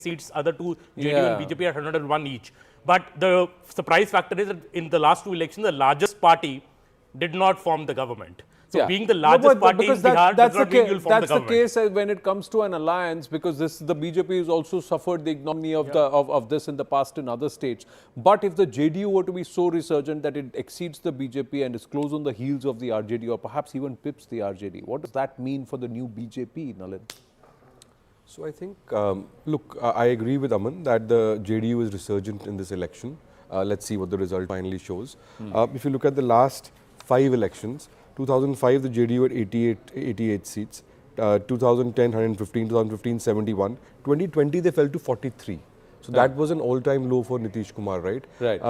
seats, other two JDU and BJP at 101 each. But the surprise factor is that in the last two elections, the largest party did not form the government. So being the largest party in Bihar does not mean you'll form the government. That's the case when it comes to an alliance, because the BJP has also suffered the ignominy of this in the past in other states. But if the JDU were to be so resurgent that it exceeds the BJP and is close on the heels of the RJD, or perhaps even pips the RJD, what does that mean for the new BJP, Nalin? So I think, look, I agree with Aman that the JDU is resurgent in this election. Let's see what the result finally shows. If you look at the last 5 elections, 2005 the JDU had 88 seats, 2010 115, 2015 71, 2020 they fell to 43. So that was an all-time low for Nitish Kumar, right? Right.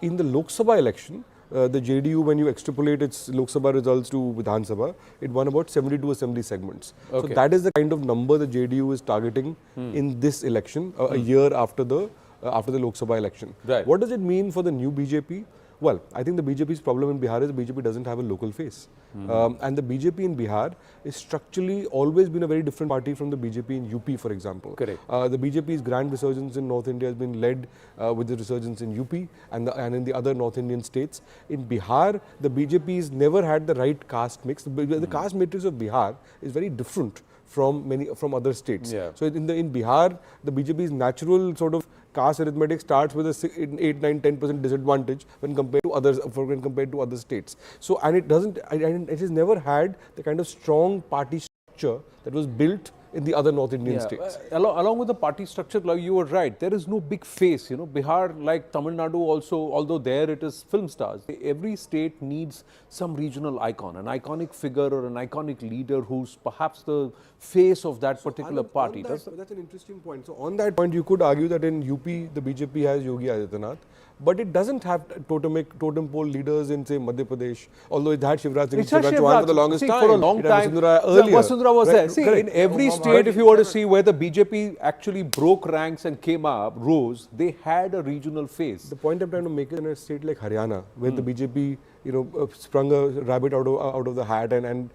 In the Lok Sabha election, the JDU, when you extrapolate its Lok Sabha results to Vidhan Sabha, it won about 72 assembly segments. Okay. So that is the kind of number the JDU is targeting in this election, a year after the Lok Sabha election. Right. What does it mean for the new BJP? Well, I think the BJP's problem in Bihar is the BJP doesn't have a local face. And the BJP in Bihar is structurally always been a very different party from the BJP in UP, for example. Correct. The BJP's grand resurgence in North India has been led with the resurgence in UP and in the other North Indian states. In Bihar, the BJP's never had the right caste mix. The caste matrix of Bihar is very different from other states. Yeah. So in Bihar, the BJP's natural sort of caste arithmetic starts with a 8, 9, 10% disadvantage when compared to other states. So it has never had the kind of strong party structure that was built in the other North Indian states. Along with the party structure, like you were right, there is no big face. You know, Bihar, like Tamil Nadu also, although there it is film stars. Every state needs some regional icon, an iconic figure or an iconic leader who's perhaps the face of that particular party. That's an interesting point. So on that point, you could argue that in UP, the BJP has Yogi Adityanath, but it doesn't have totem pole leaders in, say, Madhya Pradesh, although it had Shivraj Singh Chauhan for the longest time. For a long time, Vasundhara was there. See, in every state, if you were to see where the BJP actually broke ranks and came up, rose, they had a regional face. The point I'm trying to make is in a state like Haryana, where the BJP, sprung a rabbit out of the hat and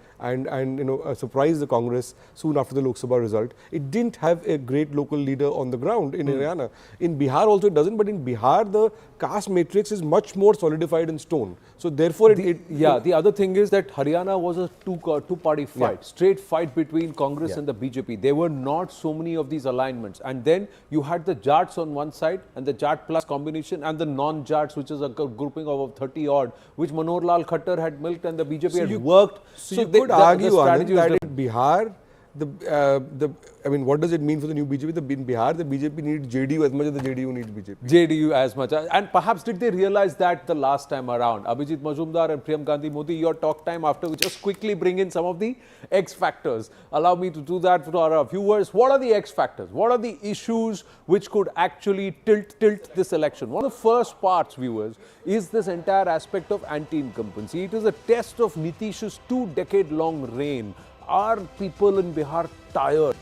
surprised the Congress soon after the Lok Sabha result. It didn't have a great local leader on the ground in Haryana. In Bihar also it doesn't, but in Bihar the caste matrix is much more solidified in stone. So therefore the other thing is that Haryana was a two-party fight, straight fight between Congress and the BJP. There were not so many of these alignments. And then you had the Jats on one side and the Jat plus combination and the non-Jats, which is a grouping of 30 odd, which Manohar Lal Khattar had milked and the BJP had worked. So you could argue that in Bihar, what does it mean for the new BJP? In Bihar, the BJP needs JDU as much as the JDU needs BJP. JDU as much. And perhaps did they realize that the last time around? Abhijit Majumdar and Priyam Gandhi Modi, your talk time after we just quickly bring in some of the X factors. Allow me to do that for our viewers. What are the X factors? What are the issues which could actually tilt this election? One of the first parts, viewers, is this entire aspect of anti-incumbency. It is a test of Nitish's 2-decade-long reign. Are people in Bihar tired?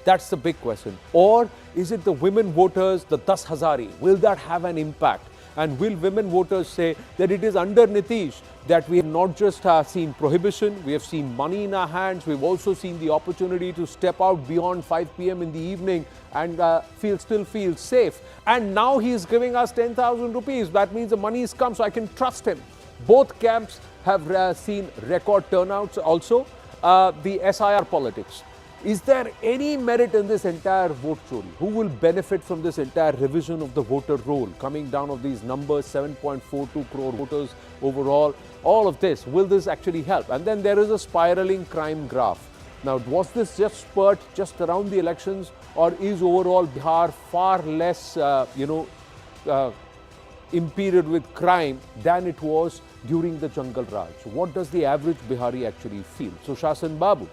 That's the big question. Or is it the women voters, the 10,000? Will that have an impact? And will women voters say that it is under Nitish that we have not just seen prohibition, we have seen money in our hands, we've also seen the opportunity to step out beyond 5 p.m. in the evening and still feel safe. And now he is giving us 10,000 rupees. That means the money has come, so I can trust him. Both camps have seen record turnouts also. The SIR politics. Is there any merit in this entire vote story? Who will benefit from this entire revision of the voter roll? Coming down of these numbers, 7.42 crore voters overall, all of this, will this actually help? And then there is a spiraling crime graph. Now, was this just spurt just around the elections, or is overall Bihar far less, impeded with crime than it was during the Jungle Raj? What does the average Bihari actually feel? So, Shasan Babu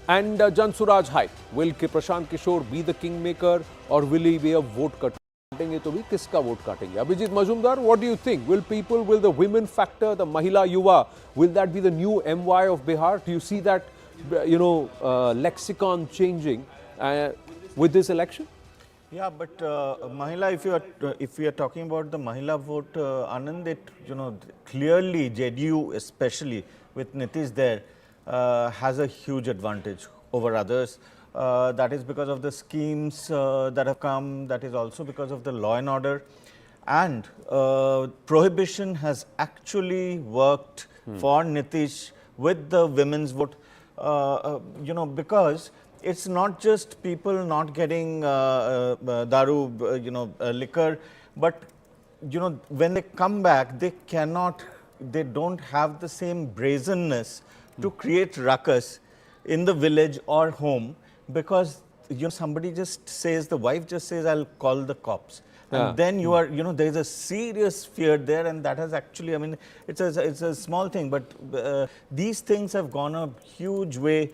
and Jan Suraj hype. Will Prashant Kishor be the kingmaker, or will he be a vote cutter? तो भी किसका vote काटेंगे? Abhijit Majumdar, what do you think? Will the women factor, the Mahila Yuva, will that be the new MY of Bihar? Do you see that, lexicon changing with this election? Yeah, but Mahila, if we are talking about the Mahila vote, Anand, clearly JDU, especially with Nitish there, has a huge advantage over others. that is because of the schemes that have come, that is also because of the law and order. And prohibition has actually worked for Nitish with the women's vote, because it's not just people not getting daru, liquor, but when they come back, they don't have the same brazenness to create ruckus in the village or home, because somebody just says, the wife just says, I'll call the cops. And then you are, there is a serious fear there, and that has actually, I mean, it's a small thing, but these things have gone a huge way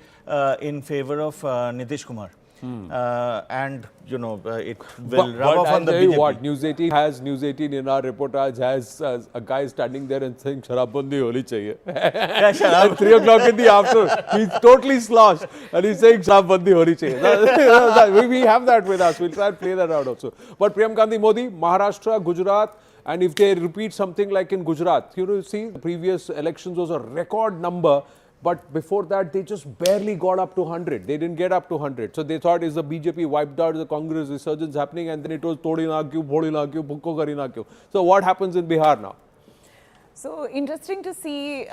in favor of Nitish Kumar. And it will rub off on the BJP. What News 18 in our reportage has a guy standing there and saying "Sharabandi holi chahiye." At 3 o'clock in the afternoon, he's totally sloshed and he's saying "Sharabandi holi chahiye." We have that with us. We'll try and play that out also. But Priyanka Modi, Maharashtra, Gujarat, and if they repeat something like in Gujarat, you see, the previous elections was a record number. But before that, they just barely got up to 100. They didn't get up to 100. So they thought, is the BJP wiped out, is the Congress resurgence happening? And then it was Todi na kyu, Bhodi na kyu, Bhukko kari na kyu. So what happens in Bihar now? So interesting to see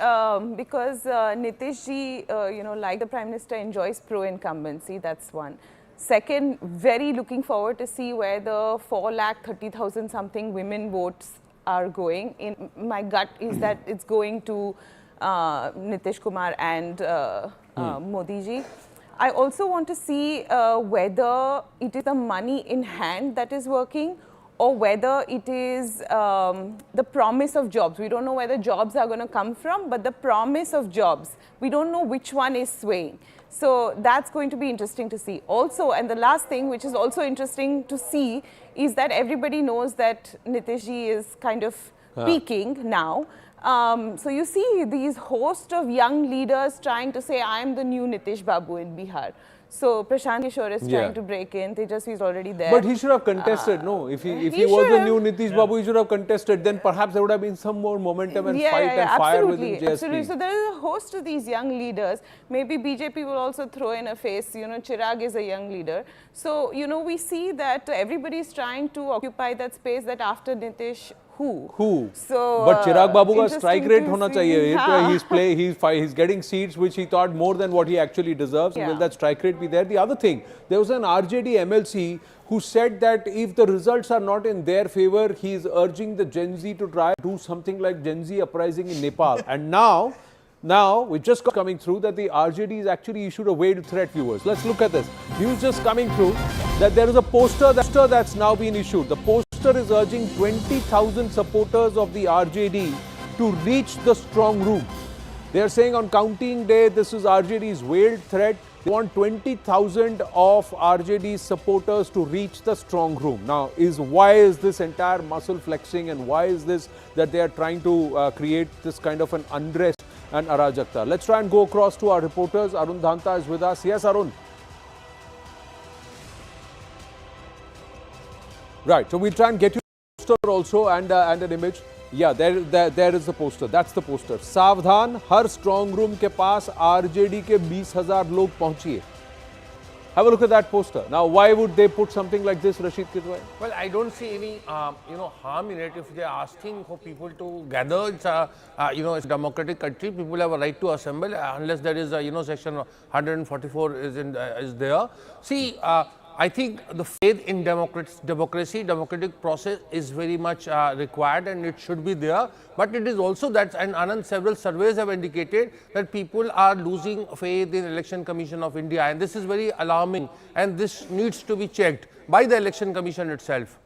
because Nitish ji, like the Prime Minister, enjoys pro-incumbency. That's one. Second, very looking forward to see where the 4,30,000 something women votes are going. In my gut is that it's going to Nitish Kumar and Modi ji. I also want to see whether it is the money in hand that is working, or whether it is the promise of jobs. We don't know where the jobs are going to come from, but the promise of jobs, we don't know which one is swaying. So that's going to be interesting to see. Also, and the last thing, which is also interesting to see, is that everybody knows that Nitish ji is kind of peaking now. So you see these host of young leaders trying to say, I am the new Nitish Babu in Bihar. So Prashant Kishor is trying to break in. Tejas is already there. But he should have contested, no? If he was the new Nitish Babu, he should have contested. Then perhaps there would have been some more momentum and fight and fire within JSP. Absolutely. So there is a host of these young leaders. Maybe BJP will also throw in a face. Chirag is a young leader. So, we see that everybody is trying to occupy that space that after Nitish, who? So, but Chirag Babu ka strike rate hona chahiye. He's getting seats which he thought more than what he actually deserves. Will that strike rate be there? The other thing, there was an RJD MLC who said that if the results are not in their favor, he is urging the Gen Z to try to do something like Gen Z uprising in Nepal. And now we just got coming through that the RJD has actually issued a veiled threat, viewers. Let's look at this. News just coming through that there is a poster that's now been issued. The poster is urging 20,000 supporters of the RJD to reach the strong room. They are saying on counting day, this is RJD's veiled threat. They want 20,000 of RJD's supporters to reach the strong room. Now, why is this entire muscle flexing, and why is this that they are trying to create this kind of an unrest and arajakta? Let's try and go across to our reporters. Arun Dhanta is with us. Yes, Arun. Right, so we'll try and get you a poster also and an image. Yeah, there is the poster. That's the poster. Savdhan, har strong room ke paas RJD ke 20,000 log pahunchiye. Have a look at that poster. Now, why would they put something like this, Rashid Kitwai? Well, I don't see any, harm in it. If they are asking for people to gather, it's it's a democratic country. People have a right to assemble unless there is a, section 144 is there. See, I think the faith in democracy, democratic process is very much required, and it should be there. But it is also that, and Anand, several surveys have indicated that people are losing faith in Election Commission of India, and this is very alarming, and this needs to be checked by the Election Commission itself.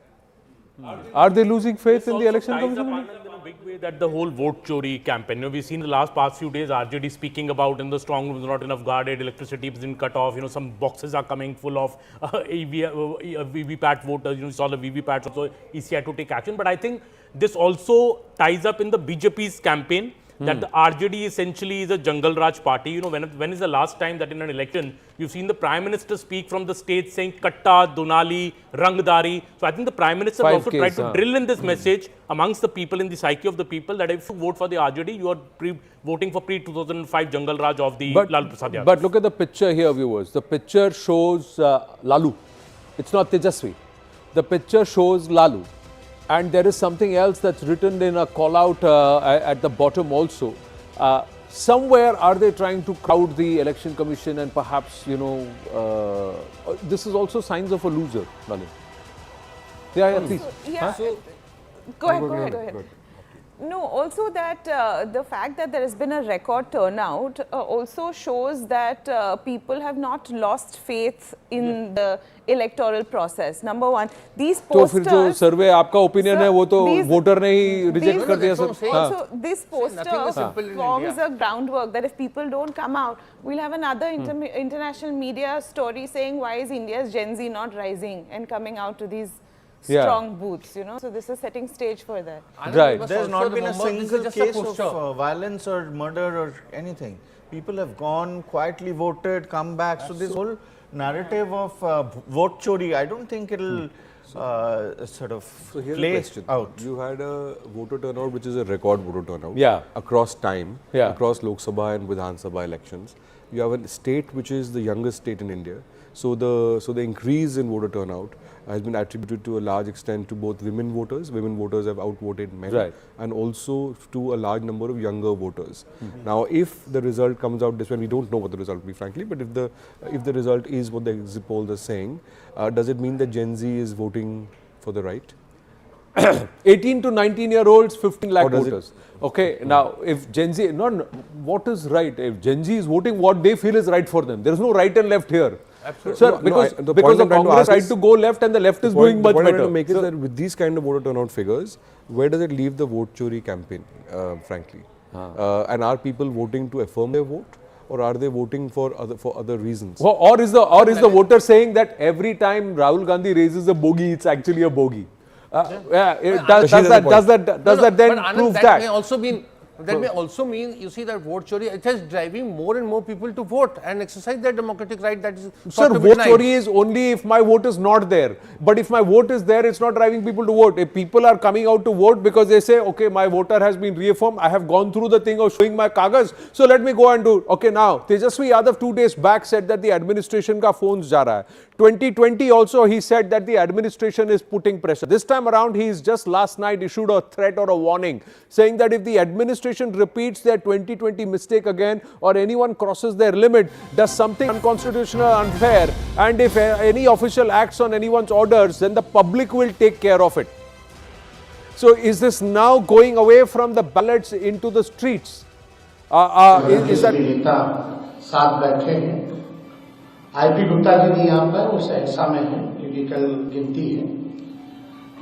Are they losing faith in the Election Commission? In a big way that the whole vote chori campaign. We've seen in the past few days RJD speaking about in the strong rooms not enough guarded, electricity is been cut off. Some boxes are coming full of VVPAT voters. You saw the VVPAT, so EC had to take action. But I think this also ties up in the BJP's campaign. that the RJD essentially is a jungle Raj party. You know, when is the last time that in an election you've seen the Prime Minister speak from the stage saying Katta, Donali, Rangdari? So I think the Prime Minister also tried to drill in this message amongst the people, in the psyche of the people, that if you vote for the RJD, you are voting for pre-2005 jungle Raj of the Lalu Prasad Yadav. But look at the picture here, viewers. The picture shows Lalu. It's not Tejasvi. The picture shows Lalu. And there is something else that's written in a call out at the bottom also. Somewhere are they trying to crowd the election commission, and perhaps, you know, this is also signs of a loser, Nalin. Yeah, please. Yeah. Huh? Go ahead. No, also that the fact that there has been a record turnout also shows that people have not lost faith in the electoral process. Number one, these posters. तो फिर जो survey आपका opinion है वो तो voter ने ही reject कर दिया sir. Also, this poster forms a groundwork that if people don't come out, we'll have another international media story saying why is India's Gen Z not rising and coming out to these strong booths, you know. So this is setting stage for that. Right. There's not been a single case of violence or murder or anything. People have gone, quietly voted, come back. So this whole narrative of vote chori, I don't think it'll sort of play out. You had a voter turnout which is a record voter turnout across time, across Lok Sabha and Vidhan Sabha elections. You have a state which is the youngest state in India. So the increase in voter turnout has been attributed to a large extent to both women voters. Women voters have outvoted men, and also to a large number of younger voters. Now, if the result comes out this way, we don't know what the result will be, frankly. But if the result is what the exit polls are saying, does it mean that Gen Z is voting for the right? 18 to 19-year-olds, 15 lakh voters. Okay, now if Gen Z, what is right? If Gen Z is voting what they feel is right for them, there is no right and left here. Absolutely. Sir, because the Congress tried to go left and the left is doing much better. What I'm trying to make is that with these kind of voter turnout figures, where does it leave the vote chori campaign, frankly? And are people voting to affirm their vote, or are they voting for other reasons? Or is the voter saying that every time Rahul Gandhi raises a bogey, it's actually a bogey? Does that then prove that? That may also mean, you see, that vote chori, it is driving more and more people to vote and exercise their democratic right. That is, sir, vote chori is only if my vote is not there. But if my vote is there, it's not driving people to vote. If people are coming out to vote because they say, okay, my voter has been reaffirmed, I have gone through the thing of showing my kagas, so let me go and do. Okay, now, Tejasvi Yadav 2 days back said that the administration ka phones ja raha hai. 2020 also he said that the administration is putting pressure. This time around, he's just last night issued a threat or a warning saying that if the administration repeats their 2020 mistake again, or anyone crosses their limit, does something unconstitutional or unfair, and if any official acts on anyone's orders, then the public will take care of it. So is this now going away from the ballots into the streets? Is that साथ बैठे हैं, IP Gupta ji नहीं यहाँ पर, उस ऐसा में है क्योंकि कल गिनती है,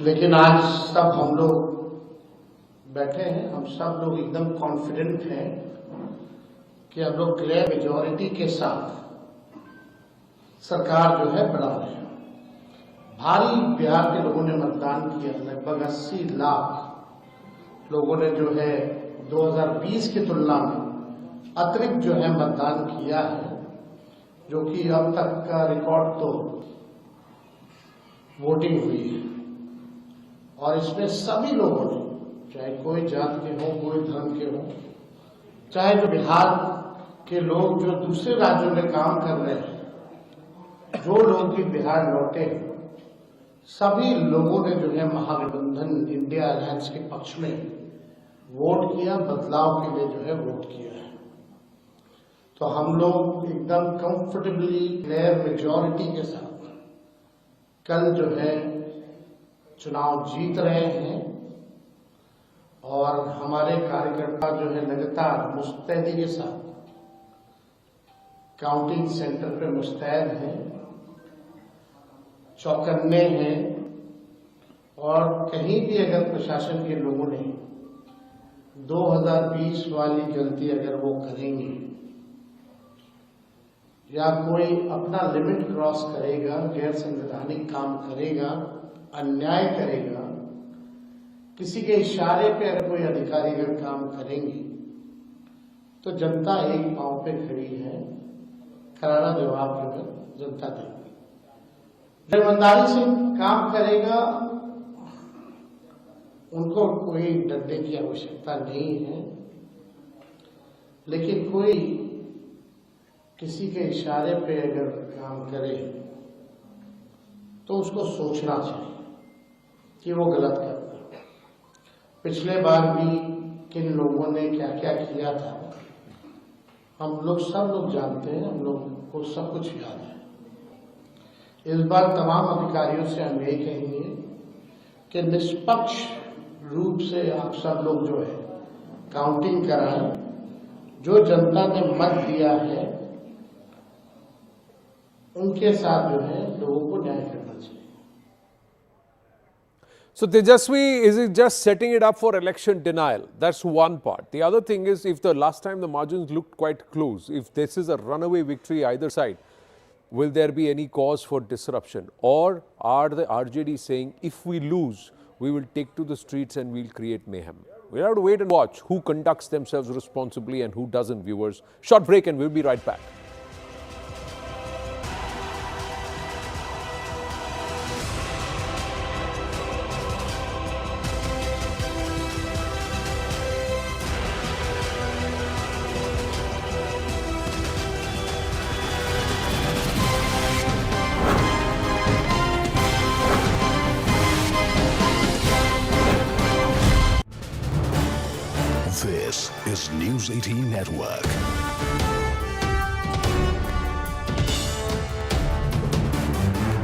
लेकिन आज सब हम लोग बैठे हैं, हम सब लोग एकदम कॉन्फिडेंट हैं कि हम लोग क्लियर मेजॉरिटी के साथ सरकार जो है बना रहे हैं। भारी बिहार के लोगों ने मतदान किया, लगभग 80 लाख लोगों ने जो है 2020 की तुलना में अतिरिक्त जो है मतदान किया है, जो कि अब तक का रिकॉर्ड तो वोटिंग हुई है। और इसमें सभी लोगों ने, चाहे कोई जात के हो, कोई धर्म के हो, चाहे जो बिहार के लोग जो दूसरे राज्यों में काम कर रहे हैं, जो लोग भी बिहार लौटे हैं, सभी लोगों ने जो है महागठबंधन इंडिया अलायंस के पक्ष में वोट किया, बदलाव के लिए जो है वोट किया है। तो हम लोग एकदम कंफर्टेबली क्लियर मेजॉरिटी के साथ कल जो है चुनाव जीत रहे हैं, और हमारे कार्यकर्ता जो है लगातार मुस्तैदी के साथ काउंटिंग सेंटर पे मुस्तैद हैं, चौकन्ने हैं, और कहीं भी अगर प्रशासन के लोगों ने 2020 वाली गलती अगर वो करेंगे या कोई अपना लिमिट क्रॉस करेगा, गैर संवैधानिक काम करेगा, अन्याय करेगा, किसी के इशारे पे अगर कोई अधिकारी अगर काम करेंगे, तो जनता एक पांव पे खड़ी है, करारा जवाब केवल जनता देगी। जो ईमानदारी से काम करेगा उनको कोई डरने की आवश्यकता नहीं है, लेकिन कोई किसी के इशारे पे अगर काम करे तो उसको सोचना चाहिए कि वो गलत कर रहा है। पिछले बार भी किन लोगों ने क्या क्या किया था हम लोग सब लोग जानते हैं, हम लोग को सब कुछ याद है। इस बार तमाम अधिकारियों से हम यही कहेंगे कि निष्पक्ष रूप से आप सब लोग जो है काउंटिंग कराएं, जो जनता ने मत दिया है उनके साथ जो है लोगों को न्याय करना चाहिए। So Tejasvi, is it just setting it up for election denial? That's one part. The other thing is, if the last time the margins looked quite close, if this is a runaway victory either side, will there be any cause for disruption? Or are the RJD saying, if we lose, we will take to the streets and we'll create mayhem? We'll have to wait and watch who conducts themselves responsibly and who doesn't, viewers. Short break and we'll be right back. This is News 18 Network.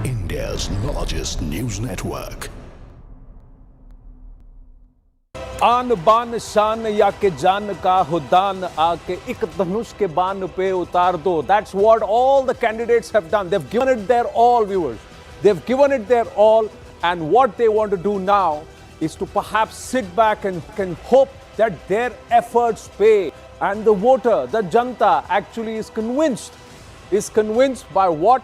India's largest news network. आन बान शान या के जान का हुदान आके एक धनुष के बान पे उतार दो. That's what all the candidates have done. They've given it their all, viewers. They've given it their all, and what they want to do now is to perhaps sit back and can hope that their efforts pay, and the voter, the janta, actually is convinced by what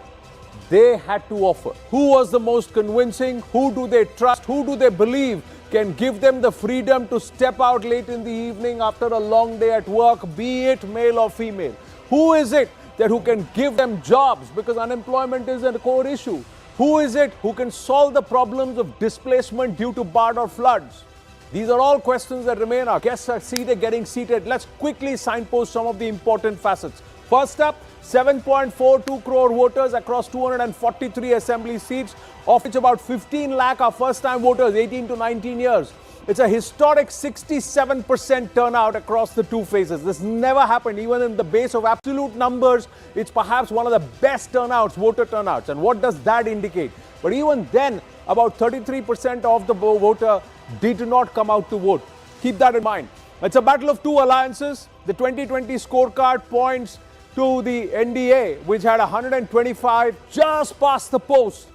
they had to offer. Who was the most convincing? Who do they trust? Who do they believe can give them the freedom to step out late in the evening after a long day at work, be it male or female? Who is it that who can give them jobs, because unemployment is a core issue? Who is it who can solve the problems of displacement due to barred or floods? These are all questions that remain. Our guests are getting seated. Let's quickly signpost some of the important facets. First up, 7.42 crore voters across 243 assembly seats, of which about 15 lakh are first-time voters, 18 to 19 years. It's a historic 67% turnout across the two phases. This never happened. Even in the base of absolute numbers, it's perhaps one of the best turnouts, voter turnouts. And what does that indicate? But even then, about 33% of the voter did not come out to vote. Keep that in mind. It's a battle of two alliances. The 2020 scorecard points to the NDA, which had 125, just past the post.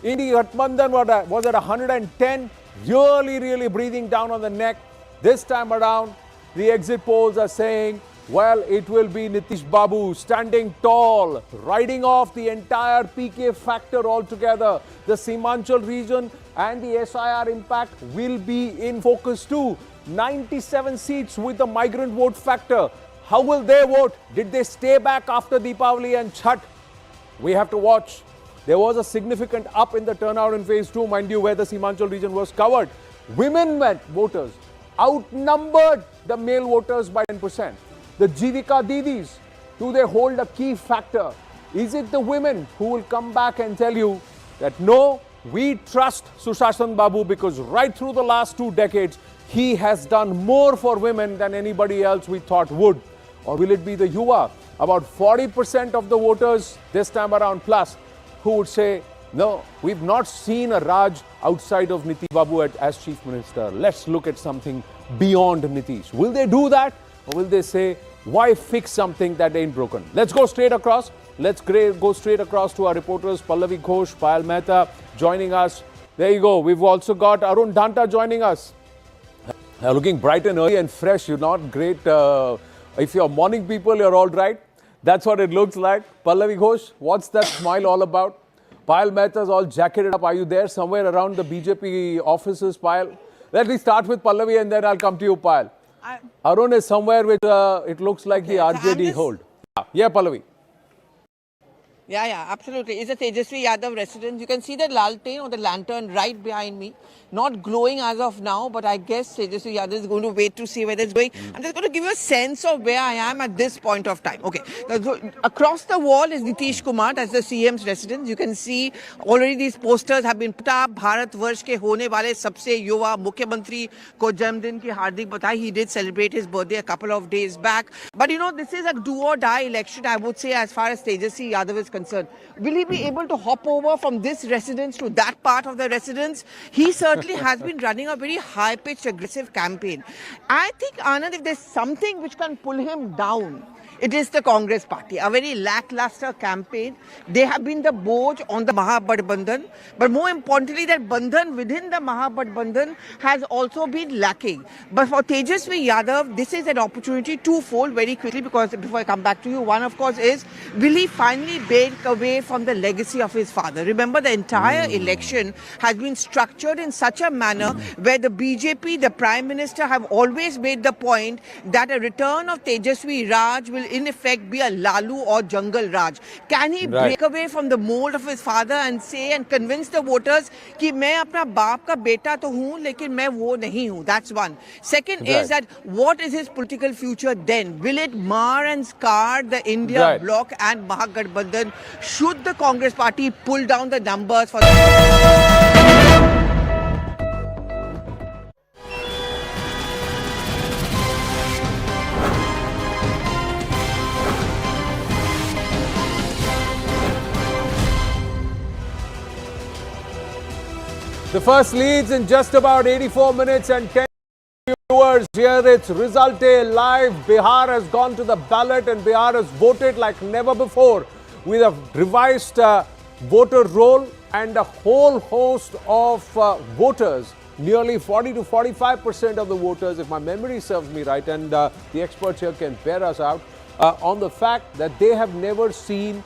NDA Mahagathbandhan was at 110, really breathing down on the neck. This time around, the exit polls are saying, well, it will be Nitish Babu standing tall, riding off the entire PK factor altogether. The Simanchal region and the SIR impact will be in focus too. 97 seats with the migrant vote factor. How will they vote? Did they stay back after Deepavali and Chhath? We have to watch. There was a significant up in the turnout in phase 2, mind you, where the Simanchal region was covered. Women voters outnumbered the male voters by 10%. The Jivika Didis, do they hold a key factor? Is it the women who will come back and tell you that no, we trust Sushashan Babu because right through the last 2 decades, he has done more for women than anybody else we thought would? Or will it be the Yuva, about 40% of the voters this time around plus, who would say, no, we've not seen a Raj outside of Nitish Babu as Chief Minister. Let's look at something beyond Nitish. Will they do that? Or will they say, why fix something that ain't broken? Let's go straight across. Let's go straight across to our reporters, Pallavi Ghosh, Payal Mehta joining us. There you go. We've also got Arun Dhanta joining us. Looking bright and early and fresh. You're not great. If you're morning people, you're all right. That's what it looks like. Pallavi Ghosh, what's that smile all about? Payal Mehta's all jacketed up. Are you there somewhere around the BJP offices, Payal? Let me start with Pallavi and then I'll come to you, Payal. Arun is somewhere which it looks like the RJD hold. Yeah, Pallavi. Yeah, absolutely. It's a Tejasvi Yadav residence. You can see the laltain or the lantern right behind me. Not glowing as of now, but I guess Tejasvi Yadav is going to wait to see whether it's going. I'm just going to give you a sense of where I am at this point of time. Okay. Across the wall is Nitish Kumar. That's the CM's residence. You can see already these posters have been put up. Bharat Varsh ke hone wale sabse yuva Mukhyamantri ko janmdin ki hardik badhai. He did celebrate his birthday a couple of days back. But you know, this is a do or die election, I would say, as far as Tejasvi Yadav is concerned. Will he be able to hop over from this residence to that part of the residence? He certainly has been running a very high-pitched, aggressive campaign. I think, Anand, if there's something which can pull him down, it is the Congress party, a very lackluster campaign. They have been the boj on the Mahagathbandhan, but more importantly, that bandhan within the Mahagathbandhan has also been lacking. But for Tejasvi Yadav, this is an opportunity twofold very quickly, because before I come back to you, one of course is, will he finally break away from the legacy of his father? Remember, the entire election has been structured in such a manner where the BJP, the Prime Minister have always made the point that a return of Tejasvi Raj will in effect be a Lalu or Jungle Raj. Can he break away from the mold of his father and say and convince the voters कि मैं अपना बाप का बेटा तो हूँ लेकिन मैं वो नहीं हूँ? That's one. Second is that what is his political future then? Will it mar and scar the India bloc and Mahagathbandhan? Should the Congress party pull down the numbers for The first leads in just about 84 minutes and 10 viewers. Here it's result day live. Bihar has gone to the ballot and Bihar has voted like never before with a revised voter roll and a whole host of voters. Nearly 40 to 45% of the voters, if my memory serves me right, and the experts here can bear us out on the fact that they have never seen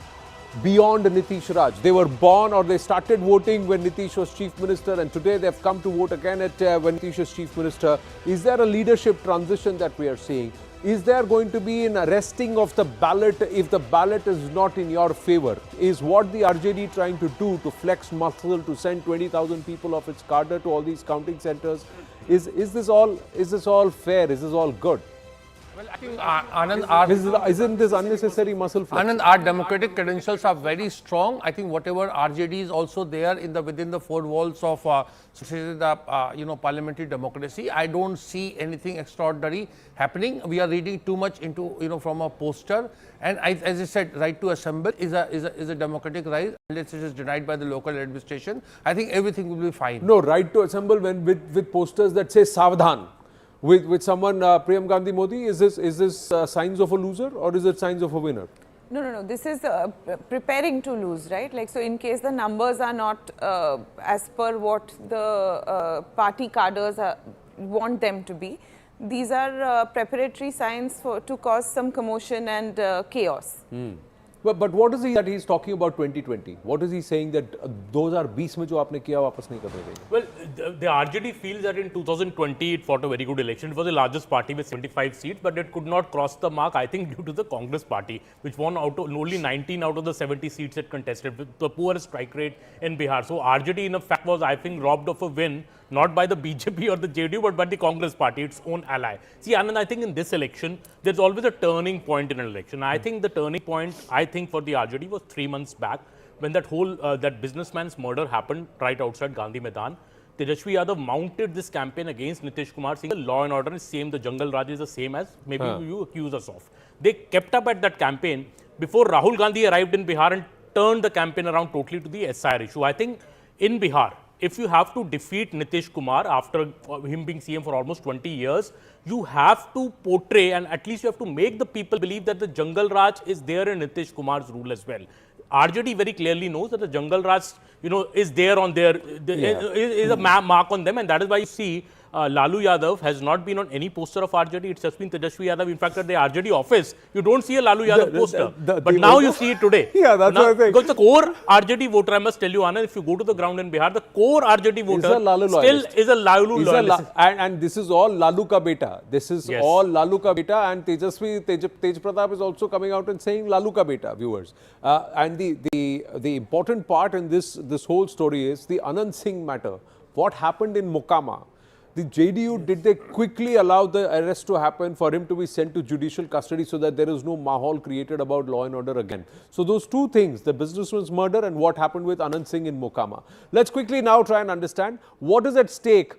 beyond Nitish Raj. They were born or they started voting when Nitish was Chief Minister, and today they have come to vote again at when Nitish is Chief Minister. Is there a leadership transition that we are seeing? Is there going to be an arresting of the ballot if the ballot is not in your favor? Is what the RJD trying to do to flex muscle to send 20,000 people of its cadre to all these counting centers? Is this all fair? Is this all good? Well, I think Anand, isn't this unnecessary muscle flex? Anand, our democratic credentials are very strong. I think whatever RJD is also there in the within the four walls of the parliamentary democracy. I don't see anything extraordinary happening. We are reading too much into from a poster. And as I said, right to assemble is a democratic right unless it is denied by the local administration. I think everything will be fine. No, right to assemble when with posters that say Savdhan. With someone, Prashant Gandhi Modi, is this signs of a loser or is it signs of a winner? No. This is preparing to lose, right? Like, so in case the numbers are not as per what the party cadres want them to be, these are preparatory signs to cause some commotion and chaos. But what is he that he's talking about 2020? What is he saying that those are 20 में जो आपने किया वापस नहीं करने देंगे? Well, the RJD feels that in 2020 it fought a very good election. It was the largest party with 75 seats, but it could not cross the mark, I think, due to the Congress party, which won only 19 out of the 70 seats it contested, with the poorest strike rate in Bihar. So RJD, in fact, was, I think, robbed of a win, not by the BJP or the JDU, but by the Congress party, its own ally. See, Anand, I think in this election, there's always a turning point in an election. I think the turning point, for the RJD was 3 months back, when that whole, that businessman's murder happened right outside Gandhi Maidan. Tejasvi Yadav mounted this campaign against Nitish Kumar, saying the law and order is same, the jungle Raj is the same as maybe you accuse us of. They kept up at that campaign before Rahul Gandhi arrived in Bihar and turned the campaign around totally to the SIR issue. I think in Bihar, if you have to defeat Nitish Kumar after him being CM for almost 20 years, you have to portray and at least you have to make the people believe that the Jungle Raj is there in Nitish Kumar's rule as well. RJD very clearly knows that the Jungle Raj, is there on their, is a mark on them, and that is why you see Lalu Yadav has not been on any poster of RJD. It's just been Tejasvi Yadav. In fact, at the RJD office, you don't see a Lalu Yadav poster. But now you see it today. Yeah, that's what I think. Because the core RJD voter, I must tell you, Anand, if you go to the ground in Bihar, the core RJD voter still is a Lalu loyalist. And this is all Lalu ka beta. This is all Lalu ka beta, and Tej Pratap is also coming out and saying Lalu ka beta, viewers. And the important part in this whole story is the Anand Singh matter. What happened in Mokama? The JDU, did they quickly allow the arrest to happen for him to be sent to judicial custody so that there is no mahal created about law and order again? So those two things, the businessman's murder and what happened with Anand Singh in Mokama. Let's quickly now try and understand what is at stake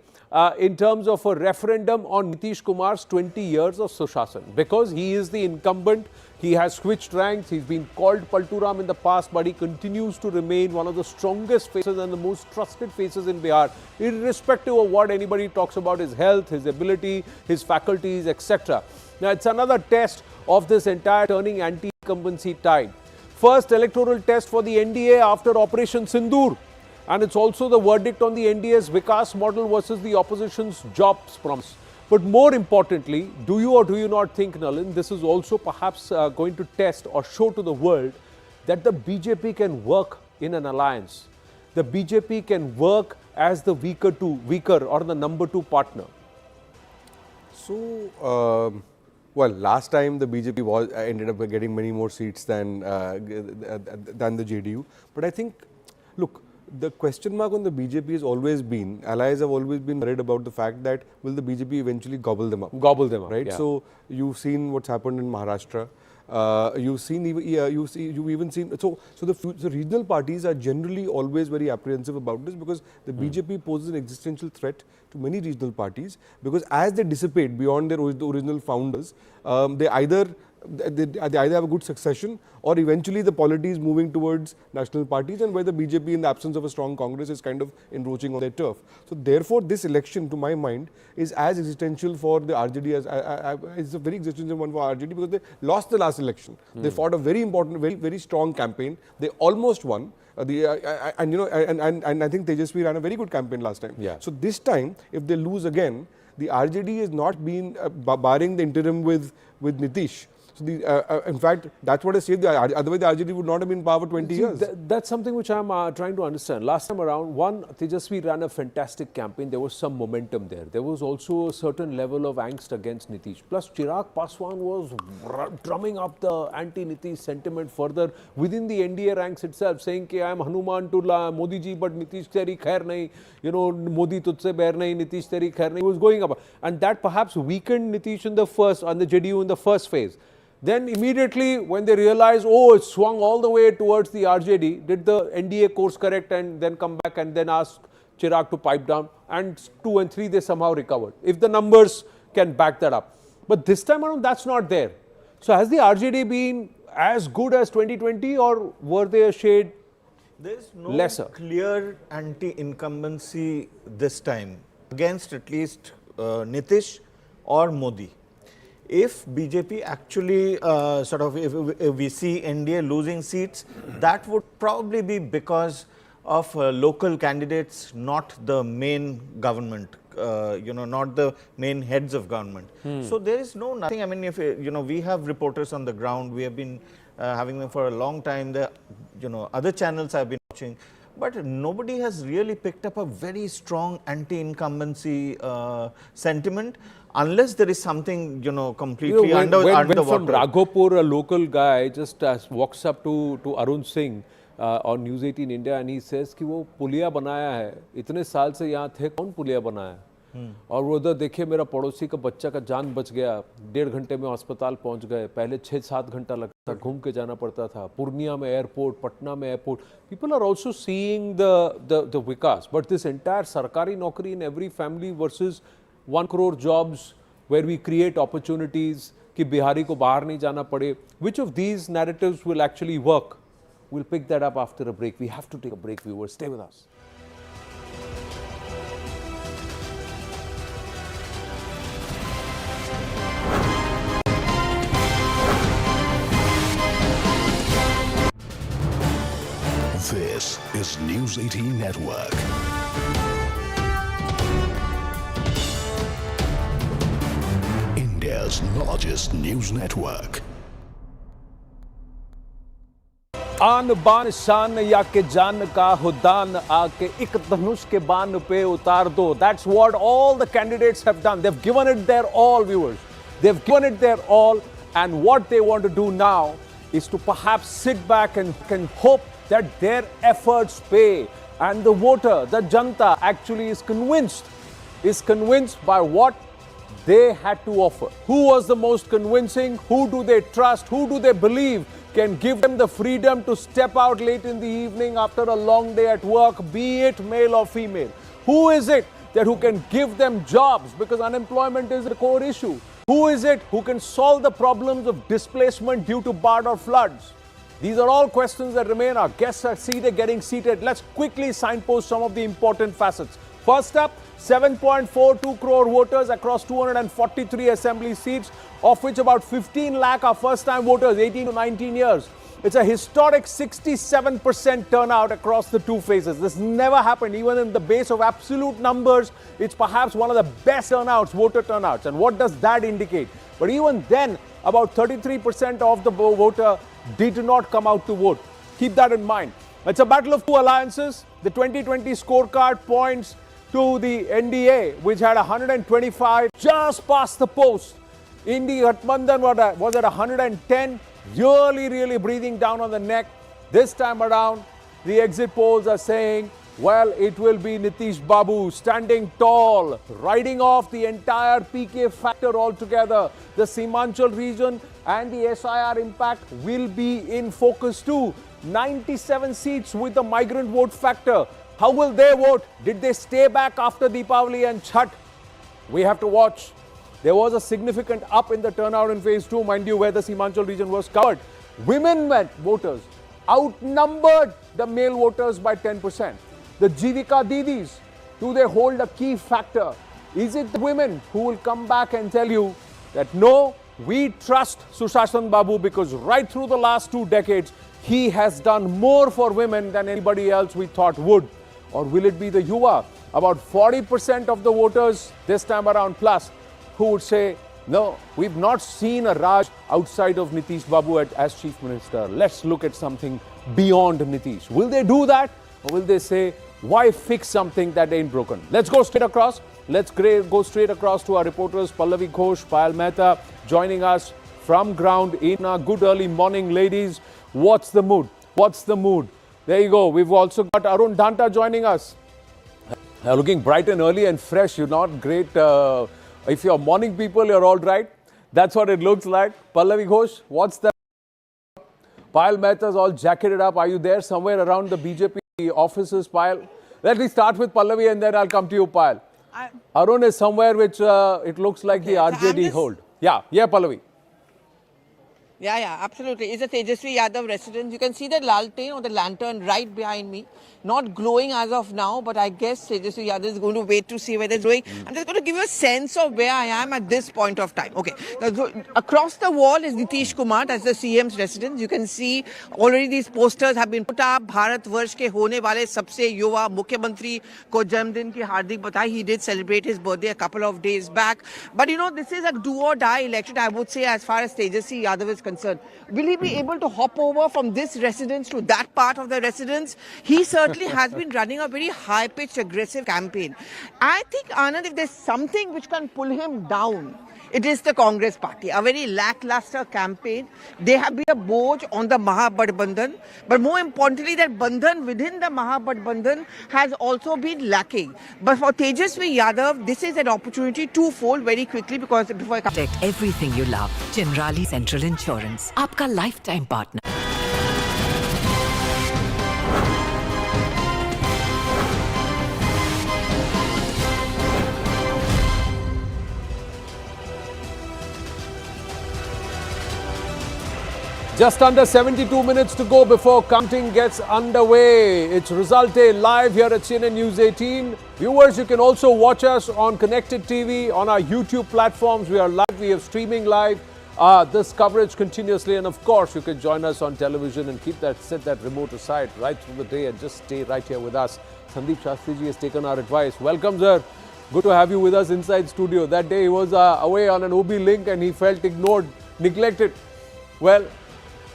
in terms of a referendum on Nitish Kumar's 20 years of Sushasan. Because he is the incumbent, he has switched ranks, he's been called Palturam in the past, but he continues to remain one of the strongest faces and the most trusted faces in Bihar, irrespective of what anybody talks about his health, his ability, his faculties, etc. Now, it's another test of this entire turning anti-incumbency tide. First electoral test for the NDA after Operation Sindoor. And it's also the verdict on the NDA's Vikas model versus the opposition's jobs promise. But more importantly, do you or do you not think, Nalin, this is also perhaps going to test or show to the world that the BJP can work in an alliance? The BJP can work as the weaker or the number two partner. So, well, last time the BJP ended up getting many more seats than the JDU. But I think, look, the question mark on the BJP has always been, allies have always been worried about the fact that will the BJP eventually gobble them up? Gobble them up, right? Yeah. So you've seen what's happened in Maharashtra. You've even seen. So the regional parties are generally always very apprehensive about this because the BJP poses an existential threat to many regional parties because as they dissipate beyond their original founders, they either have a good succession or eventually the polity is moving towards national parties and where the BJP in the absence of a strong Congress is kind of encroaching on their turf. So therefore this election to my mind is as existential for the RJD as it's a very existential one for RJD because they lost the last election. They fought a very important, very strong campaign. They almost won. And I think Tejasvi ran a very good campaign last time. Yeah. So this time, if they lose again, the RJD has not been barring the interim with Nitish. So in fact, that's what I said. Otherwise, the RJD would not have been in power for 20 years. That's something which I'm trying to understand. Last time around, Tejasvi ran a fantastic campaign. There was some momentum there. There was also a certain level of angst against Nitish. Plus, Chirag Paswan was drumming up the anti-Nitish sentiment further within the NDA ranks itself, saying that I am Hanuman to Modi ji, but Nitish teri khair nahi. You know, Modi tujhse bair nahi, Nitish teri khair nahi. He was going up. And that perhaps weakened Nitish in the first, on the JDU in the first phase. Then immediately when they realized, oh, it swung all the way towards the RJD, did the NDA course correct and then come back and then ask Chirag to pipe down, and 2 and 3 they somehow recovered, if the numbers can back that up. But this time around, that's not there. So has the RJD been as good as 2020 or were they a shade There's no lesser? Clear anti-incumbency this time against at least Nitish or Modi. If BJP actually if we see NDA losing seats, that would probably be because of local candidates, not the main government, not the main heads of government. So there is nothing. I mean, if we have reporters on the ground, we have been having them for a long time. The other channels I've been watching, but nobody has really picked up a very strong anti-incumbency sentiment. Unless there is something, completely when underwater. From Raghopur, a local guy just walks up to Arun Singh on News 18 India and he says कि वो पुलिया बनाया है, इतने साल से यहाँ थे, कौन पुलिया बनाया? और वो उधर देखिए मेरा पड़ोसी का बच्चा का जान बच गया, 1.5 घंटे में अस्पताल पहुँच गए, पहले 6-7 घंटा लगता था, घूम के जाना पड़ता था, पूर्णिया में एयरपोर्ट, पटना में airport. People are also seeing the Vikas, but this entire sarkari naukri in every family versus 1 crore jobs where we create opportunities कि बिहारी को बाहर नहीं जाना पड़े. Which of these narratives will actually work? We'll pick that up after a break. We have to take a break, viewers. Stay with us. This is News 18 Network. India's largest news network. आन बान शान या के जान का हुदान आके एक धनुष के बान पे उतार दो. That's what all the candidates have done. They've given it their all, viewers. They've given it their all, and what they want to do now is to perhaps sit back and can hope that their efforts pay. And the voter, the janta, actually is convinced by what they had to offer. Who was the most convincing? Who do they trust? Who do they believe can give them the freedom to step out late in the evening after a long day at work, be it male or female? Who is it that who can give them jobs, because unemployment is the core issue? Who is it who can solve the problems of displacement due to Bard or floods? These are all questions that remain. Our guests are getting seated. Let's quickly signpost some of the important facets. First up, 7.42 crore voters across 243 assembly seats, of which about 15 lakh are first-time voters, 18 to 19 years. It's a historic 67% turnout across the two phases. This never happened, even in the base of absolute numbers. It's perhaps one of the best turnouts, voter turnouts. And what does that indicate? But even then, about 33% of the voter did not come out to vote. Keep that in mind. It's a battle of two alliances. The 2020 scorecard points to the NDA, which had 125, just past the post. NDA Mahagathbandhan was at 110, really breathing down on the neck. This time around, the exit polls are saying, well, it will be Nitish Babu standing tall, riding off the entire PK factor altogether. The Simanchal region and the SIR impact will be in focus too. 97 seats with the migrant vote factor. How will they vote? Did they stay back after Deepavali and Chhath? We have to watch. There was a significant up in the turnout in phase 2, mind you, where the Simanchal region was covered. Women voters outnumbered the male voters by 10%. The Jivika Didis, do they hold a key factor? Is it the women who will come back and tell you that no, we trust Sushashan Babu because right through the last 2 decades, he has done more for women than anybody else we thought would? Or will it be the Yuva, about 40% of the voters this time around plus, who would say, no, we've not seen a Raj outside of Nitish Babu as Chief Minister. Let's look at something beyond Nitish. Will they do that? Or will they say, why fix something that ain't broken? Let's go straight across. Let's go straight across to our reporters, Pallavi Ghosh, Payal Mehta, joining us from ground in a good early morning. Ladies, what's the mood? What's the mood? There you go. We've also got Arun Dhanta joining us. Looking bright and early and fresh. You're not great. If you're morning people, you're all right. That's what it looks like. Pallavi Ghosh, what's that? Payal Mehta's all jacketed up. Are you there somewhere around the BJP offices, Payal? Let me start with Pallavi and then I'll come to you, Payal. Arun is somewhere which it looks like the RJD hold. Yeah, Pallavi. Yeah, absolutely. It's a Tejasvi Yadav residence. You can see the Laltain or the lantern right behind me. Not glowing as of now, but I guess Tejasvi Yadav is going to wait to see whether it's glowing. I'm just going to give you a sense of where I am at this point of time. Okay. Across the wall is Nitish Kumar, that's the CM's residence. You can see already these posters have been put up. Bharat Varsh ke hone wale sabse yuva Mukhyamantri ko janmdin ki hardik badhai. He did celebrate his birthday a couple of days back. But you know, this is a do or die election, I would say, as far as Tejasvi Yadav is concerned. Will he be able to hop over from this residence to that part of the residence? He certainly has been running a very high-pitched, aggressive campaign. I think, Anand, if there's something which can pull him down, it is the Congress party. A very lackluster campaign. They have been a boj on the Mahagathbandhan. But more importantly, that bandhan within the Mahagathbandhan has also been lacking. But for Tejasvi Yadav, this is an opportunity twofold very quickly because before I come. Protect everything you love. Generali Central Insurance. Aapka lifetime partner. Just under 72 minutes to go before counting gets underway. It's Result Day live here at CNN News 18. Viewers, you can also watch us on Connected TV, on our YouTube platforms. We are live, we are streaming live this coverage continuously. And of course, you can join us on television and set that remote aside right through the day and just stay right here with us. Sandeep Shastri ji has taken our advice. Welcome, sir. Good to have you with us inside studio. That day he was away on an OB link and he felt ignored, neglected. Well,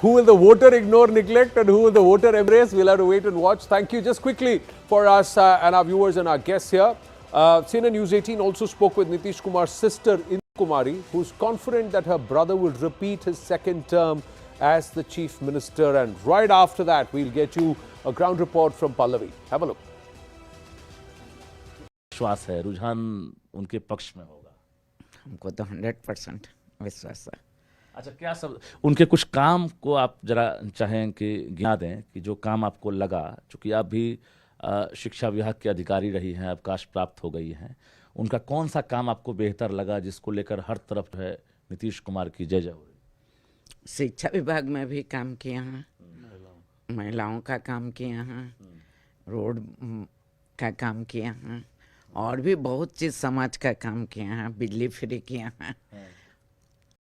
who will the voter ignore, neglect, and who will the voter embrace? We'll have to wait and watch. Thank you. Just quickly for us and our viewers and our guests here. CNN News 18 also spoke with Nitish Kumar's sister, Kumari, who's confident that her brother will repeat his second term as the Chief Minister. And right after that, we'll get you a ground report from Pallavi. Have a look. विश्वास है, रुझान उनके पक्ष में होगा। हमको तो 100% विश्वास है। अच्छा, क्या सब उनके कुछ काम को आप जरा चाहें कि गिना दें कि जो काम आपको लगा, चूँकि आप भी शिक्षा विभाग के अधिकारी रही हैं, अवकाश प्राप्त हो गई हैं, उनका कौन सा काम आपको बेहतर लगा जिसको लेकर हर तरफ है नीतीश कुमार की जय जय हो रही? शिक्षा विभाग में भी काम किया है, महिलाओं का काम किया है, रोड का काम किया है, और भी बहुत चीज़ समाज का काम किया है, बिजली फ्री किया है।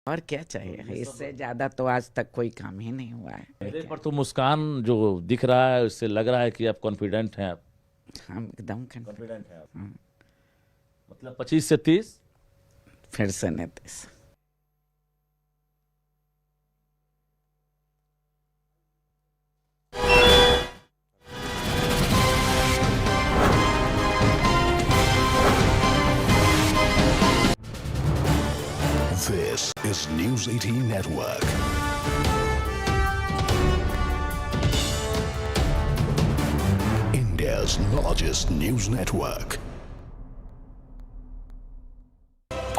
और क्या चाहिए, इससे ज़्यादा तो आज तक कोई काम ही नहीं हुआ है। चेहरे पर तो मुस्कान जो दिख रहा है उससे लग रहा है कि आप कॉन्फिडेंट हैं। आप हम एकदम कॉन्फिडेंट हैं आप। मतलब 25 से 30 फिर से 29। This is News 18 Network. India's largest news network.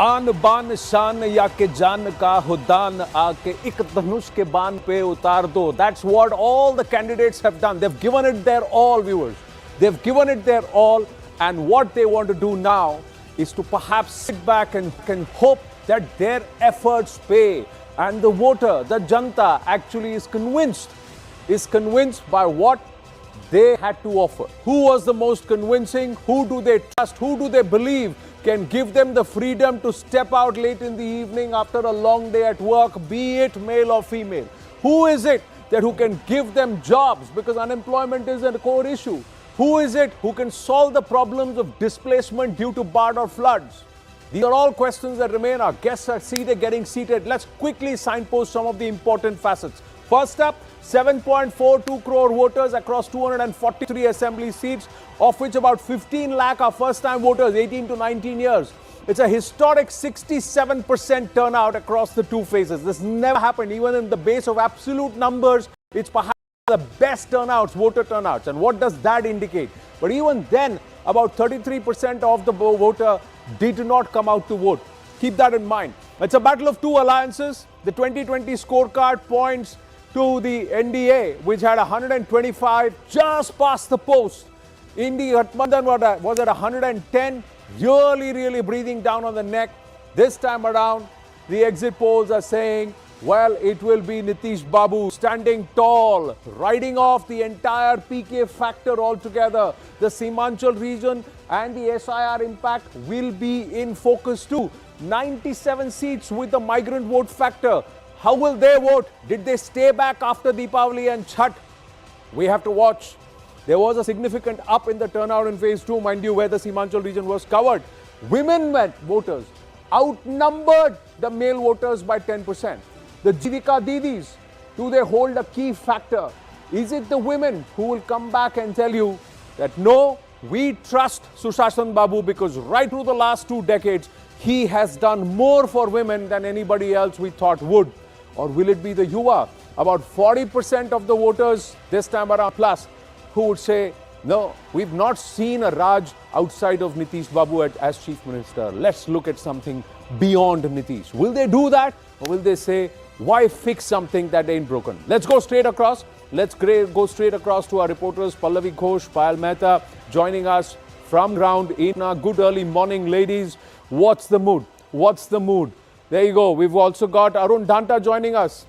आन बान शान या के जान का हुदान आके एक धनुष के बान पे उतार दो. That's what all the candidates have done. They've given it their all, viewers. They've given it their all, and what they want to do now is to perhaps sit back and hope that their efforts pay, and the voter, the janta, actually is convinced by what they had to offer. Who was the most convincing? Who do they trust? Who do they believe can give them the freedom to step out late in the evening after a long day at work, be it male or female? Who is it that who can give them jobs, because unemployment is a core issue? Who is it who can solve the problems of displacement due to barred or floods? These are all questions that remain. Our guests are getting seated. Let's quickly signpost some of the important facets. First up, 7.42 crore voters across 243 assembly seats, of which about 15 lakh are first-time voters, 18 to 19 years. It's a historic 67% turnout across the two phases. This never happened. Even in the base of absolute numbers, it's perhaps the best turnouts, voter turnouts. And what does that indicate? But even then, about 33% of the voter did not come out to vote. Keep that in mind. It's a battle of two alliances. The 2020 scorecard points to the NDA, which had 125, just past the post. NDA Mahagathbandhan was at 110, really breathing down on the neck. This time around, the exit polls are saying, well, it will be Nitish Babu standing tall, riding off the entire PK factor altogether. The Seemanchal region and the SIR impact will be in focus too. 97 seats with the migrant vote factor. How will they vote? Did they stay back after Deepavali and Chhath? We have to watch. There was a significant up in the turnout in phase 2, mind you, where the Seemanchal region was covered. Women voters outnumbered the male voters by 10%. The Jivika Didis, do they hold a key factor? Is it the women who will come back and tell you that no, we trust Sushashan Babu because right through the last 2 decades, he has done more for women than anybody else we thought would? Or will it be the Yuva, about 40% of the voters this time around plus, who would say, no, we've not seen a Raj outside of Nitish Babu as Chief Minister. Let's look at something beyond Nitish. Will they do that? Or will they say, why fix something that ain't broken? Let's go straight across. Let's go straight across to our reporters, Pallavi Ghosh, Payal Mehta, joining us from ground in a good early morning. Ladies, what's the mood? What's the mood? There you go. We've also got Arun Danta joining us.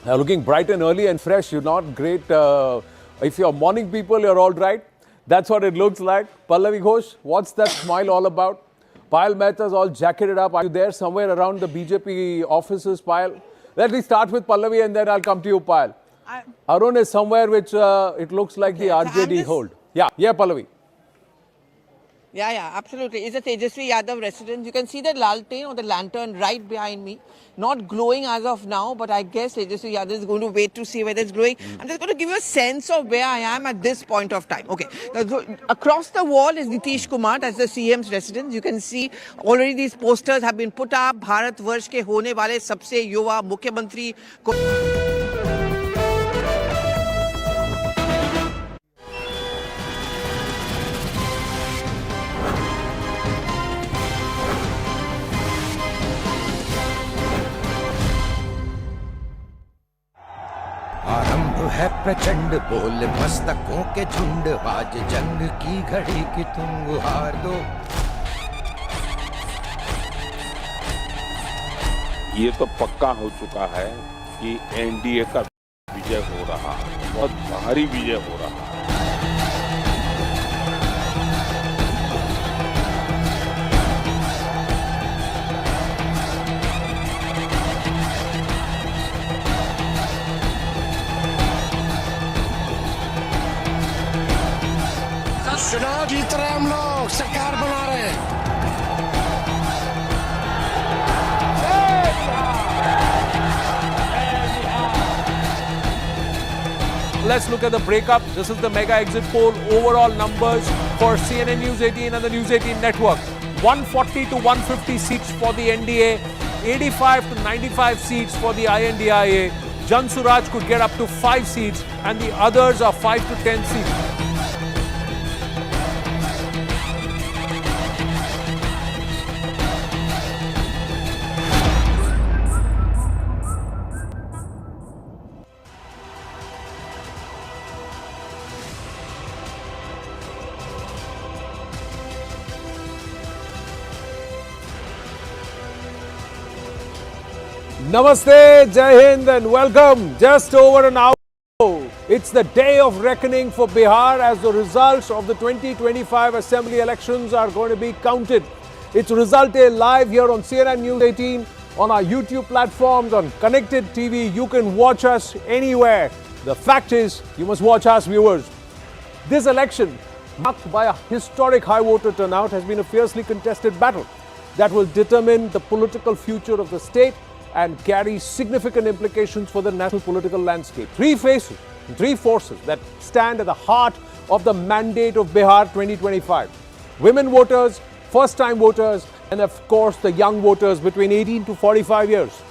Looking bright and early and fresh. You're not great. If you're morning people, you're all right. That's what it looks like. Pallavi Ghosh, what's that smile all about? Payal Mehta's all jacketed up. Are you there somewhere around the BJP offices, Payal? Let me start with Pallavi and then I'll come to you, Payal. Arun is somewhere which it looks like the RJD hold. Yeah, Pallavi. Yeah, absolutely. It's a Tejasvi Yadav residence. You can see the laltain or the lantern right behind me. Not glowing as of now, but I guess Tejasvi Yadav is going to wait to see whether it's glowing. I'm just going to give you a sense of where I am at this point of time. Okay. Across the wall is Nitish Kumar, that's the CM's residence. You can see already these posters have been put up. Bharat Varsh ke hone wale sabse yuva Mukhyamantri ko आरंभ है प्रचंड बोल मस्तकों के झुंड आज जंग की घड़ी की तुम गुहार दो। ये तो पक्का हो चुका है कि एनडीए का विजय हो रहा है, बहुत भारी विजय हो रहा है। चुनाव जीत रहे हम लोग, सरकार बना रहे हैं। Let's look at the breakup. This is the mega exit poll overall numbers for CNN News 18 and the News 18 network. 140 to 150 seats for the NDA, 85 to 95 seats for the INDIA. Jan Suraj could get up to 5 seats and the others are 5 to 10 seats. Namaste, Jai Hind and welcome. Just over an hour ago, it's the day of reckoning for Bihar as the results of the 2025 assembly elections are going to be counted. It's Result Day live here on CNN News 18, on our YouTube platforms, on Connected TV. You can watch us anywhere. The fact is, you must watch us, viewers. This election, marked by a historic high voter turnout, has been a fiercely contested battle that will determine the political future of the state and carry significant implications for the national political landscape. Three forces that stand at the heart of the mandate of Bihar 2025. Women voters, first-time voters, and of course the young voters between 18 to 45 years.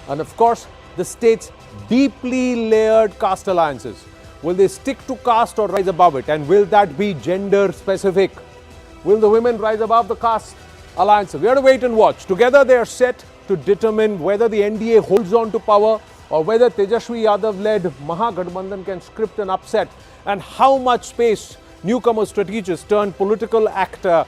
And of course, the state's deeply layered caste alliances. Will they stick to caste or rise above it? And will that be gender specific? Will the women rise above the caste alliances? We have to wait and watch. Together they are set to determine whether the NDA holds on to power or whether Tejasvi Yadav-led Mahagathbandhan can script an upset, and how much space newcomer strategist turned political actor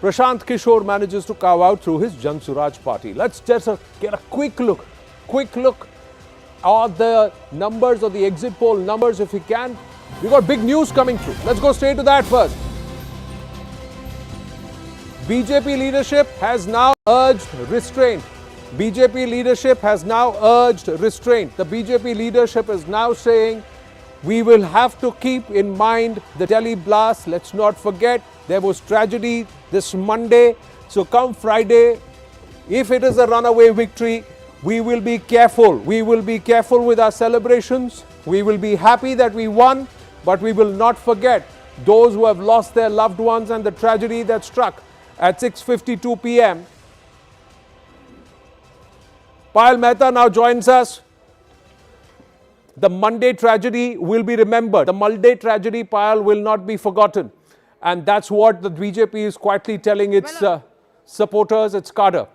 Prashant Kishor manages to carve out through his Jan Suraj party. Let's just get a quick look at the numbers, or the exit poll numbers if we can. We've got big news coming through. Let's go straight to that first. BJP leadership has now urged restraint. BJP leadership has now urged restraint. The BJP leadership is now saying we will have to keep in mind the Delhi blast. Let's not forget there was tragedy this Monday. So come Friday, if it is a runaway victory, we will be careful. We will be careful with our celebrations. We will be happy that we won, but we will not forget those who have lost their loved ones and the tragedy that struck at 6:52 p.m. Payal Mehta now joins us. The Monday tragedy will be remembered. The Monday tragedy, Payal, will not be forgotten. And that's what the BJP is quietly telling its supporters, its cadre.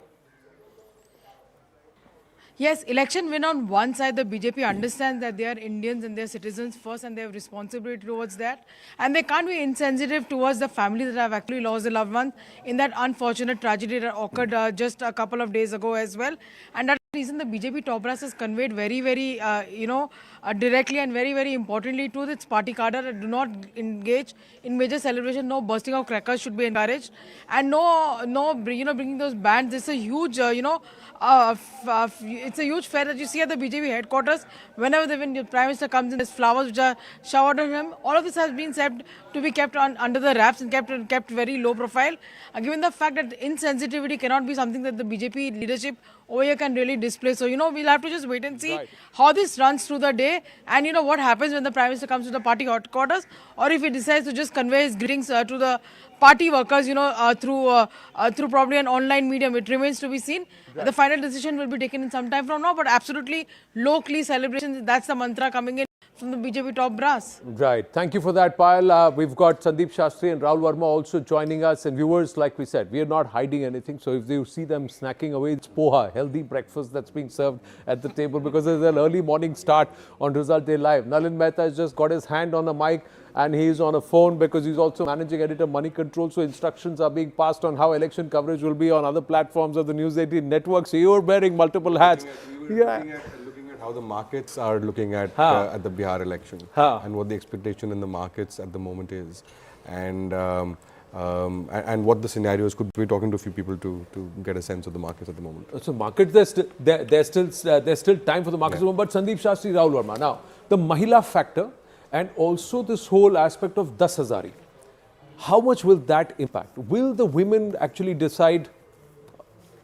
Yes, election win on one side. The BJP understands that they are Indians and they are citizens first, and they have responsibility towards that. And they can't be insensitive towards the families that have actually lost their loved ones in that unfortunate tragedy that occurred just a couple of days ago as well. And that reason the BJP top brass has conveyed very, very, directly and very, very importantly to its party cadre that do not engage in major celebration. No bursting of crackers should be encouraged, and no, bringing those bands. This is a huge, it's a huge fair that you see at the BJP headquarters. Whenever the Prime Minister comes in, there's flowers which are showered on him. All of this has been said to be kept under the wraps and kept very low profile. Given the fact that insensitivity cannot be something that the BJP leadership over here can really display. So, we'll have to just wait and see how this runs through the day and, what happens when the Prime Minister comes to the party headquarters, or if he decides to just convey his greetings to the party workers, through probably an online medium. It remains to be seen. The final decision will be taken in some time from now, but absolutely locally celebrations, that's the mantra coming in from the BJP top brass. Right. Thank you for that, Payal. We've got Sandeep Shastri and Rahul Verma also joining us. And viewers, like we said, we are not hiding anything. So if you see them snacking away, it's poha, healthy breakfast that's being served at the table because there's an early morning start on Result Day Live. Nalin Mehta has just got his hand on a mic and he's on a phone because he's also managing editor Moneycontrol. So instructions are being passed on how election coverage will be on other platforms of the News 18 network. So you're wearing multiple hats. Looking at how the markets are looking at the Bihar election and what the expectation in the markets at the moment is, and what the scenarios could be. Talking to a few people to get a sense of the markets at the moment. So markets, there's still time for the markets, but Sandeep Shastri, Rahul Verma. Now the Mahila factor and also this whole aspect of 10,000. How much will that impact? Will the women actually decide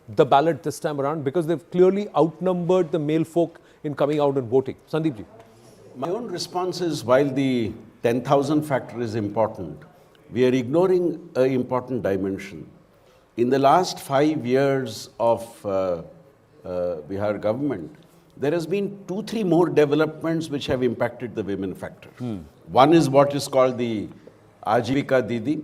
the ballot this time around, because they've clearly outnumbered the male folk in coming out and voting? Sandeep ji. My own response is, while the 10,000 factor is important, we are ignoring an important dimension. In the last 5 years of Bihar government, there has been 2-3 more developments which have impacted the women factor. One is what is called the Ajivika Didi,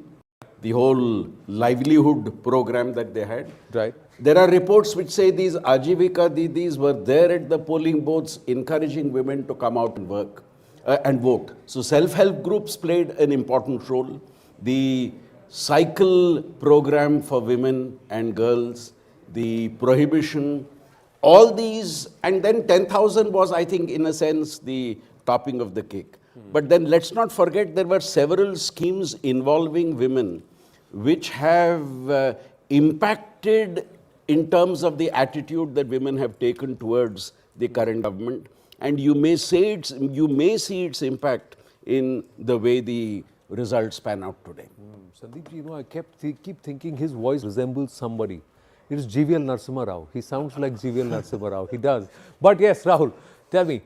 the whole livelihood program that they had. Right. There are reports which say these Ajivika Didis were there at the polling booths encouraging women to come out and work and vote. So self-help groups played an important role. The cycle program for women and girls, the prohibition, all these, and then 10,000 was, I think, in a sense, the topping of the cake. But then let's not forget there were several schemes involving women which have impacted in terms of the attitude that women have taken towards the current government. And you may see its impact in the way the results pan out today. Sandeep, I keep thinking his voice resembles somebody. It is GVL Narasimha Rao. He sounds like GVL Narasimha Rao. He does. But yes, Rahul, tell me,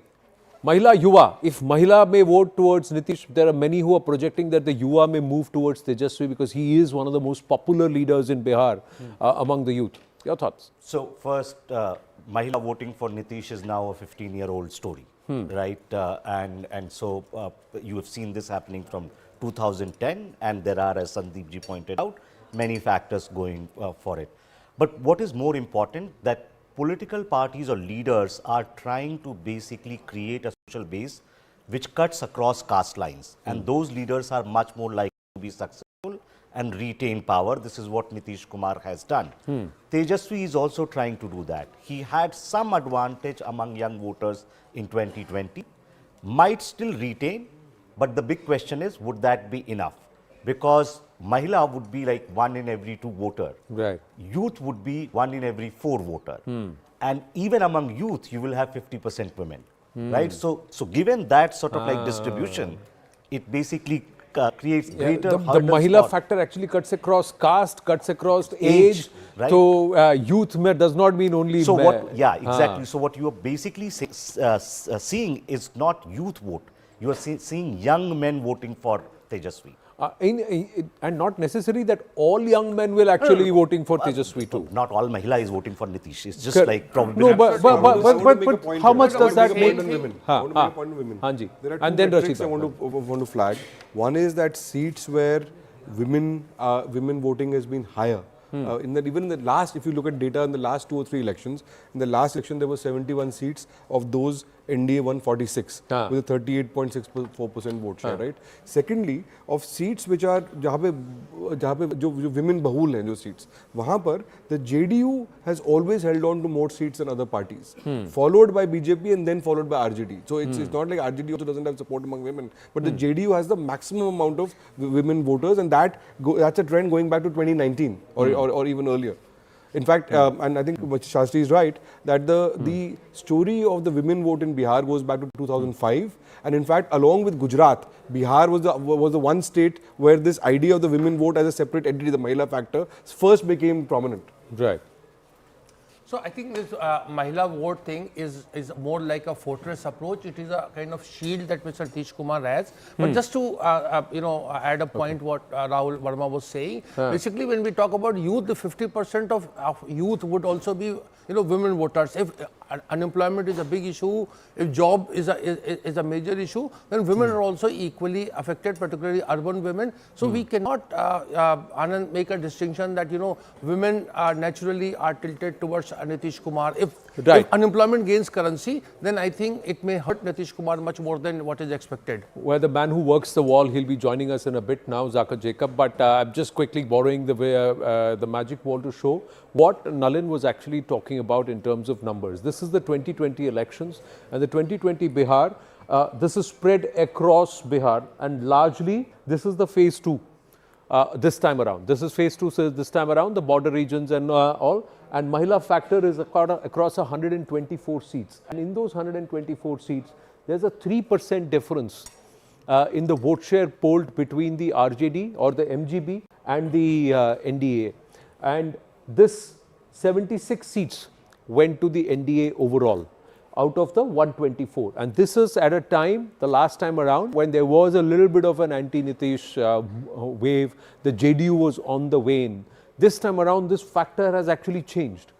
Mahila Yuva, if Mahila may vote towards Nitish, there are many who are projecting that the Yuva may move towards Tejaswi because he is one of the most popular leaders in Bihar among the youth. Your thoughts? So first, Mahila voting for Nitish is now a 15-year-old story, right? And so you have seen this happening from 2010, and there are, as Sandeep ji pointed out, many factors going for it. But what is more important, that political parties or leaders are trying to basically create a social base which cuts across caste lines. And those leaders are much more likely to be successful and retain power. This is what Nitish Kumar has done. Tejaswi is also trying to do that. He had some advantage among young voters in 2020, might still retain, but the big question is, would that be enough? Because Mahila would be like 1 in every 2 voter. Right. Youth would be 1 in every 4 voter. And even among youth, you will have 50% women. Right? So given that sort of like distribution, it basically creates greater the Mahila factor actually cuts across caste, cuts across age. Right? So youth does not mean only. So what? Yeah, exactly. So what you are basically seeing is not youth vote. You are seeing young men voting for Tejaswi. And not necessary that all young men will actually be voting for Tejaswi too. Not all Mahila is voting for Nitish. It's just like probably. No, but how much does that make? And then Rashid, I want to flag. One is that seats where women voting has been higher. Even in the last, if you look at data in the last 2 or 3 elections, in the last election there were 71 seats. Of those, NDA won 46 with a 38.64% vote share, right? Secondly, of seats which are जहाँ पे जो women बहुल हैं जो seats, वहाँ पर the JDU has always held on to more seats than other parties, followed by BJP and then followed by RJD. So it's not like RJD also doesn't have support among women, but the JDU has the maximum amount of women voters, and that's a trend going back to 2019 or even earlier. In fact, and I think Shastri is right, that the story of the women vote in Bihar goes back to 2005. And in fact, along with Gujarat, Bihar was the one state where this idea of the women vote as a separate entity, the Mahila factor, first became prominent. Right. So I think this Mahila vote thing is more like a fortress approach. It is a kind of shield that Mr. Nitish Kumar has. But just to add a point what Rahul Verma was saying, basically when we talk about youth, the 50% of youth would also be women voters. If unemployment is a big issue, if job is a major issue, then women are also equally affected, particularly urban women. So we cannot Anand, make a distinction that women naturally are tilted towards Nitish Kumar. If unemployment gains currency, then I think it may hurt Nitish Kumar much more than what is expected. Well, the man who works the wall, he'll be joining us in a bit now, Zakir Jacob. But I'm just quickly borrowing the magic wall to show what Nalin was actually talking about in terms of numbers. This is the 2020 elections, and the 2020 Bihar. This is spread across Bihar, and largely this is the phase 2 this time around. This is phase 2, so this time around, the border regions and all. And Mahila factor is across 124 seats. And in those 124 seats, there's a 3% difference in the vote share polled between the RJD or the MGB and the NDA. And this 76 seats went to the NDA overall out of the 124. And this is at a time, the last time around, when there was a little bit of an anti-Nitish wave. The JDU was on the wane. This time around, this factor has actually changed.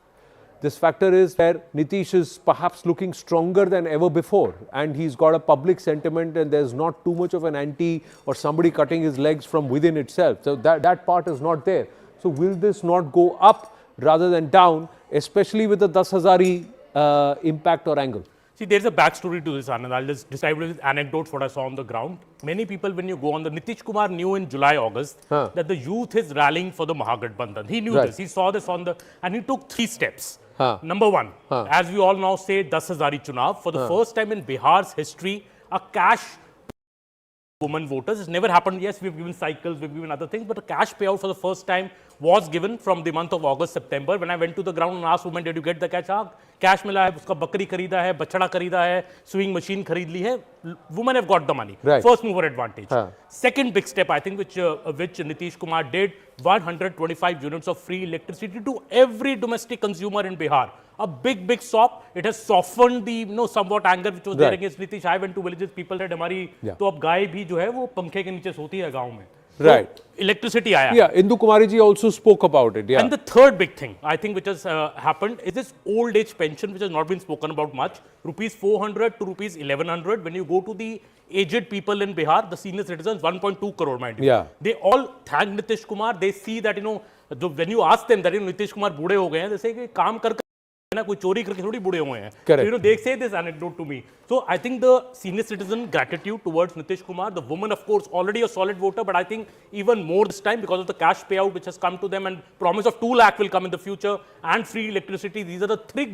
This factor is where Nitish is perhaps looking stronger than ever before, and he's got a public sentiment, and there's not too much of an anti or somebody cutting his legs from within itself. So that part is not there. So will this not go up rather than down, especially with the 10,000 impact or angle? See, there's a backstory to this, Anand. I'll just describe it with anecdotes what I saw on the ground. Many people, when you go on, the Nitish Kumar knew in July, August that the youth is rallying for the Mahagathbandhan. He knew this. He saw this and he took 3 steps. Number 1, as we all now say, 10,000 chunav. For the first time in Bihar's history, a cash women voters. It's never happened. Yes, we've given cycles, we've given other things, but a cash payout for the first time was given from the month of August, September. When I went to the ground and asked women, did you get the cash? Cash mila hai, uska bakri kharida hai, bachada kharida hai, sewing machine kharid li hai. Women have got the money. First mover advantage. Second big step, I think, which Nitish Kumar did, 125 units of free electricity to every domestic consumer in Bihar. A big sop. It has softened the somewhat anger which was there against Nitish. I went to villages, people said, "Hamari to ab gaय भी जो है वो पंखे के नीचे सोती है गांव में." Right. So, electricity आया. Yeah, Indu Kumari ji also spoke about it. Yeah. And the third big thing, I think, which has happened is this old age pension, which has not been spoken about much. Rupees 400 to rupees 1100. When you go to the aged people in Bihar, the senior citizens, 1.2 crore, mind you. Yeah. They all thank Nitish Kumar. They see that, when you ask them that Nitish Kumar बूढ़े हो गए हैं, they say कि काम कर ना कोई चोरी करके थोड़ी बूढ़े हुए हैं. So, they say this anecdote to me. So I think the senior citizen gratitude towards Nitish Kumar, the woman, of course, already a solid voter, but I think even more this time because of the cash payout which has come to them and promise of 2 lakh will come in the future and free electricity. These are the 3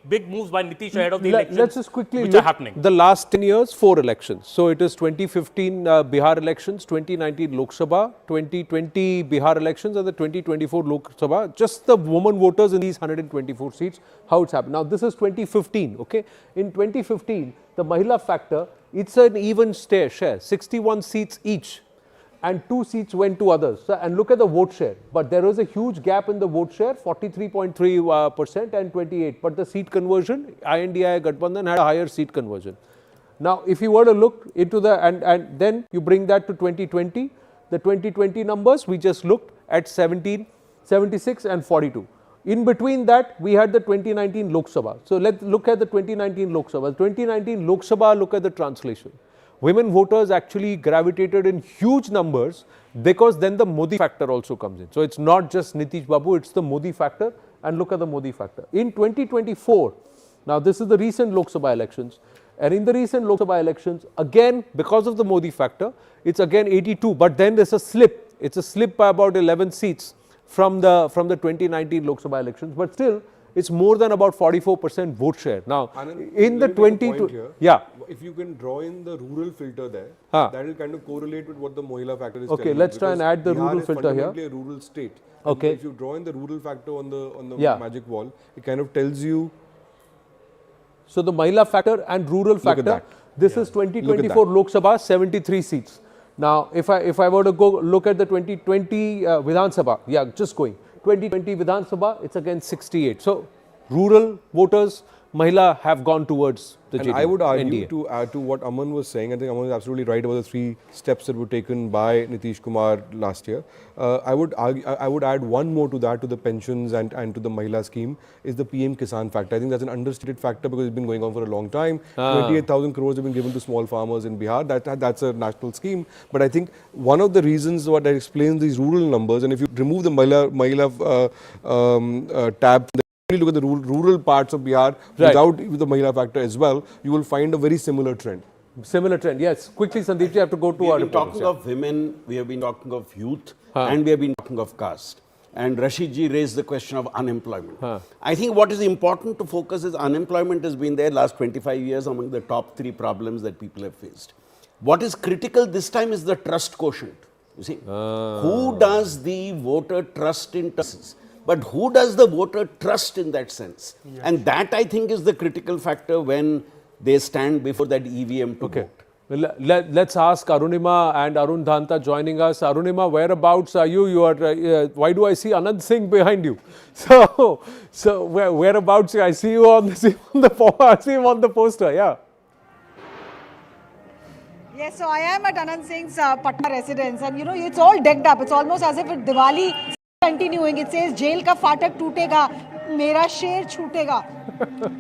big moves by Nitish ahead of the elections. Let's just quickly which look are happening. The last 10 years, 4 elections. So it is 2015 Bihar elections, 2019 Lok Sabha, 2020 Bihar elections and the 2024 Lok Sabha. Just the women voters in these 124 seats, how it's happened. Now this is 2015, okay? In 2015, the Mahila factor, it's an even share, 61 seats each, and 2 seats went to others. So, and look at the vote share. But there was a huge gap in the vote share, 43.3% and 28%. But the seat conversion, NDA Mahagathbandhan had a higher seat conversion. Now, if you were to look into the, and then you bring that to 2020, the 2020 numbers, we just looked at 17, 76 and 42. In between that, we had the 2019 Lok Sabha. So let's look at the 2019 Lok Sabha. 2019 Lok Sabha, look at the translation. Women voters actually gravitated in huge numbers because then the Modi factor also comes in. So it's not just Nitish Babu, it's the Modi factor, and look at the Modi factor. In 2024, now this is the recent Lok Sabha elections, And in the recent Lok Sabha elections, again, because of the Modi factor, it's again 82. But then there's a slip. It's a slip by about 11 seats from the 2019 Lok Sabha elections. But still, it's more than about 44% vote share. Now, Anand, in the 22, yeah, if you can draw in the rural filter there, that will kind of correlate with what the Mohila factor is. Okay, let's try and add the rural filter here. Bihar is fundamentally a rural state. Okay. If you draw in the rural factor on the magic wall, it kind of tells you. So the Mahila factor and rural factor. This is 2024 Lok Sabha, 73 seats. Now, if I were to go look at the 2020 Vidhan Sabha, just going 2020 Vidhan Sabha, it's again 68. So rural voters, Mahila have gone towards the JDU. And I would argue NDA. to add to what Aman was saying, I think Aman is absolutely right about the 3 steps that were taken by Nitish Kumar last year. I would add one more to that, to the pensions and to the Mahila scheme, is the PM Kisan factor. I think that's an understated factor because it's been going on for a long time. 28,000 crores have been given to small farmers in Bihar. That's a national scheme. But I think one of the reasons what that explains these rural numbers, and if you remove the Mahila tab, look at the rural parts of Bihar without the Mahila factor as well, you will find a very similar trend. Similar trend, yes. Quickly, Sandeep, you have to go to our reporters. We have been talking of women, we have been talking of youth, and we have been talking of caste. And Rashid ji raised the question of unemployment. I think what is important to focus is unemployment has been there last 25 years among the top 3 problems that people have faced. What is critical this time is the trust quotient. You see, who does the voter trust in trusts? But who does the voter trust in that sense? Yes. And that, I think, is the critical factor when they stand before that EVM to vote. Let's ask Arunima and Arun Dhanta joining us. Arunima, whereabouts are you? You are. Why do I see Anand Singh behind you? So whereabouts? I see you on the poster. Yeah. Yes, so I am at Anand Singh's Patna residence, and you know it's all decked up. It's almost as if it's Diwali. Continuing, it says jail ka fatak tootega, mera sher chhootega.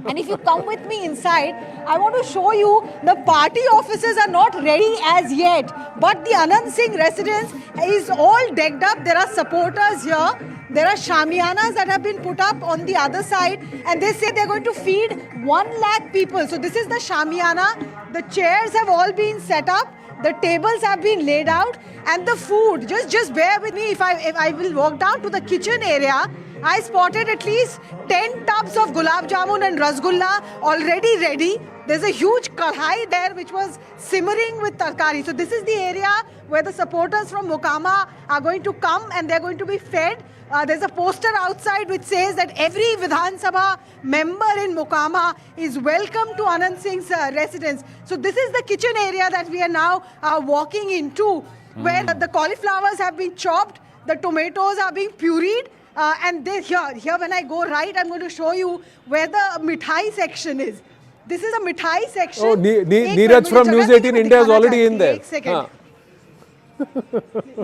And if you come with me inside, I want to show you the party offices are not ready as yet, but the Anand Singh residence is all decked up. There are supporters here. There are shamiyanas that have been put up on the other side, and they say they're going to feed 1 lakh people. So this is the shamiyana. The chairs have all been set up. The tables have been laid out, and the food, just bear with me if I will walk down to the kitchen area. I spotted at least 10 tubs of gulab jamun and rasgulla already ready. There's a huge kadhai there which was simmering with tarkari. So this is the area where the supporters from Mokama are going to come and they're going to be fed. There's a poster outside which says that every Vidhan Sabha member in Mokama is welcome to Anand Singh's residence. So this is the kitchen area that we are now walking into, where the cauliflowers have been chopped, the tomatoes are being pureed, and here when I go right, I'm going to show you where the mithai section is. This is a mithai section. Oh, Neeraj from News 18 India is already in there.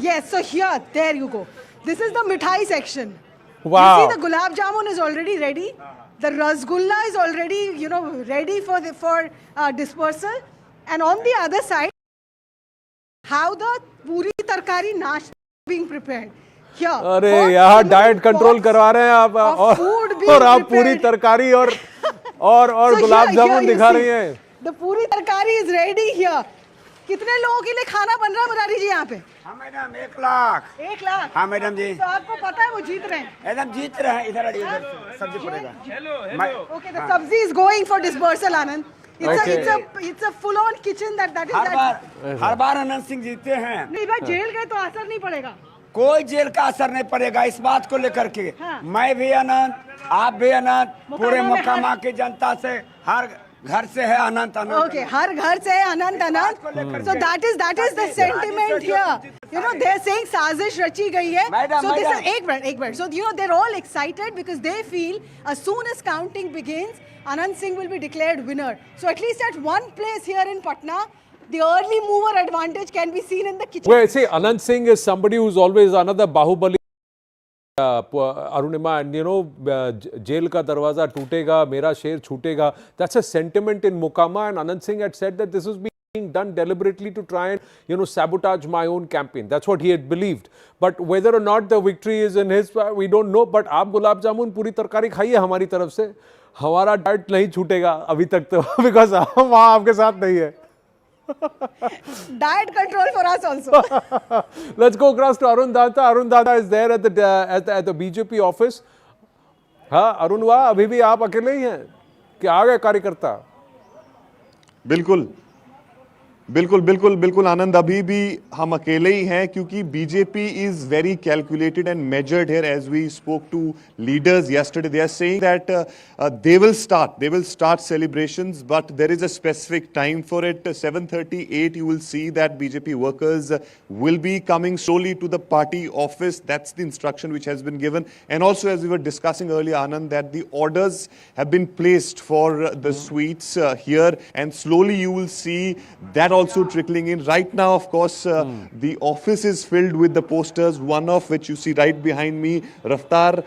Yes, so here, there you go. This is the mithai section. Wow. You see the gulab jamun is already ready. The rasgulla is already, ready for dispersal. And on the other side, how the puri tarkari nash is being prepared. Here. अरे यहाँ diet control करवा रहे हैं आप और आप पूरी तरकारी और गुलाब जामुन दिखा रही हैं. The puri tarkari is ready here. कितने लोगों के लिए खाना बन रहा है मुरारी जी यहाँ पे? हाँ मैडम 1 लाख. 1 लाख? हाँ मैडम जी. तो आपको पता है वो जीत रहे हैं? एकदम जीत रहे हैं. इधर सब्जी पड़ेगा. Okay, the sabzi is going for dispersal, Anand. It's a full-on kitchen that is. हर बार आनंद सिंह जीतते हैं. नहीं भाई जेल गए तो असर नहीं पड़ेगा. कोई जेल का असर नहीं पड़ेगा इस बात को लेकर के. मैं भी आनंद, आप भी आनंद, पूरे मोकामा की जनता से हर घर से है अनंत अनंत. Okay, हर घर से है अनंत अनंत. So that is the sentiment here. They're saying साजिश रची गई है. So this is एक minute. So they're all excited because they feel as soon as counting begins, Anand Singh will be declared winner. So at least at one place here in Patna, the early mover advantage can be seen in the kitchen. Well, see, Anand Singh is somebody who's always another Bahubali. Arunima, and jail ka darwaza tootega, mera sher chhootega. That's a sentiment in Mokama, and Anand Singh had said that this was being done deliberately to try and sabotage my own campaign. That's what he had believed. But whether or not the victory is in his, we don't know. But aap gulab jamun puri tarkari khaiye hamari taraf se. हमारा diet नहीं छूटेगा अभी तक तो, because हम वहाँ आपके साथ नहीं है. Diet control for us also. Let's go across to Arun Dada. Arun Dada is there at the BJP office. हाँ अरुण वाह, अभी भी आप अकेले ही हैं कि आ गए कार्यकर्ता? बिल्कुल बिल्कुल बिल्कुल बिल्कुल आनंद, अभी भी हम अकेले ही हैं क्योंकि BJP is very calculated and measured here. As we spoke to leaders yesterday, they are saying that they will start celebrations, but there is a specific time for it. 7:38 you will see that BJP workers will be coming slowly to the party office. That's the instruction which has been given. And also, as we were discussing earlier, Anand, that the orders have been placed for the sweets here, and slowly you will see that also trickling in. Right now, of course, the office is filled with the posters, one of which you see right behind me. Raftar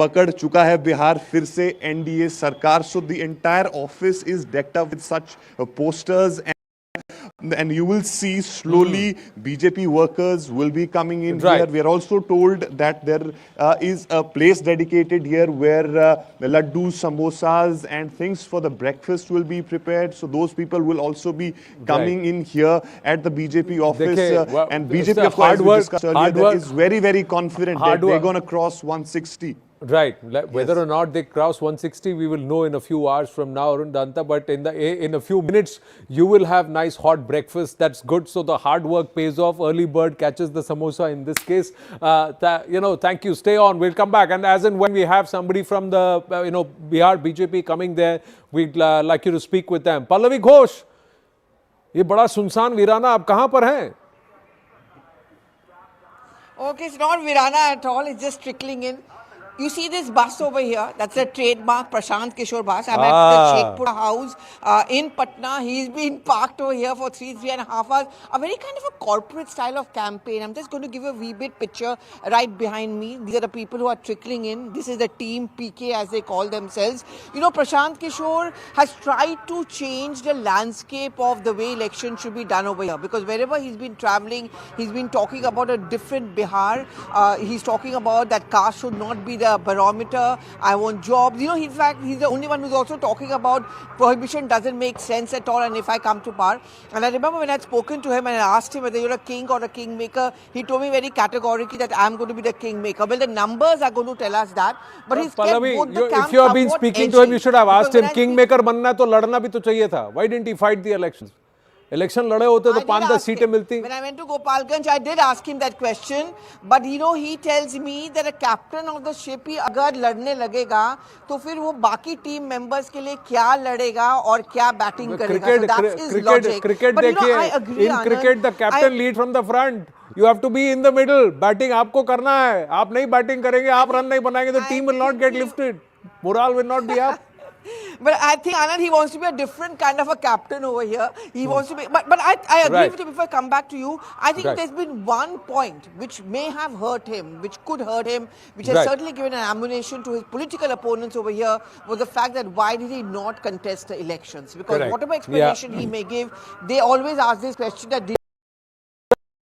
pakad chuka hai Bihar fir se NDA sarkar. So the entire office is decked up with such posters, and you will see slowly BJP workers will be coming in here. We are also told that there is a place dedicated here where laddus, samosas and things for the breakfast will be prepared. So those people will also be coming in here at the BJP office. And BJP, of course, as we discussed earlier, is very, very confident that they're going to cross 160. Right. Whether or not they cross 160, we will know in a few hours from now, Arun Danta. But in a few minutes, you will have nice hot breakfast. That's good. So the hard work pays off. Early bird catches the samosa in this case. Thank you. Stay on. We'll come back. And as and when we have somebody from the Bihar BJP coming there, we'd like you to speak with them. Pallavi Ghosh, ये बड़ा सुनसान वीराना, आप कहाँ पर हैं? Okay, it's not Virana at all. It's just trickling in. You see this bus over here? That's a trademark Prashant Kishor bus. I'm at the Shekhpura house in Patna. He's been parked over here for 3.5 hours. A very kind of a corporate style of campaign. I'm just going to give you a wee bit picture right behind me. These are the people who are trickling in. This is the team PK, as they call themselves. You know, Prashant Kishor has tried to change the landscape of the way election should be done over here, because wherever he's been traveling, he's been talking about a different Bihar. He's talking about that caste should not be the barometer. I want jobs. You know, in fact, he's the only one who's also talking about prohibition doesn't make sense at all, and if I come to power. And I remember when I had spoken to him and I asked him whether you're a king or a kingmaker, he told me very categorically that I'm going to be the kingmaker. Well, the numbers are going to tell us that. But he's kept both the camps. If you have been speaking to him, you should have asked him, kingmaker बनना तो लड़ना भी तो चाहिए था. Why didn't he fight the elections? Election लड़े होते तो 5-10 सीटें मिलती. When I went to Gopalganj, I did ask him that question, but you know, he tells me that a captain of the ship ही अगर लड़ने लगेगा तो फिर वो बाकी team members के लिए क्या लड़ेगा और क्या batting करेगा. So that's his logic. Cricket but you know, I देखिए, agree, in cricket the captain lead from the front. You have to be in the middle. Batting आपको करना है. आप नहीं batting करेंगे, आप run नहीं बनाएंगे तो team will not get lifted. Morale will not be up. But I think, Anand, he wants to be a different kind of a captain over here. He wants to be, but I agree with you. Before I come back to you, I think there's been one point which may have hurt him, which could hurt him, which has certainly given an ammunition to his political opponents over here, was the fact that why did he not contest the elections? Because whatever explanation he may give, they always ask this question that.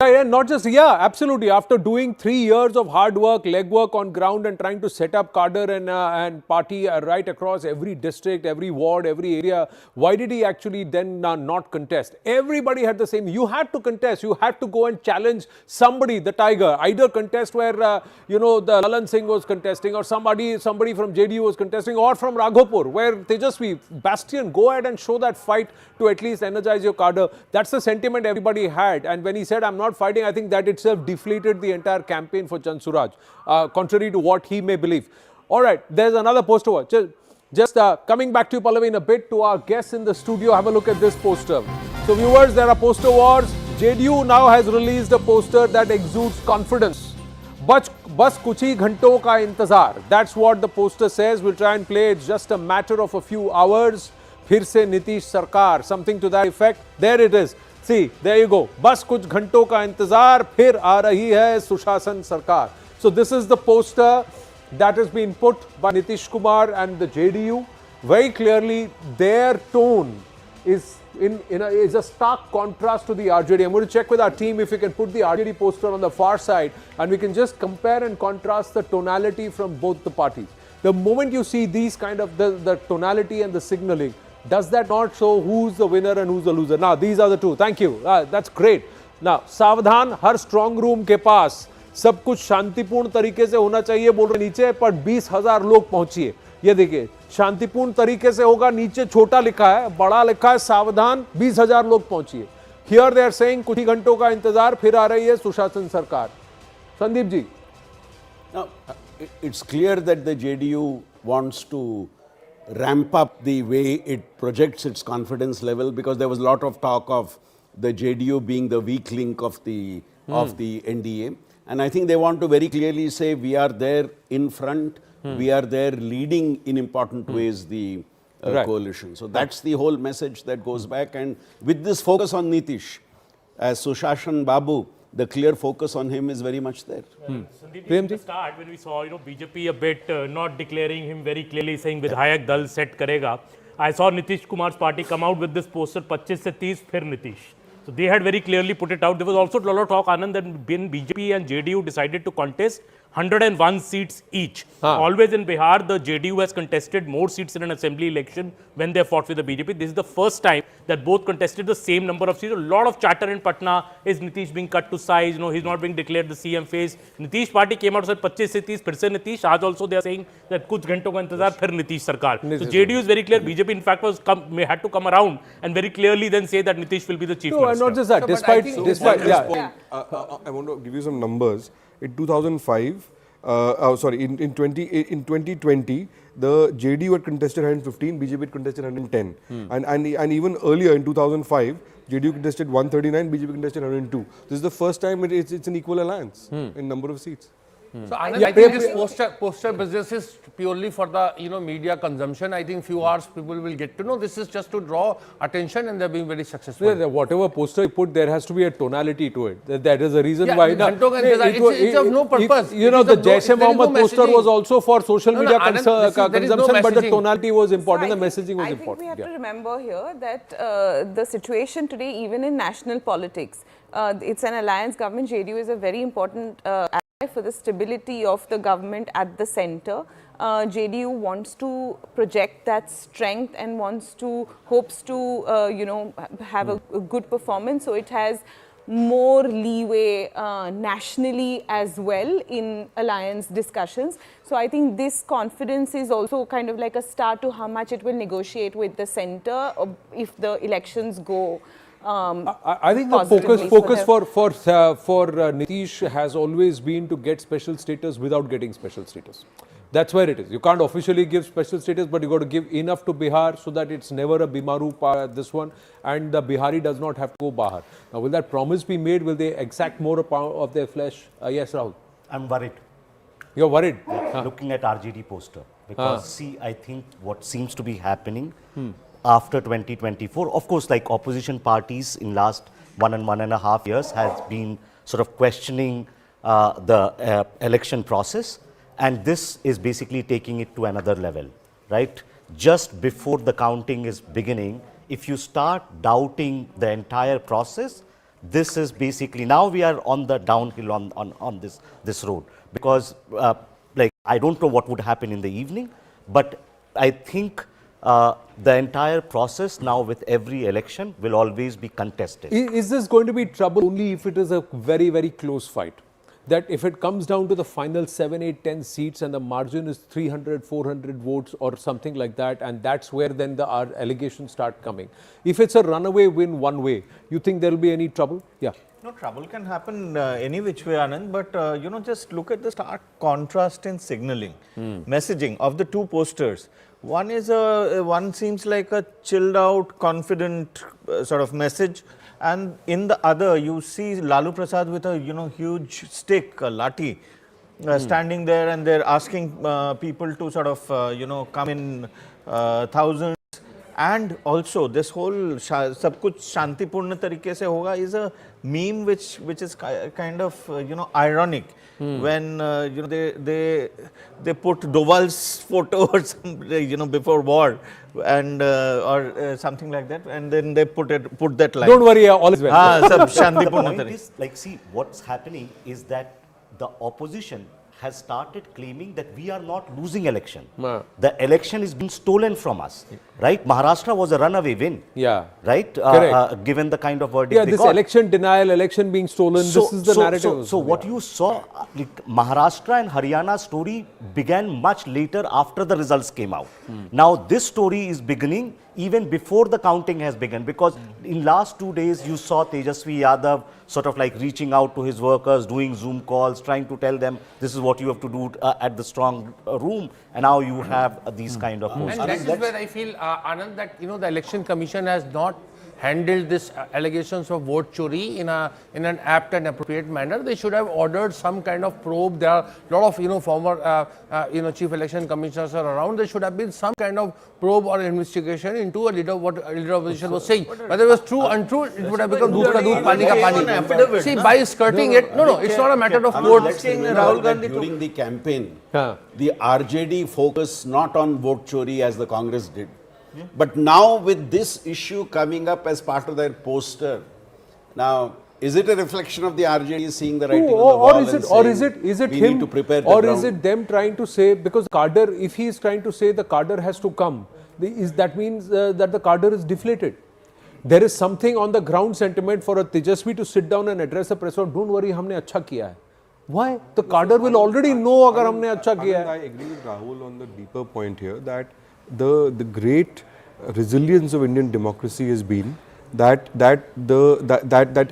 Not just, absolutely. After doing 3 years of hard work, legwork on ground and trying to set up cadre and party right across every district, every ward, every area, why did he actually then not contest? Everybody had the same. You had to contest. You had to go and challenge somebody, the tiger. Either contest where, the Lalan Singh was contesting, or somebody from JDU was contesting, or from Raghopur, where Tejasvi, Bastion, go ahead and show that fight to at least energize your cadre. That's the sentiment everybody had. And when he said, I'm not fighting, I think that itself deflated the entire campaign for Chand Suraj, contrary to what he may believe. All right, there's another poster. Just coming back to you, Pallavi, in a bit, to our guests in the studio. Have a look at this poster. So viewers, there are poster wars. JDU now has released a poster that exudes confidence. Bas kuch hi ghanton ka intezar. That's what the poster says. We'll try and play. It's just a matter of a few hours. Phir se Nitish Sarkar. Something to that effect. There it is. See, there you go. बस कुछ घंटों का इंतजार, फिर आ रही है सुशासन सरकार. So this is the poster that has been put by Nitish Kumar and the JDU. Very clearly, their tone is is a stark contrast to the RJD. I'm going to check with our team if we can put the RJD poster on the far side, and we can just compare and contrast the tonality from both the parties. The moment you see these kind of the tonality and the signaling, does that not show who's the winner and who's the loser? Now, these are the two. Thank you. That's great. Now, सावधान, हर strong room के पास सब कुछ शांतिपूर्ण तरीके से होना चाहिए बोल रहे नीचे, पर 20,000 लोग पहुंचिए. ये देखिए, शांतिपूर्ण तरीके से होगा, नीचे छोटा लिखा है, बड़ा लिखा है सावधान, 20,000 लोग पहुंचिए. हियर दे आर सेइंग कुछ ही घंटों का इंतजार, फिर आ रही है सुशासन सरकार. Sandeep ji. Now, it's clear that the JDU wants to ramp up the way it projects its confidence level, because there was a lot of talk of the JDU being the weak link of the NDA. And I think they want to very clearly say we are there in front, we are there leading in important ways the coalition. So that's the whole message that goes back. And with this focus on Nitish, as Sushashan Babu, the clear focus on him is very much there. Sandeep, at the start, when we saw BJP a bit not declaring him very clearly, saying Vidhayak Dal set karega, I saw Nitish Kumar's party come out with this poster, 25 se 30 phir Nitish. So they had very clearly put it out. There was also a lot of talk, Anand, that when BJP and JDU decided to contest 101 seats each. Always in Bihar, the JDU has contested more seats in an assembly election when they fought with the BJP. This is the first time that both contested the same number of seats. A lot of chatter in Patna. Is Nitish being cut to size? He's not being declared the CM face. Nitish party came out and said 25 se 30 phir se Nitish. Aaj also they are saying that kuch ghanton ka intezar phir Nitish sarkar. So JDU is very clear. BJP in fact had to come around and very clearly then say that Nitish will be the chief minister. And not just that. Despite I want to give you some numbers. In 2005, in 2020, the JDU had contested 115, BJP had contested 110. And even earlier in 2005, JDU contested 139, BJP contested 102. This is the first time it's an equal alliance in number of seats. So I think this poster business is purely for the media consumption. I think few hours people will get to know. This is just to draw attention, and they're being very successful. Yeah, whatever poster you put, there has to be a tonality to it. That is the reason why. It's of no purpose. The Jaish-e-Mohammed poster was also for social media consumption, but the tonality was important, the messaging was important. I think we have to remember here that the situation today, even in national politics, it's an alliance government. JDU is a very important for the stability of the government at the center. JDU wants to project that strength and hopes to have a good performance. So it has more leeway nationally as well in alliance discussions. So I think this confidence is also kind of like a start to how much it will negotiate with the center if the elections go. I think the focus for Nitish has always been to get special status without getting special status. That's where it is. You can't officially give special status, but you got to give enough to Bihar so that it's never a Bimaru this one, and the Bihari does not have to go Bahar. Now, will that promise be made? Will they exact more of their flesh? Yes, Rahul. I'm worried. You're worried? Looking at RJD poster. Because see, I think what seems to be happening after 2024, of course, like opposition parties in last 1.5 years has been sort of questioning the election process, and this is basically taking it to another level, right? Just before the counting is beginning, if you start doubting the entire process, this is basically, now we are on the downhill on this road, because I don't know what would happen in the evening, but I think the entire process now with every election will always be contested. Is this going to be trouble only if it is a very, very close fight? That if it comes down to the final 7, 8, 10 seats and the margin is 300, 400 votes or something like that, and that's where then the allegations start coming. If it's a runaway win one way, you think there will be any trouble? Yeah. No, trouble can happen any which way, Anand, but just look at the stark contrast in signaling, messaging of the two posters. One is one seems like a chilled out, confident sort of message, and in the other you see Lalu Prasad with a huge stick, a lathi, standing there, and they're asking people to sort of come in thousands. And also this whole sab kuch shantipurna tarike se hoga is a meme which is kind of ironic when they put Doval's photo or some, before war and or something like that, and then they put that line. Don't worry, all is well. The point is, see, what's happening is that the opposition has started claiming that we are not losing election. The election is being stolen from us, right? Maharashtra was a runaway win, right? Given the kind of verdict they this got. election denial, election being stolen, this is the narrative. So what you saw, like Maharashtra and Haryana story began much later after the results came out. Now this story is beginning even before the counting has begun, because in last 2 days you saw Tejasvi Yadav sort of like reaching out to his workers, doing Zoom calls, trying to tell them this is what you have to do at the strong room, and now you have these kind of posts. And that is where I feel, Anand, that the Election Commission has not handled this allegations of vote chori in an apt and appropriate manner. They should have ordered some kind of probe. There are a lot of former chief election commissioners are around. There should have been some kind of probe or investigation into what a leader of opposition was saying. Whether it was true, untrue, it would have become doodh ka doodh, pani ka pani. See, by skirting it, it's not a matter of court. Rahul Gandhi during the campaign, the RJD focused not on vote chori as the Congress did. But now with this issue coming up as part of their poster, now is it a reflection of the RJD seeing the writing on the wall is it him, to prepare the or ground? is it them trying to say, because cadre, if he is trying to say the cadre has to come, that means that the cadre is deflated. There is something on the ground sentiment for a Tejasvi to sit down and address a press or don't worry, हमने अच्छा किया है. Why? The cadre will already know अगर हमने अच्छा किया है. I agree with Rahul on the deeper point here that the great resilience of Indian democracy has been that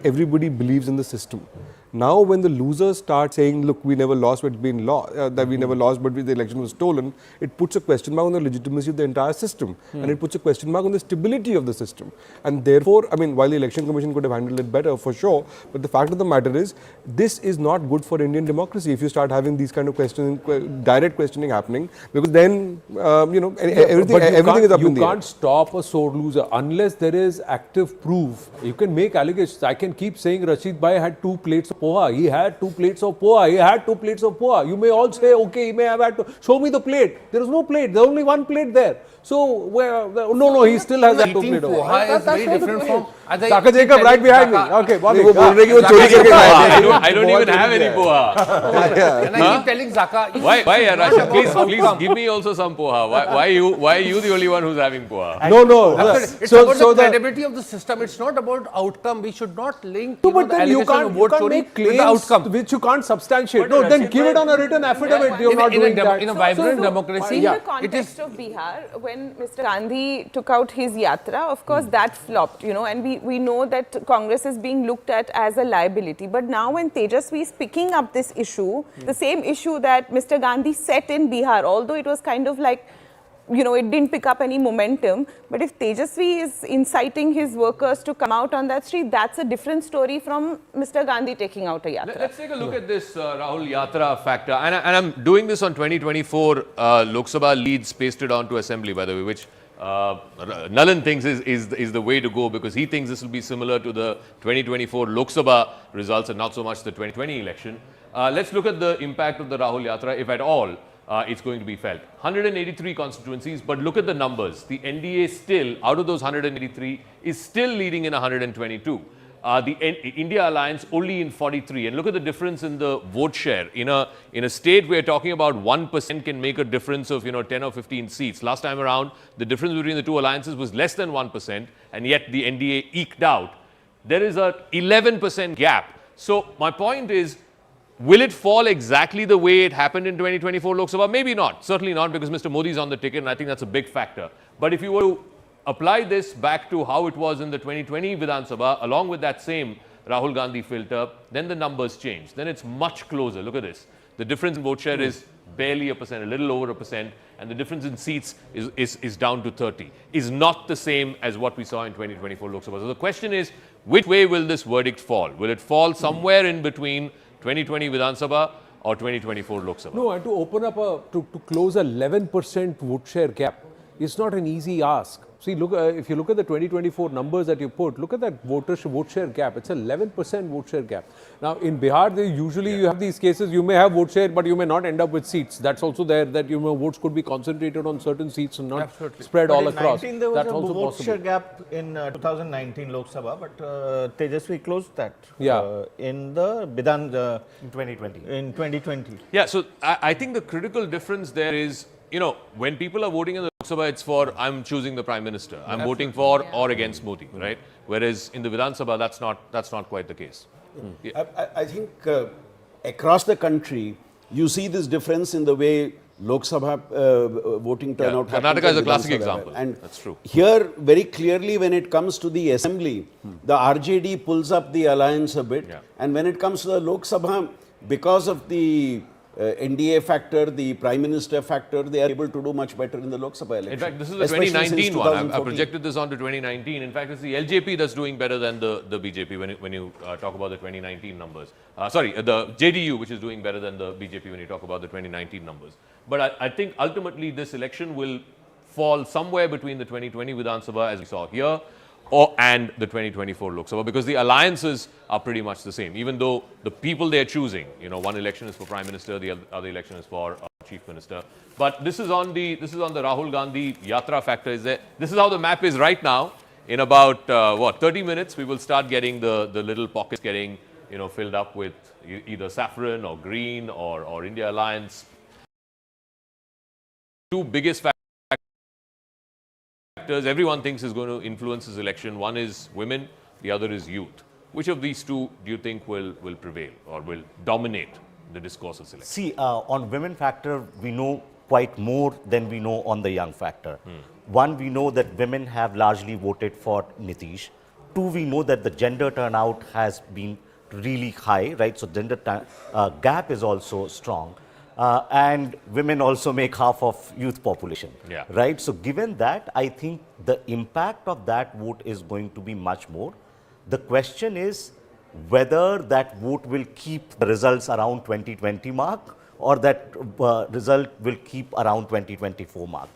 everybody believes in the system. Now, when the losers start saying, "Look, we never lost, but we never lost, but the election was stolen," it puts a question mark on the legitimacy of the entire system, and it puts a question mark on the stability of the system. And therefore, I mean, while the Election Commission could have handled it better for sure, but the fact of the matter is, this is not good for Indian democracy. If you start having these kind of direct questioning happening, because then everything is up in the air. You can't stop a sore loser unless there is active proof. You can make allegations. I can keep saying Rashid Bhai had 2 plates of poha. He had 2 plates of poha. He had 2 plates of poha. You may all say, okay, he may have had to show me the plate. There is no plate. There's only 1 plate there. So, no, he still has that 2 plate of poha. Is very different from. Taka Jacob right behind me. Okay, I don't even have any poha. And I keep telling Zaka. Why, Rashid? Please give me also some poha. Why are you the only one who's having poha? No. It's about the credibility of the system. It's not about outcome. We should not link the allegation of vote chori with the outcome, which you can't substantiate. No, then give it on a written affidavit. You're not doing that. In a vibrant democracy, in the context of Bihar, when Mr. Gandhi took out his yatra, of course that flopped, and we know that Congress is being looked at as a liability. But now when Tejasvi is picking up this issue, the same issue that Mr. Gandhi set in Bihar, although it was kind of like, it didn't pick up any momentum. But if Tejasvi is inciting his workers to come out on that street, that's a different story from Mr. Gandhi taking out a yatra. Let's take a look at this Rahul Yatra factor. And I'm doing this on 2024 Lok Sabha leads pasted onto Assembly, by the way, which Nalan thinks is the way to go, because he thinks this will be similar to the 2024 Lok Sabha results and not so much the 2020 election. Let's look at the impact of the Rahul Yatra, if at all it's going to be felt. 183 constituencies, but look at the numbers. The NDA still, out of those 183, is still leading in 122. The India Alliance only in 43. And look at the difference in the vote share. In a state where talking about 1% can make a difference of 10 or 15 seats. Last time around, the difference between the two alliances was less than 1%, and yet the NDA eked out. There is a 11% gap. So my point is, will it fall exactly the way it happened in 2024 Lok Sabha? Maybe not. Certainly not, because Mr. Modi is on the ticket, and I think that's a big factor. But if you were to apply this back to how it was in the 2020 Vidhan Sabha, along with that same Rahul Gandhi filter, then the numbers change. Then it's much closer. Look at this. The difference in vote share is barely 1%, a little over 1%, and the difference in seats is down to 30. Is not the same as what we saw in 2024 Lok Sabha. So the question is, which way will this verdict fall? Will it fall somewhere in between 2020 Vidhan Sabha or 2024 Lok Sabha? No, and to open up to close a 11% vote share gap. It's not an easy ask. See, look, if you look at the 2024 numbers that you put, look at that vote share gap. It's 11% vote share gap. Now, in Bihar, you have these cases, you may have vote share, but you may not end up with seats. That's also there, that votes could be concentrated on certain seats and not spread all across. There was That's a also vote possible. share gap in 2019 Lok Sabha, but Tejaswi closed that in the Bidhan in 2020. In 2020. Yeah, so I think the critical difference there is, when people are voting in the Lok Sabha, it's for, I'm choosing the Prime Minister. I'm voting for or against Modi, right? Whereas in the Vidhan Sabha, that's not quite the case. Yeah. I think across the country, you see this difference in the way Lok Sabha voting turnout happens. Karnataka is a classic example. And that's true. Here, very clearly, when it comes to the assembly, the RJD pulls up the alliance a bit. And when it comes to the Lok Sabha, because of the NDA factor, the Prime Minister factor, they are able to do much better in the Lok Sabha election. In fact, this is the 2019 one. I projected this on to 2019. In fact, it's the LJP that's doing better than the BJP when you talk about the 2019 numbers. Sorry, the JDU, which is doing better than the BJP when you talk about the 2019 numbers. But I think ultimately this election will fall somewhere between the 2020 Vidhan Sabha, as we saw here, and the 2024 Lok Sabha, because the alliances are pretty much the same, even though the people they are choosing, one election is for Prime Minister, the other election is for Chief Minister. But this is on the Rahul Gandhi Yatra factor. This is how the map is right now. In about 30 minutes, we will start getting the little pockets getting filled up with either saffron or green or India Alliance. Two biggest factors everyone thinks is going to influence this election. One is women, the other is youth. Which of these two do you think will prevail or will dominate the discourse of selection? See, on women factor, we know quite more than we know on the young factor. One, we know that women have largely voted for Nitish. Two, we know that the gender turnout has been really high, right? So gender gap is also strong. And women also make half of youth population, right? So given that, I think the impact of that vote is going to be much more. The question is whether that vote will keep the results around 2020 mark or that result will keep around 2024 mark.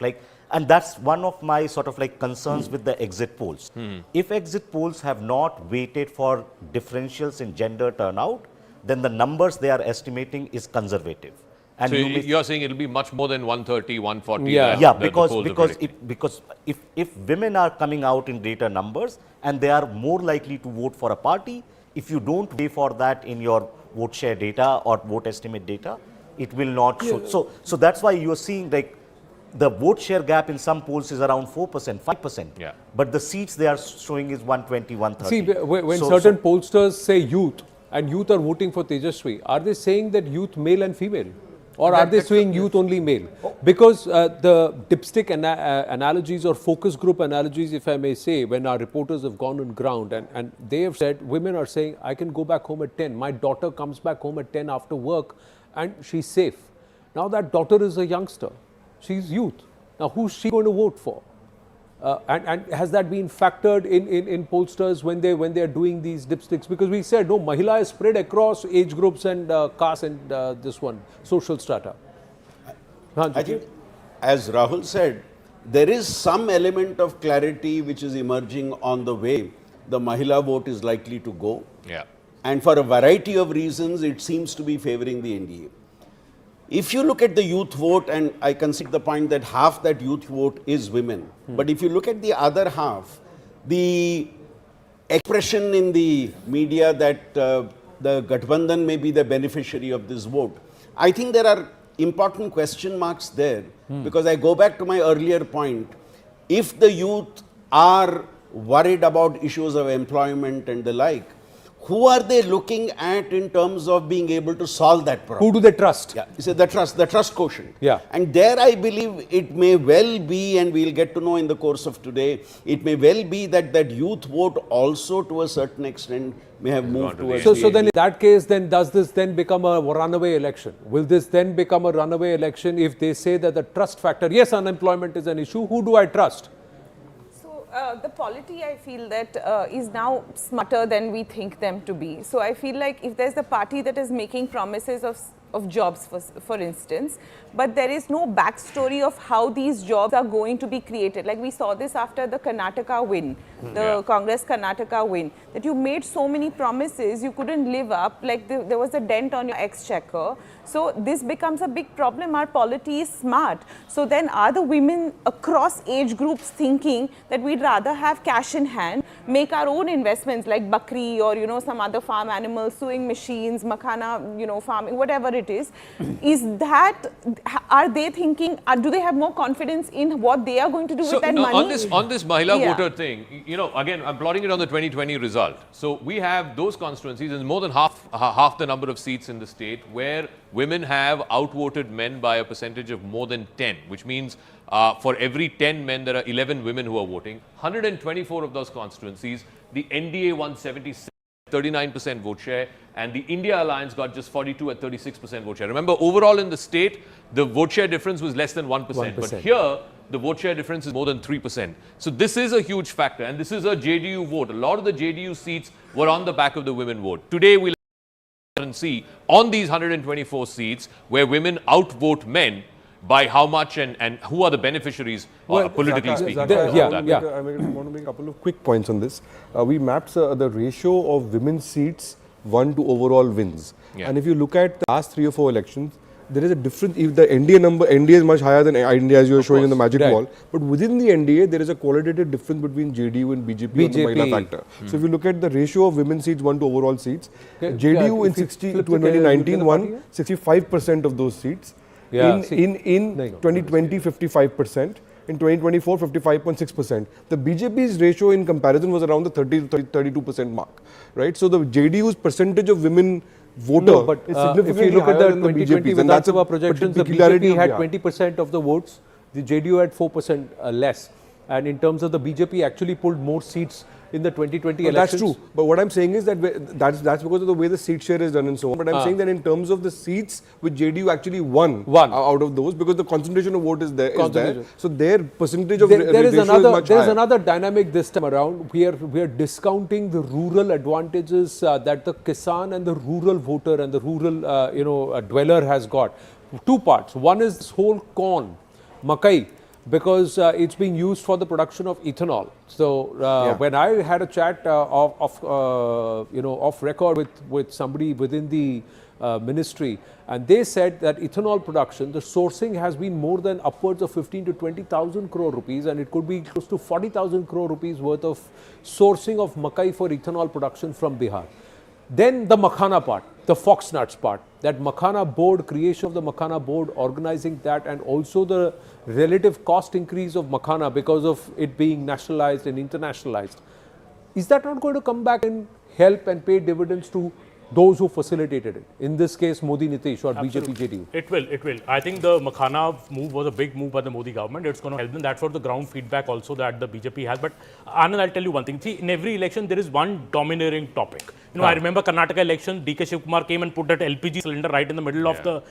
And that's one of my sort of concerns with the exit polls. If exit polls have not waited for differentials in gender turnout, then the numbers they are estimating is conservative. And so you're saying it'll be much more than 130, 140? Yeah, because if women are coming out in greater numbers and they are more likely to vote for a party, if you don't weigh for that in your vote share data or vote estimate data, it will not show. So that's why you're seeing the vote share gap in some polls is around 4%, 5%. But the seats they are showing is 120, 130. See, when certain pollsters say youth and youth are voting for Tejaswi, are they saying that youth male and female? Or are they saying youth only male? Because the dipstick analogies or focus group analogies, if I may say, when our reporters have gone on ground and they have said, women are saying, I can go back home at 10. My daughter comes back home at 10 after work and she's safe. Now that daughter is a youngster. She's youth. Now who's she going to vote for? And has that been factored in pollsters when they are doing these dipsticks? Because we said, no, Mahila is spread across age groups and caste and this one, social strata. I think, as Rahul said, there is some element of clarity which is emerging on the way the Mahila vote is likely to go. And for a variety of reasons, it seems to be favoring the NDA. If you look at the youth vote, and I concede the point that half that youth vote is women, but if you look at the other half, the expression in the media that the Gathbandhan may be the beneficiary of this vote, I think there are important question marks there, because I go back to my earlier point. If the youth are worried about issues of employment and the like, who are they looking at in terms of being able to solve that problem? Who do they trust? Yeah, so the trust quotient. Yeah. And there I believe it may well be, and we'll get to know in the course of today, it may well be that youth vote also to a certain extent may have moved towards So then in that case, then does this then become a runaway election? Will this then become a runaway election if they say that the trust factor, yes, unemployment is an issue, who do I trust? The polity, I feel that is now smarter than we think them to be. So I feel like if there's a party that is making promises of of jobs, for instance, but there is no backstory of how these jobs are going to be created. Like we saw this after the Karnataka win, the Congress Karnataka win, that you made so many promises, you couldn't live up, like there was a dent on your exchequer. So this becomes a big problem. Our polity is smart. So then are the women across age groups thinking that we'd rather have cash in hand, make our own investments like bakri or, you know, some other farm animals, sewing machines, makhana, you know, farming, whatever it is that, are they thinking, do they have more confidence in what they are going to do with that money? On this Mahila voter thing, you know, again, I'm plotting it on the 2020 result. So we have those constituencies and more than half the number of seats in the state where women have outvoted men by a percentage of more than 10, which means for every 10 men, there are 11 women who are voting. 124 of those constituencies, the NDA won 39% vote share, and the India Alliance got just 42 at 36% vote share. Remember, overall in the state, the vote share difference was less than 1%. But here, the vote share difference is more than 3%. So this is a huge factor, and this is a JDU vote. A lot of the JDU seats were on the back of the women vote. Today, we'll see on these 124 seats where women outvote men by how much and who are the beneficiaries, politically speaking. I want to make a couple of quick points on this. We mapped the ratio of women's seats won to overall wins. And if you look at the last 3 or 4 elections, there is a difference. If the NDA is much higher than India, as you are showing in the magic wall, but within the NDA, there is a qualitative difference between JDU and BJP on the Mahila factor. So if you look at the ratio of women's seats won to overall seats, JDU in 2019 won 65% of those seats. In 2020, 55%. In 2024, 55.6%. The BJP's ratio in comparison was around the 32% mark, right? So the JDU's percentage of women voter is significantly if you look at the higher than 2020 Vidhan Sabha projections, the BJP had 20% of the votes, the JDU had 4% less. And in terms of the BJP actually pulled more seats in the 2020 elections. That's true. But what I'm saying is that that's because of the way the seat share is done and so on. But I'm saying that in terms of the seats which JDU actually won out of those, because the concentration of vote is there. So their percentage of ratio is much higher. There is another dynamic this time around. We are discounting the rural advantages that the Kisan and the rural voter and the rural dweller has got. 2 parts. One is this whole corn, makai, because it's being used for the production of ethanol. So when I had a chat off record with somebody within the ministry, and they said that ethanol production, the sourcing has been more than upwards of 15 to 20,000 crore rupees, and it could be close to 40,000 crore rupees worth of sourcing of makai for ethanol production from Bihar. Then the makhana part, the foxnuts part, that makhana board, creation of the makhana board, organizing that, and also the relative cost increase of makhana because of it being nationalized and internationalized. Is that not going to come back and help and pay dividends to those who facilitated it? In this case, Modi, Nitish, or BJP, JDU. It will. I think the Makhana move was a big move by the Modi government. It's going to help them. That's what the ground feedback also that the BJP has. But Anand, I'll tell you one thing. See, in every election, there is one domineering topic. You know, I remember Karnataka election, DK Kumar came and put that LPG cylinder right in the middle of the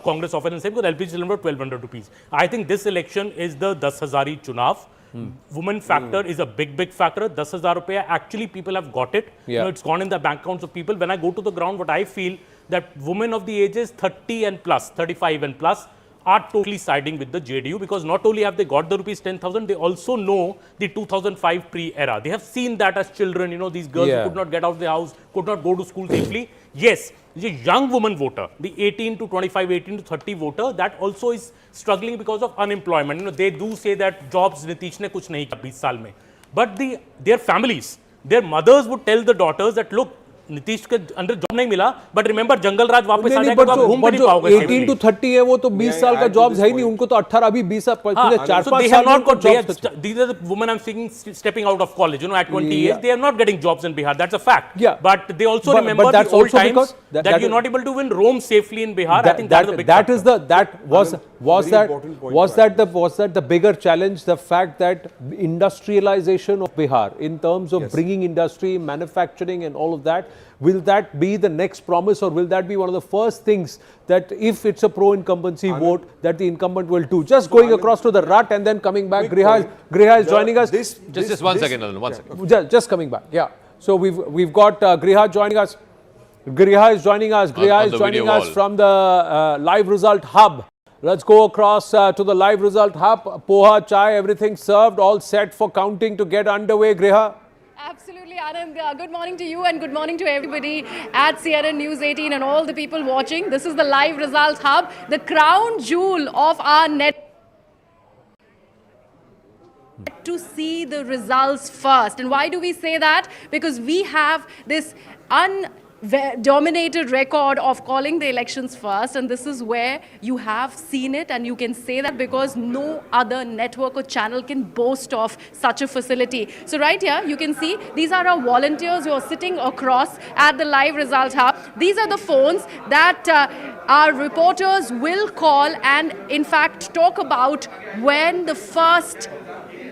Congress office and said, because LPG cylinder 1200 rupees. I think this election is the 10,000 chunav. Woman factor is a big factor. 10,000 rupees, actually people have got it. You know, it's gone in the bank accounts of people. When I go to the ground, what I feel that women of the ages 30 and plus, 35 and plus are totally siding with the JDU, because not only have they got the rupees 10,000, they also know the 2005 pre-era. They have seen that as children, you know, these girls who could not get out of the house, could not go to school safely. Yes, the young woman voter, the 18 to 25, 18 to 30 voter, that also is struggling because of unemployment. You know, they do say that jobs Nitish ne kuch nahi kiya 20 saal mein. But their families, their mothers would tell the daughters that, look, Nitish के अंदर job नहीं मिला, but remember जंगल राज वापस आ जाएगा तो आप घूम भी नहीं पाओगे। 18 to 30 है वो तो 20 साल का जॉब्स है ही नहीं, उनको तो 18 अभी 20 साल 4-5 साल not got jobs. These are the women I'm seeing stepping out of college, you know, at 20 years, they are not getting jobs in Bihar. That's a fact. Yeah. But they also remember the old times that you're not able to even roam safely in Bihar. I think that is a big factor. Was that the bigger challenge, the fact that industrialization of Bihar in terms of bringing industry, manufacturing and all of that, will that be the next promise, or will that be one of the first things that if it's a pro-incumbency vote that the incumbent will do? Just going across to the rut and then coming back. Griha is joining us. Just one second, Alan, 1 second. Just coming back, yeah. So we've got Griha joining us. Griha is joining us. Griha is joining us from the live result hub. Let's go across to the live result hub. Poha, chai, everything served, all set for counting to get underway. Griha? Absolutely, Anand. Good morning to you and good morning to everybody at CNN News 18 and all the people watching. This is the live results hub, the crown jewel of our net. To see the results first. And why do we say that? Because we have this dominated record of calling the elections first, and this is where you have seen it, and you can say that because no other network or channel can boast of such a facility. So right here you can see these are our volunteers who are sitting across at the live result hub. These are the phones that our reporters will call and in fact talk about when the first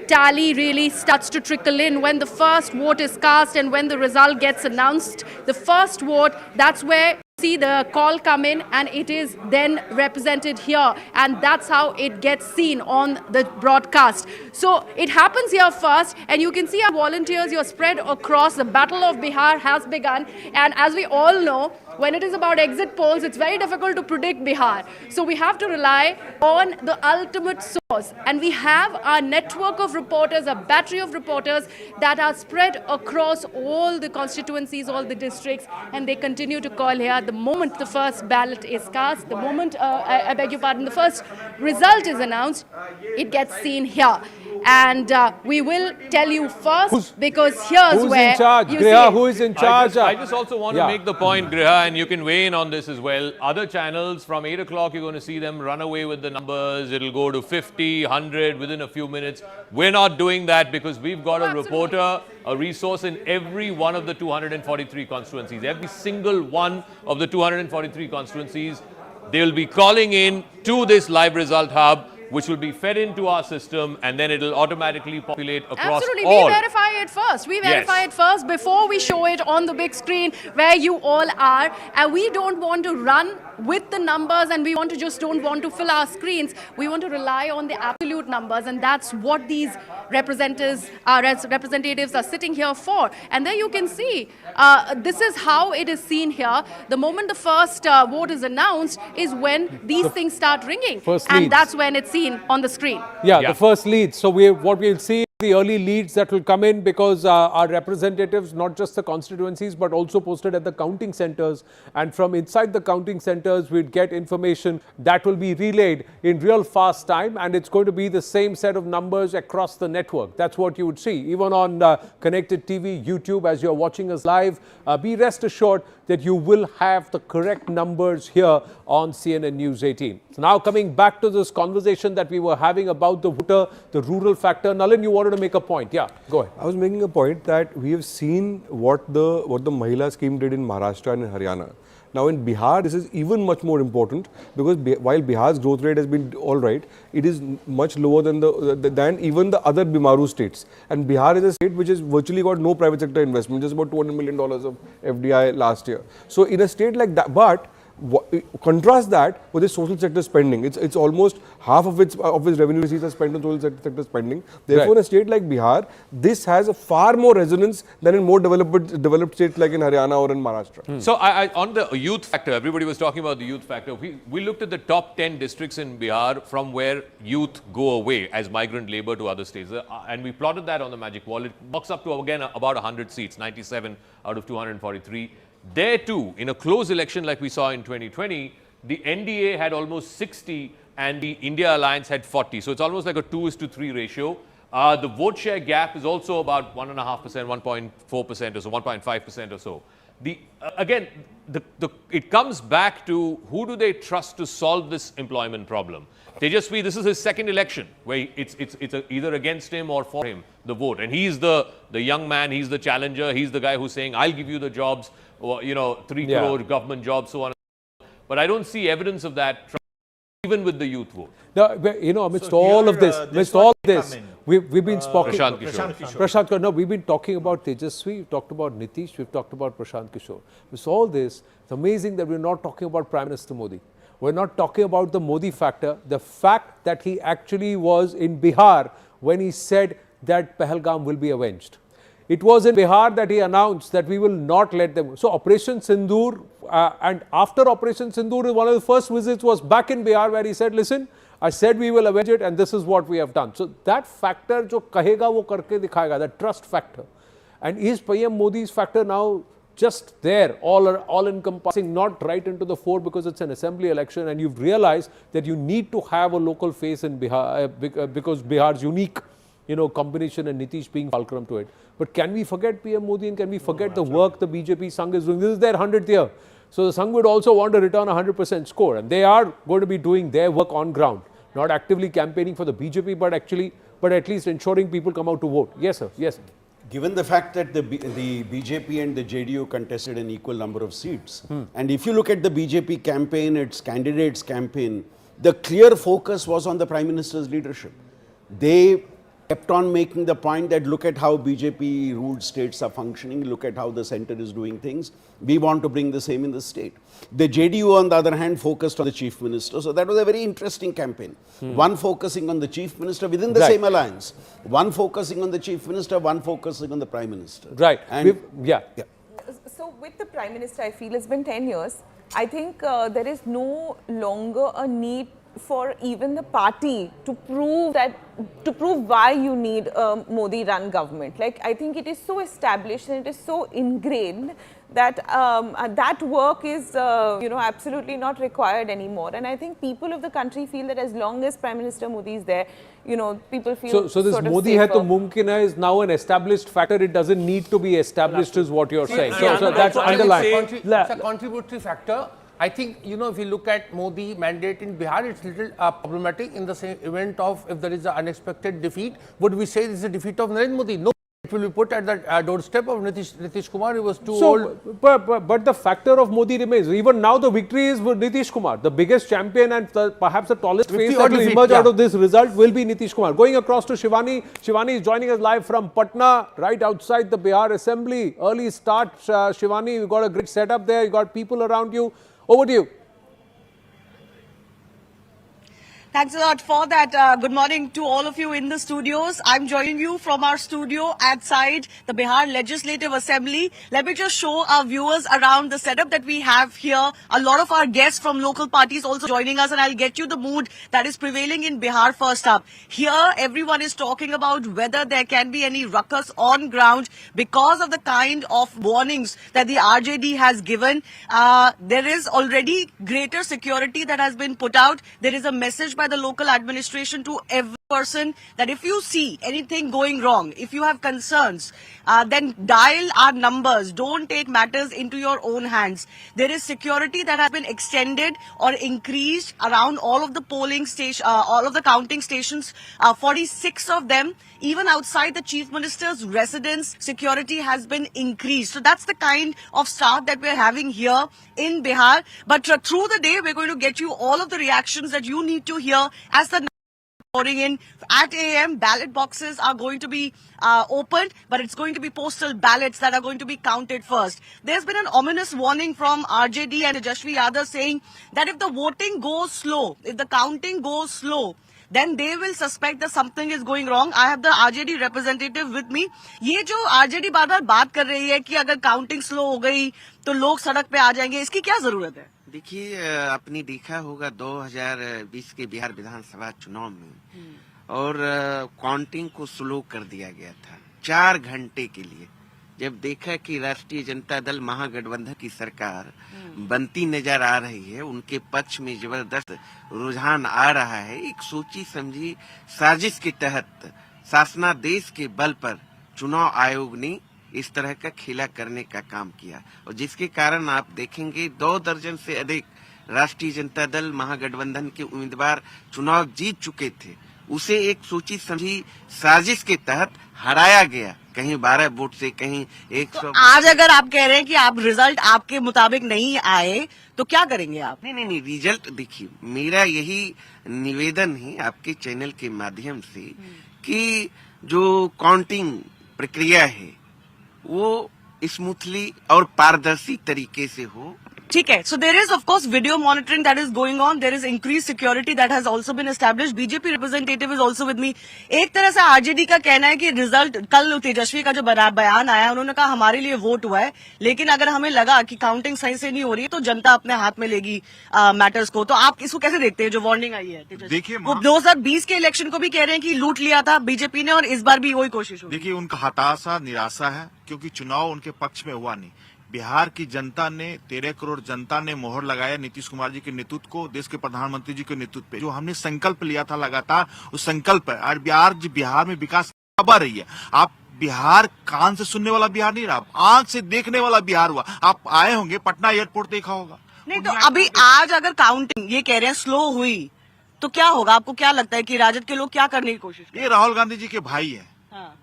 tally really starts to trickle in, when the first vote is cast and when the result gets announced. The first vote, that's where see the call come in and it is then represented here, and that's how it gets seen on the broadcast. So it happens here first, and you can see our volunteers, you're spread across. The Battle of Bihar has begun, and as we all know, when it is about exit polls, it's very difficult to predict Bihar. So we have to rely on the ultimate source. And we have our network of reporters, a battery of reporters that are spread across all the constituencies, all the districts, and they continue to call here. The moment the first ballot is cast, the moment, I beg your pardon, the first result is announced, it gets seen here. And we will tell you first, because here's where in charge? You Griha, see who is in charge? I just also want to make the point, Griha, and you can weigh in on this as well. Other channels, from 8 o'clock, you're going to see them run away with the numbers. It'll go to 50, 100 within a few minutes. We're not doing that because we've got a reporter, a resource in every one of the 243 constituencies. Every single one of the 243 constituencies, they'll be calling in to this live result hub, which will be fed into our system, and then it'll automatically populate across Absolutely. all. We verify it first. We verify it first before we show it on the big screen where you all are. And we don't want to run with the numbers, and we don't want to fill our screens. We want to rely on the absolute numbers, and that's what these representatives are sitting here for. And there you can see, this is how it is seen here. The moment the first vote is announced is when these things start ringing. And that's when it's seen on the screen. Yeah, the first lead. So what we'll see the early leads that will come in, because our representatives, not just the constituencies, but also posted at the counting centers. And from inside the counting centers, we'd get information that will be relayed in real fast time. And it's going to be the same set of numbers across the network. That's what you would see. Even on connected TV, YouTube, as you're watching us live, be rest assured that you will have the correct numbers here on CNN News 18. So now coming back to this conversation that we were having about the voter, the rural factor. Nalin, you wanted to make a point. Yeah, go ahead. I was making a point that we have seen what the Mahila scheme did in Maharashtra and in Haryana. Now in Bihar, this is even much more important, because while Bihar's growth rate has been all right, it is much lower than even the other Bimaru states. And Bihar is a state which has virtually got no private sector investment, just about $200 million of FDI last year. So in a state like that, but contrast that with the social sector spending. It's almost half of its revenue receipts are spent on social sector spending. Therefore, in a state like Bihar, this has a far more resonance than in more developed states like in Haryana or in Maharashtra. So on the youth factor, everybody was talking about the youth factor. We looked at the top 10 districts in Bihar from where youth go away as migrant labor to other states. And we plotted that on the magic wall. It works up to, again, about 100 seats, 97 out of 243. There too, in a close election like we saw in 2020, the NDA had almost 60 and the India Alliance had 40. So it's almost like a 2:3 ratio. The vote share gap is also about 1.5%, 1.4% or so, 1.5% or so. Again, it comes back to who do they trust to solve this employment problem. Tejasvi, this is his second election where it's either against him or for him, the vote. And he's the young man, he's the challenger, he's the guy who's saying, I'll give you the jobs, or, 3 crore government jobs, so on and so on. But I don't see evidence of that even with the youth vote. No, amidst all of this, we've been speaking. Prashant Kishor. No, we've been talking about Tejasvi, we've talked about Nitish, we've talked about Prashant Kishor. With all this, it's amazing that we're not talking about Prime Minister Modi. We're not talking about the Modi factor, the fact that he actually was in Bihar when he said that Pahalgam will be avenged. It was in Bihar that he announced that we will not let them. So Operation Sindoor, and after Operation Sindoor, one of the first visits was back in Bihar where he said, listen, I said we will avenge it and this is what we have done. So that factor, jo kahega wo karke dikhayega, that trust factor. And is PM Modi's factor now just there, all encompassing, not right into the fore because it's an assembly election and you've realized that you need to have a local face in Bihar because Bihar's unique, combination and Nitish being fulcrum to it. But can we forget PM Modi and can we forget the work the BJP Sangh is doing? This is their 100th year. So the Sangh would also want to return a 100% score and they are going to be doing their work on ground. Not actively campaigning for the BJP, but at least ensuring people come out to vote. Yes, sir. Yes, sir. Given the fact that the BJP and the JDU contested an equal number of seats, and if you look at the BJP campaign, its candidates campaign, the clear focus was on the Prime Minister's leadership. They kept on making the point that look at how BJP ruled states are functioning, look at how the center is doing things. We want to bring the same in the state. The JDU, on the other hand, focused on the chief minister. So that was a very interesting campaign. One focusing on the chief minister within the same alliance. One focusing on the chief minister, one focusing on the prime minister. Right. And So with the prime minister, I feel it's been 10 years. I think there is no longer a need for even the party to prove why you need a Modi-run government. Like, I think it is so established and it is so ingrained that that work is, absolutely not required anymore. And I think people of the country feel that as long as Prime Minister Modi is there, people feel So this sort of Modi hai to safer. mumkin hai is now an established factor. It doesn't need to be established, is what you're saying. So that's underlined. It's a contributory factor. I think, if you look at Modi mandate in Bihar, it's a little problematic in the same event of if there is an unexpected defeat. Would we say this is a defeat of Narendra Modi? No. It will be put at the doorstep of Nitish Kumar. He was too old. But the factor of Modi remains. Even now the victory is with Nitish Kumar. The biggest champion and perhaps the tallest face that will emerge out of this result will be Nitish Kumar. Going across to Shivani. Shivani is joining us live from Patna, right outside the Bihar Assembly. Early start, Shivani. You got a great setup there. You got people around you. Over to you. Thanks a lot for that. Good morning to all of you in the studios. I'm joining you from our studio outside the Bihar Legislative Assembly. Let me just show our viewers around the setup that we have here. A lot of our guests from local parties also joining us, and I'll get you the mood that is prevailing in Bihar first up. Here, everyone is talking about whether there can be any ruckus on ground because of the kind of warnings that the RJD has given. There is already greater security that has been put out. There is a message by the local administration to every person that if you see anything going wrong, if you have concerns, then dial our numbers. Don't take matters into your own hands. There is security that has been extended or increased around all of the polling station, all of the counting stations, 46 of them. Even outside the Chief Minister's residence, security has been increased. So that's the kind of start that we're having here in Bihar. But through the day, we're going to get you all of the reactions that you need to hear as the pouring in. At AM, ballot boxes are going to be opened, but it's going to be postal ballots that are going to be counted first. There's been an ominous warning from RJD and Tejasvi Yadav saying that if the voting goes slow, if the counting goes slow, then they will suspect that something is going wrong. I have the RJD representative with me. ये जो RJD बार-बार बात कर रही है कि अगर counting slow हो गई तो लोग सड़क पे आ जाएंगे, इसकी क्या जरूरत है? देखिए, आपने देखा होगा 2020 के बिहार विधानसभा चुनाव में और काउंटिंग को स्लो कर दिया गया था 4 घंटे के लिए। जब देखा कि राष्ट्रीय जनता दल महागठबंधन की सरकार बनती नजर आ रही है, उनके पक्ष में जबरदस्त रुझान आ रहा है, एक सोची समझी साजिश के तहत शासनादेश के बल पर चुनाव आयोग ने इस तरह का खेला करने का काम किया और जिसके कारण आप देखेंगे 2 दर्जन से अधिक राष्ट्रीय जनता दल महागठबंधन के उम्मीदवार चुनाव जीत चुके थे, उसे एक सोची समझी साजिश के तहत हराया गया, कहीं 12 वोट से, कहीं 100। तो आज अगर आप कह रहे हैं कि आप रिजल्ट आपके मुताबिक नहीं आए तो क्या करेंगे आप? नहीं, रिजल्ट देखिए, मेरा यही निवेदन है आपके चैनल के माध्यम से कि जो काउंटिंग प्रक्रिया है वो स्मूथली और पारदर्शी तरीके से हो, ठीक है. So there is of course video monitoring that is going on. There is increased security that has also been established. BJP representative is also with me. एक तरह से आरजेडी का कहना है कि रिजल्ट कल तेजस्वी का जो बयान आया, उन्होंने कहा हमारे लिए वोट हुआ है, लेकिन अगर हमें लगा कि काउंटिंग सही से नहीं हो रही है तो जनता अपने हाथ में लेगी मैटर्स को. तो आप इसको कैसे देखते हैं जो वार्निंग आई है? देखिए, वो 2020 के इलेक्शन को भी कह रहे हैं कि लूट लिया था बीजेपी ने और इस बार भी वही कोशिश होगी. देखिए, उनका हताशा निराशा है क्योंकि चुनाव उनके पक्ष में हुआ नहीं. बिहार की जनता ने 13 करोड़ जनता ने मोहर लगाया नीतीश कुमार जी के नेतृत्व को, देश के प्रधानमंत्री जी के नेतृत्व पे. जो हमने संकल्प लिया था लगातार उस संकल्प है. और बिहार में विकास अब आ रही है. आप बिहार कान से सुनने वाला बिहार नहीं रहा, आंख से देखने वाला बिहार हुआ. आप आए होंगे, पटना एयरपोर्ट देखा होगा. नहीं तो अभी आज अगर काउंटिंग ये कह रहे हैं स्लो हुई तो क्या होगा? आपको क्या लगता है कि राजद के लोग क्या करने की कोशिश करें? ये राहुल गांधी जी के भाई है.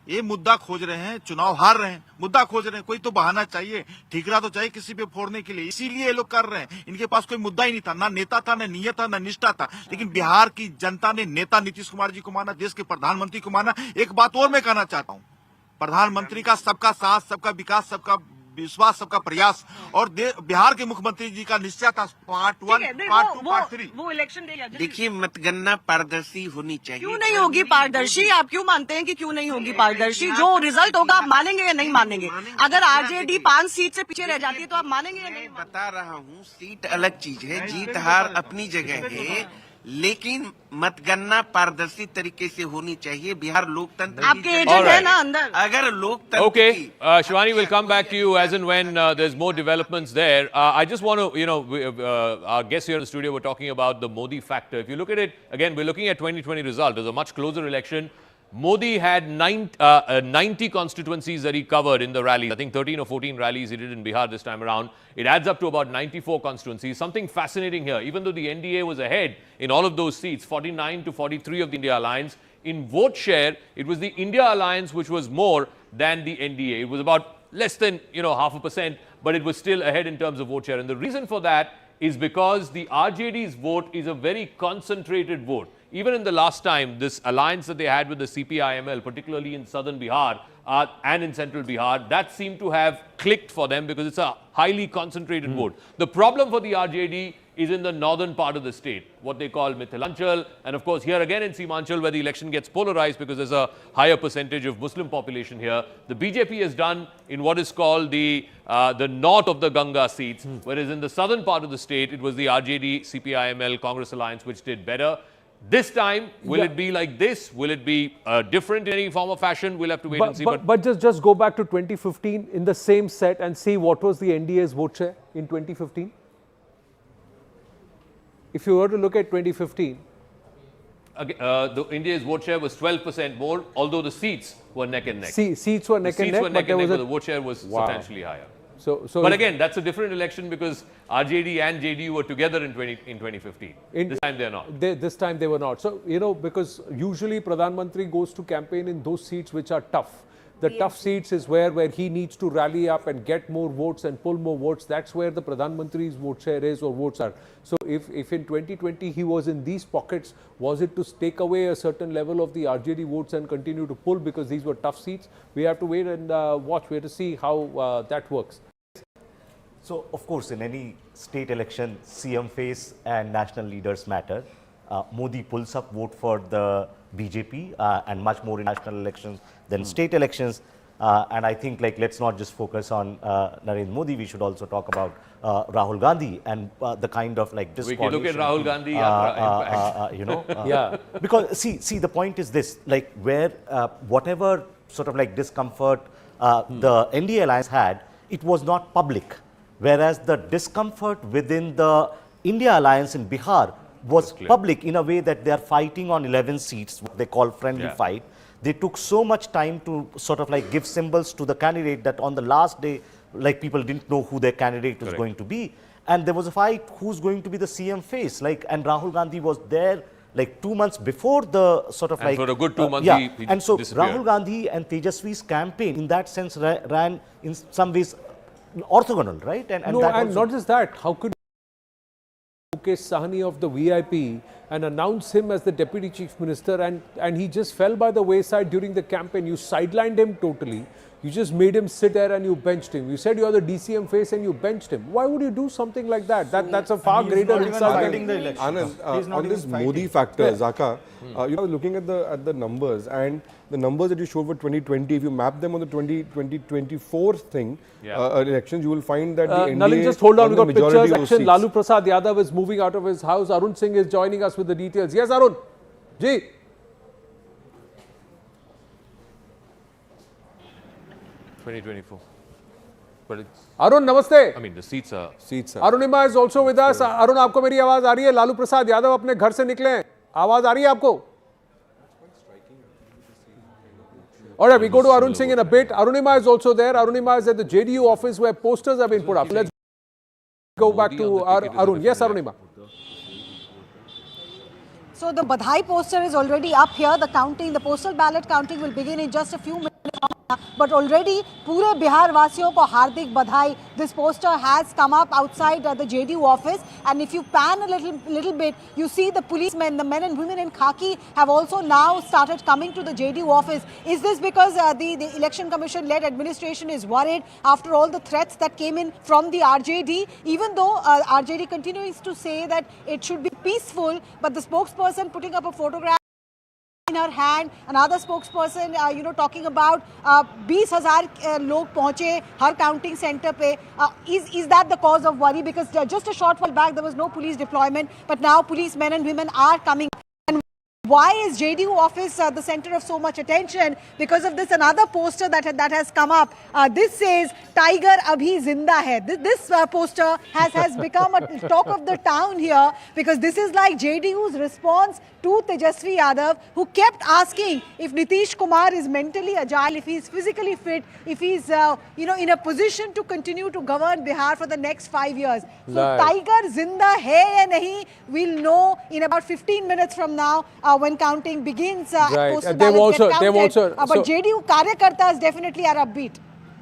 ये मुद्दा खोज रहे हैं, चुनाव हार रहे हैं, मुद्दा खोज रहे हैं. कोई तो बहाना चाहिए, ठीकरा तो चाहिए किसी पे फोड़ने के लिए. इसीलिए ये लोग कर रहे हैं. इनके पास कोई मुद्दा ही नहीं था, ना नेता था, ना नीयत था, ना निष्ठा था. लेकिन बिहार की जनता ने नेता नीतीश कुमार जी को माना, देश के प्रधानमंत्री को माना. एक बात और मैं कहना चाहता हूँ, प्रधानमंत्री का सबका साथ, सबका विकास, सबका विश्वास, सबका प्रयास और बिहार के मुख्यमंत्री जी का निश्चय था. पार्ट 1, पार्ट 2, पार्ट 3 वो इलेक्शन देखिए, मतगणना पारदर्शी होनी चाहिए. क्यों नहीं होगी पारदर्शी? आप क्यों मानते हैं कि क्यों नहीं होगी पारदर्शी? जो रिजल्ट होगा आप मानेंगे या नहीं मानेंगे? अगर आरजेडी 5 सीट से पीछे रह जाती है तो आप मानेंगे या नहीं? बता रहा हूँ, सीट अलग चीज है, जीत हार अपनी जगह है, लेकिन मतगणना पारदर्शी तरीके से होनी चाहिए. बिहार लोकतंत्र आपके एजेंट है ना अंदर. अगर लोकतंत्र Okay, Shivani, will come back to you as and when there's more developments there. I just want to, our guests here in the studio were talking about the Modi factor. If you look at it, again, we're looking at 2020 result. It was a much closer election. Modi had 90 constituencies that he covered in the rallies. I think 13 or 14 rallies he did in Bihar this time around. It adds up to about 94 constituencies. Something fascinating here, even though the NDA was ahead in all of those seats, 49 to 43 of the India Alliance, in vote share, it was the India Alliance which was more than the NDA. It was about less than, 0.5%, but it was still ahead in terms of vote share. And the reason for that is because the RJD's vote is a very concentrated vote. Even in the last time, this alliance that they had with the CPIML, particularly in southern Bihar and in central Bihar, that seemed to have clicked for them because it's a highly concentrated vote. The problem for the RJD is in the northern part of the state, what they call Mithilanchal, and of course here again in Seemanchal where the election gets polarized because there's a higher percentage of Muslim population here. The BJP has done in what is called the north of the Ganga seats, whereas in the southern part of the state, it was the RJD, CPIML, Congress alliance which did better. This time, will it be like this? Will it be different in any form or fashion? We'll have to wait and see. But just go back to 2015 in the same set and see what was the NDA's vote share in 2015. If you were to look at 2015. The India's vote share was 12% more, although the seats were neck and neck. Seats were neck and neck, but the vote share was substantially higher. But again, that's a different election because RJD and JDU were together in 2015. This time they're not. This time they were not. So, because usually Pradhan Mantri goes to campaign in those seats which are tough. The tough seats is where he needs to rally up and get more votes and pull more votes. That's where the Pradhan Mantri's vote share is or votes are. So if in 2020 he was in these pockets, was it to take away a certain level of the RJD votes and continue to pull because these were tough seats? We have to wait and watch. We have to see how that works. So, of course, in any state election, CM face and national leaders matter. Modi pulls up vote for the BJP and much more in national elections than state elections. And I think, let's not just focus on Narendra Modi. We should also talk about Rahul Gandhi and the kind of discoordination. We can look at Rahul Gandhi impact. Yeah. Because see, the point is this: where whatever sort of discomfort the NDA alliance had, it was not public. Whereas the discomfort within the India alliance in Bihar was public in a way that they are fighting on 11 seats, what they call friendly fight. They took so much time to sort of give symbols to the candidate that on the last day, people didn't know who their candidate was going to be. And there was a fight, who's going to be the CM face. And Rahul Gandhi was there 2 months before the sort of and for a good 2 months he and so disappeared. Rahul Gandhi and Tejaswi's campaign in that sense ran in some ways orthogonal, right? And not just that, how could Mukesh Sahni of the VIP and announce him as the Deputy Chief Minister, and he just fell by the wayside during the campaign. You sidelined him totally. You just made him sit there and you benched him. You said you are the DCM face and you benched him. Why would you do something like that? That's a far greater insult. Anand, on this Modi factor, Zaka, you know, looking at the numbers, and the numbers that you showed for 2020, if you map them on the 2024 thing, elections, you will find that the NDA Nalin, just hold on, we got pictures. Action. Lalu Prasad Yadav is moving out of his house. Arun Singh is joining us with the details. Yes, Arun. Ji. 2024. But it's, Arun, namaste. I mean, the seats are. Arunima is also with us. Arun, आपको मेरी आवाज आ रही है? लालू प्रसाद यादव अपने घर से निकले हैं. आवाज आ रही है आपको? All right, we go to Arun Singh in a bit. Arunima is also there. Arunima is at the JDU office where posters have been put up. Let's go back to Arun. Yes, Arunima. So the Badhai poster is already up here. The counting, the postal ballot counting will begin in just a few minutes. But already, पूरे बिहार वासियों को हार्दिक बधाई. This poster has come up outside the JDU office, and if you pan a little bit, you see the policemen, the men and women in khaki, have also now started coming to the JDU office. Is this because the Election Commission-led administration is worried after all the threats that came in from the RJD? Even though RJD continues to say that it should be peaceful, but the spokesperson putting up a photograph in her hand, another spokesperson, talking about 20,000 log पहुंचे हर counting center पे. Is that the cause of worry? Because just a short while back there was no police deployment, but now policemen and women are coming. And why is JDU office the center of so much attention? Because of this another poster that has come up. This says Tiger Abhi Zinda Hai. This poster has become a talk of the town here, because this is like JDU's response to Tejasvi Yadav, who kept asking if Nitish Kumar is mentally agile, if he is physically fit, if he is in a position to continue to govern Bihar for the next 5 years. So Tiger Zinda hai ya nahi, we'll know in about 15 minutes from now when counting begins. Right. They've also but JDU karyakartas definitely are upbeat.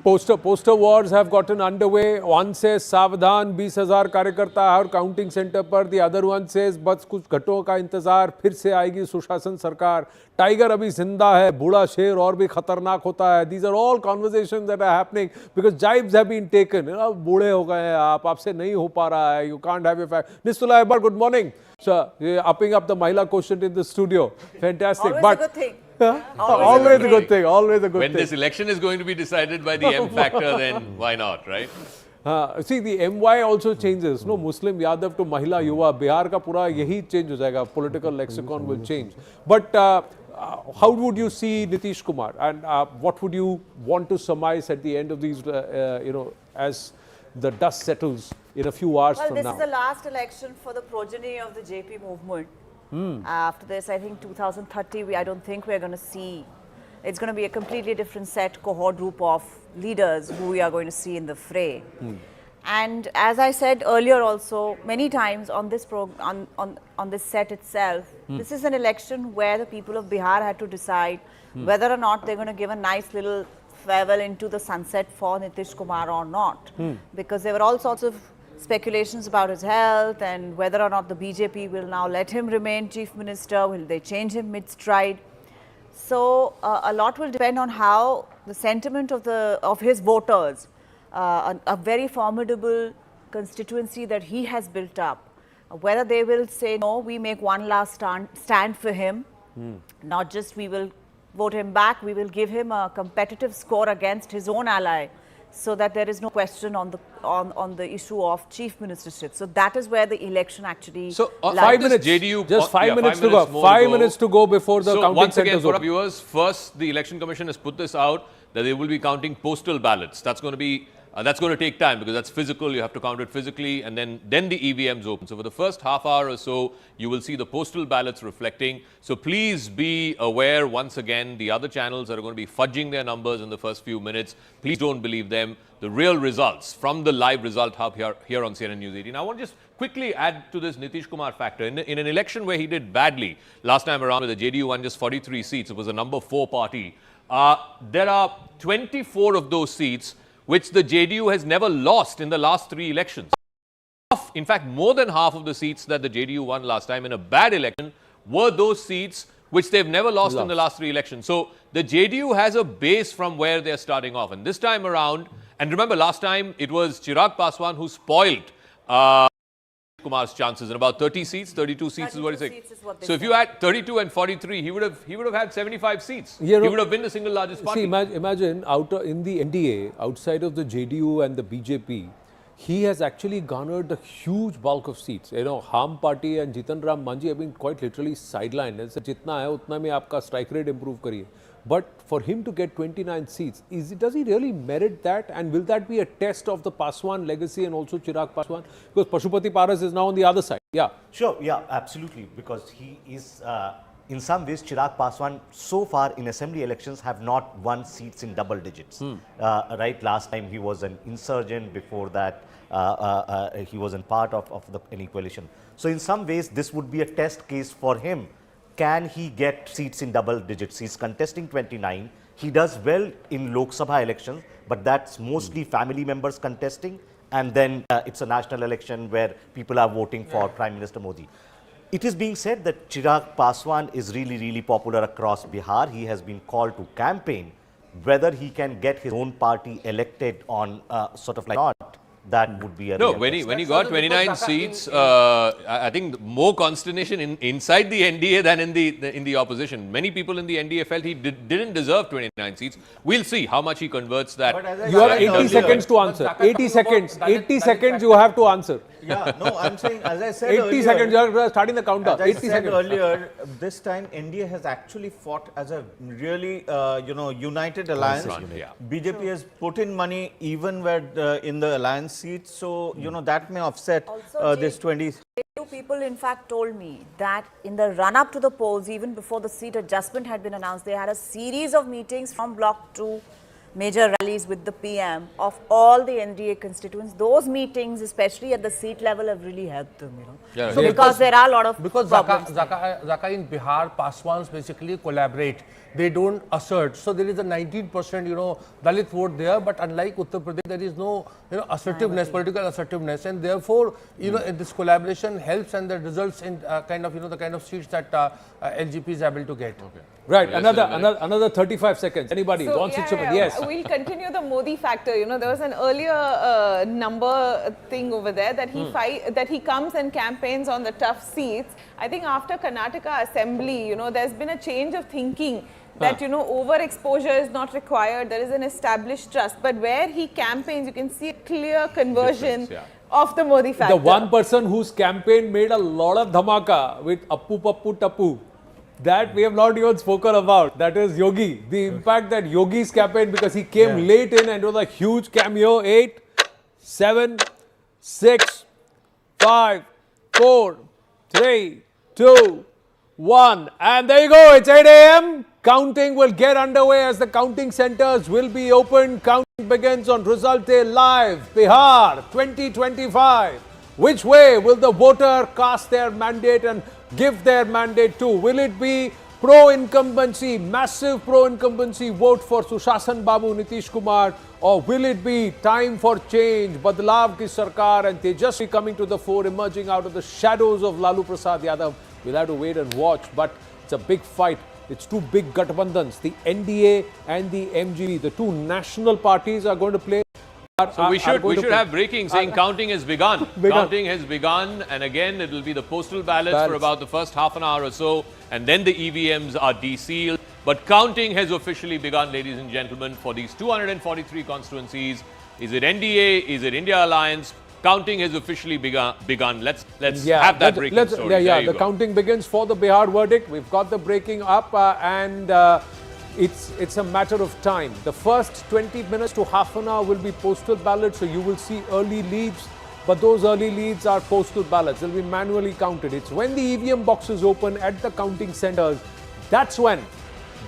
Poster wars have gotten underway. One says सावधान 20,000 कार्यकर्ता हर counting centre पर. The other one says बस कुछ घंटों का इंतजार, फिर से आएगी सुशासन सरकार. टाइगर अभी जिंदा है, बूढ़ा शेर और भी खतरनाक होता है. These are all conversations that are happening because jibes have been taken. बूढ़े हो गए हैं आप, आपसे नहीं हो पा रहा है. You can't have your fact. Nistula Hebar, good morning. Sir, upping up the Mahila quotient in the studio. Fantastic. Always a good thing. Always a good thing. Always a good thing. When this election is going to be decided by the M factor, then why not, right? See, the MY also changes. No, Muslim Yadav to Mahila Yuva. Bihar ka pura yahi change ho jayega. Political lexicon will change. But how would you see Nitish Kumar? And what would you want to surmise at the end of these, as the dust settles in a few hours from now? Well, this is the last election for the progeny of the JP movement. After this, I think 2030, I don't think we're going to see. It's going to be a completely different set, cohort group of leaders who we are going to see in the fray. And as I said earlier also, many times on this on this set itself, this is an election where the people of Bihar had to decide whether or not they're going to give a nice little farewell into the sunset for Nitish Kumar or not. Because there were all sorts of speculations about his health and whether or not the BJP will now let him remain chief minister, will they change him mid-stride. So a lot will depend on how the sentiment of his voters, a very formidable constituency that he has built up, whether they will say, no, we make one last stand for him, not just we will vote him back, we will give him a competitive score against his own ally, so that there is no question on the issue of chief ministership. So that is where the election actually lies. 5 minutes. JDU, just 5 minutes to go. 5 minutes to go before the counting once again, centers for our open. viewers, first the Election Commission has put this out that they will be counting postal ballots. That's going to be that's going to take time because that's physical. You have to count it physically, and then the EVMs open. So for the first half hour or so, you will see the postal ballots reflecting. So please be aware once again, the other channels are going to be fudging their numbers in the first few minutes. Please don't believe them. The real results from the live result hub here on CNN News 18. I want to just quickly add to this Nitish Kumar factor. In an election where he did badly last time around, with the JDU won just 43 seats, it was a number 4 party. There are 24 of those seats which the JDU has never lost in the last 3 elections. half, in fact, more than half of the seats that the JDU won last time in a bad election were those seats which they've never lost in the last 3 elections. So the JDU has a base from where they're starting off. And this time around, and remember last time it was Chirag Paswan who spoiled Kumar's chances in about 30 seats, 32 seats is what he's saying. So if you add 32 and 43, he would have had 75 seats. He would have been the single largest party. See, imagine in the NDA, outside of the JDU and the BJP, he has actually garnered a huge bulk of seats. You know, Ham Party and Jitan Ram Manji have been quite literally sidelined. It's jitna hai, utna mein aapka strike rate improve kariye. But for him to get 29 seats, does he really merit that? And will that be a test of the Paswan legacy and also Chirag Paswan? Because Pashupati Paras is now on the other side. Yeah. Sure, yeah, absolutely. Because he is, in some ways, Chirag Paswan so far in assembly elections have not won seats in double digits. Right, last time he was an insurgent, before that he wasn't part of any coalition. So in some ways, this would be a test case for him. Can he get seats in double digits? He's contesting 29. He does well in Lok Sabha elections, but that's mostly family members contesting. And then it's a national election where people are voting for Prime Minister Modi. It is being said that Chirag Paswan is really popular across Bihar. He has been called to campaign. Whether he can get his own party elected on sort of like not, that would be a no. When he got 29 seats, I think more consternation inside the NDA than in the opposition. Many people in the NDA felt he didn't deserve 29 seats. We'll see how much he converts that. You have 80 seconds to answer. 80 seconds. 80 seconds you have to answer. Yeah, no, I'm saying, as I said 80 earlier, seconds, you are starting the countdown. As I 80 said seconds. earlier, this time India has actually fought as a really, united alliance. BJP has put in money even where in the alliance seats, so that may offset this 20. Two people, in fact, told me that in the run-up to the polls, even before the seat adjustment had been announced, they had a series of meetings from Block 2, major rallies with the PM of all the NDA constituents. Those meetings, especially at the seat level, have really helped them, Yeah, so because there are a lot of problems. Zaka in Bihar, Paswans basically collaborate. They don't assert. So there is a 19%, Dalit vote there. But unlike Uttar Pradesh, there is no, assertiveness, political assertiveness, and therefore, this collaboration helps, and that results in the kind of seats that LGP is able to get. Okay. Right. Another 35 seconds. Anybody wants to chip in? Yes. We'll continue the Modi factor. There was an earlier number thing over there that he comes and campaigns on the tough seats. I think after Karnataka Assembly, there's been a change of thinking that, overexposure is not required. There is an established trust. But where he campaigns, you can see a clear conversion of the Modi factor. The one person whose campaign made a lot of dhamaka with Appu Pappu Tappu, that we have not even spoken about. That is Yogi. The impact that Yogi's campaign, because he came late in and it was a huge cameo. 8, 7, 6, 5, 4, 3, 2, 1. And there you go. It's 8 a.m. Counting will get underway as the counting centers will be opened. Counting begins on Result Day Live, Bihar 2025. Which way will the voter cast their mandate and give their mandate to? Will it be pro-incumbency, massive pro-incumbency vote for Sushasan Babu, Nitish Kumar, or will it be time for change, Badlav ki Sarkar and Tejasvi coming to the fore, emerging out of the shadows of Lalu Prasad Yadav? We'll have to wait and watch, but it's a big fight. It's two big Gathbandhans, the NDA and the MGB. The two national parties are going to play. So we should have breaking saying counting has begun. Counting has begun, and again it will be the postal ballots for about the first half an hour or so, and then the EVMs are desealed. But counting has officially begun, ladies and gentlemen, for these 243 constituencies. Is it NDA? Is it India Alliance? Counting has officially begun. Let's have that breaking story. The counting begins for the Bihar verdict. We've got the breaking up It's a matter of time. The first 20 minutes to half an hour will be postal ballots, so you will see early leads, but those early leads are postal ballots. They'll be manually counted. It's when the EVM boxes open at the counting centers, that's when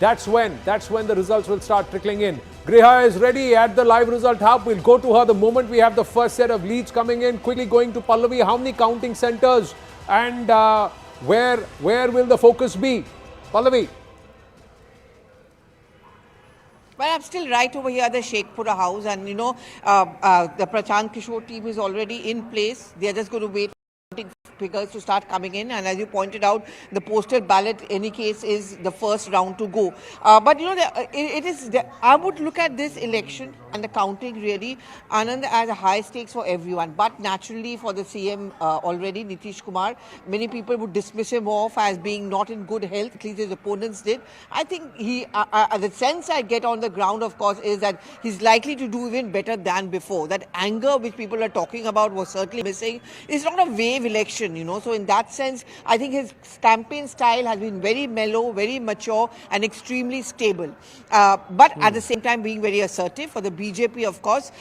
the results will start trickling in. Griha is ready at the live result hub. We'll go to her the moment we have the first set of leads coming in. Quickly going to Pallavi, how many counting centers and where will the focus be? Pallavi. Well, I'm still right over here at the Sheikhpura house, and you know, the Prashant Kishor team is already in place. They're just going to wait figures to start coming in, and as you pointed out, the postal ballot, in any case, is the first round to go. But you know, I would look at this election and the counting really, Anand, as a high stakes for everyone. But naturally, for the CM already, Nitish Kumar, many people would dismiss him off as being not in good health. At least his opponents did. I think the sense I get on the ground, of course, is that he's likely to do even better than before. That anger which people are talking about was certainly missing. It's not a wave election, you know. So in that sense, I think his campaign style has been very mellow, very mature, and extremely stable. But at the same time, being very assertive. For the BJP, of course,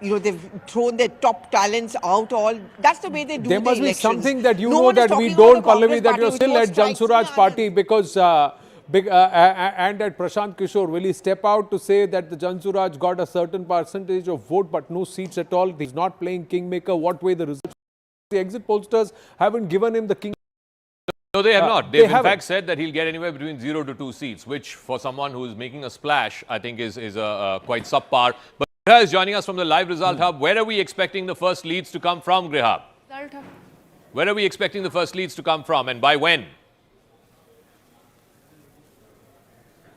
you know, they've thrown their top talents out. All that's the way they do. There must elections. be something that you know that we don't, Pallavi, that you're still at Jansuraj party because. And at Prashant Kishor, will he step out to say that the Jansuraj got a certain percentage of vote but no seats at all? He's not playing kingmaker. What way the results? The exit pollsters haven't given him the king. No, they have not. They've in fact said that he'll get anywhere between 0 to 2 seats, which for someone who is making a splash, I think is quite subpar. But Griha is joining us from the live result hub. Where are we expecting the first leads to come from, Griha? Where are we expecting the first leads to come from, and by when?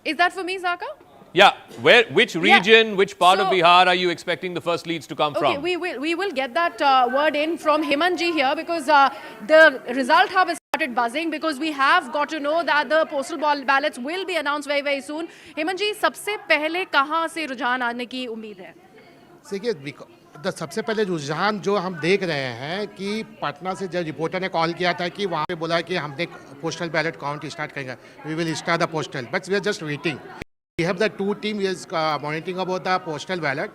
Is that for me, Zaka? Yeah, which region, which part of Bihar are you expecting the first leads to come from? We will get that word in from Himanji here, because the result hub has started buzzing, because we have got to know that the postal ballots will be announced very, very soon. Himanji, सबसे पहले कहाँ से रुझान आने की उम्मीद है? देखिए, सबसे पहले रुझान जो हम देख रहे हैं कि पटना से जब रिपोर्टर ने कॉल किया था कि वहाँ पे बोला कि हमने पोस्टल बैलेट काउंट स्टार्ट करेंगे, we will start the postal, but we are just waiting. We have the two team is monitoring about the postal ballot.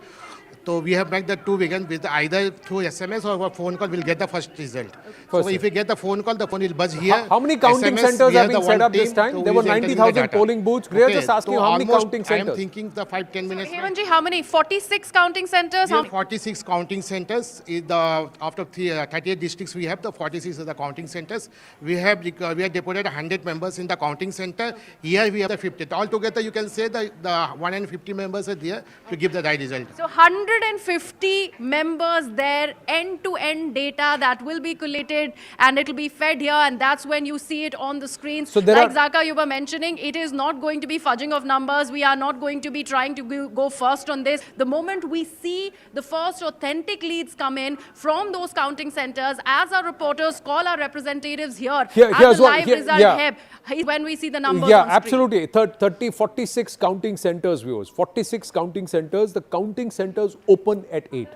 So we have made the two begin with either through SMS or phone call. We'll get the first result. So if we get the phone call, the phone will buzz here. How many counting centers have been set up this time? So there were 90,000 polling booths. We are just asking how many counting centers. I am thinking the 5-10 minutes. Hemanji, how many? 46 counting centers? We have 46 counting centers. After 38 districts, we have the 46 of the counting centers. We have deported 100 members in the counting center. Here we have the 50. Altogether, you can say the 150 members are there to give the right result. So 150 members there, end-to-end data that will be collated and it will be fed here, and that's when you see it on the screen. So like Zaka, you were mentioning, it is not going to be fudging of numbers. We are not going to be trying to go first on this. The moment we see the first authentic leads come in from those counting centers, as our reporters call our representatives here at the live result hub, when we see the numbers on screen. Absolutely. 46 counting centers, viewers. 46 counting centers. The counting centers open at 8.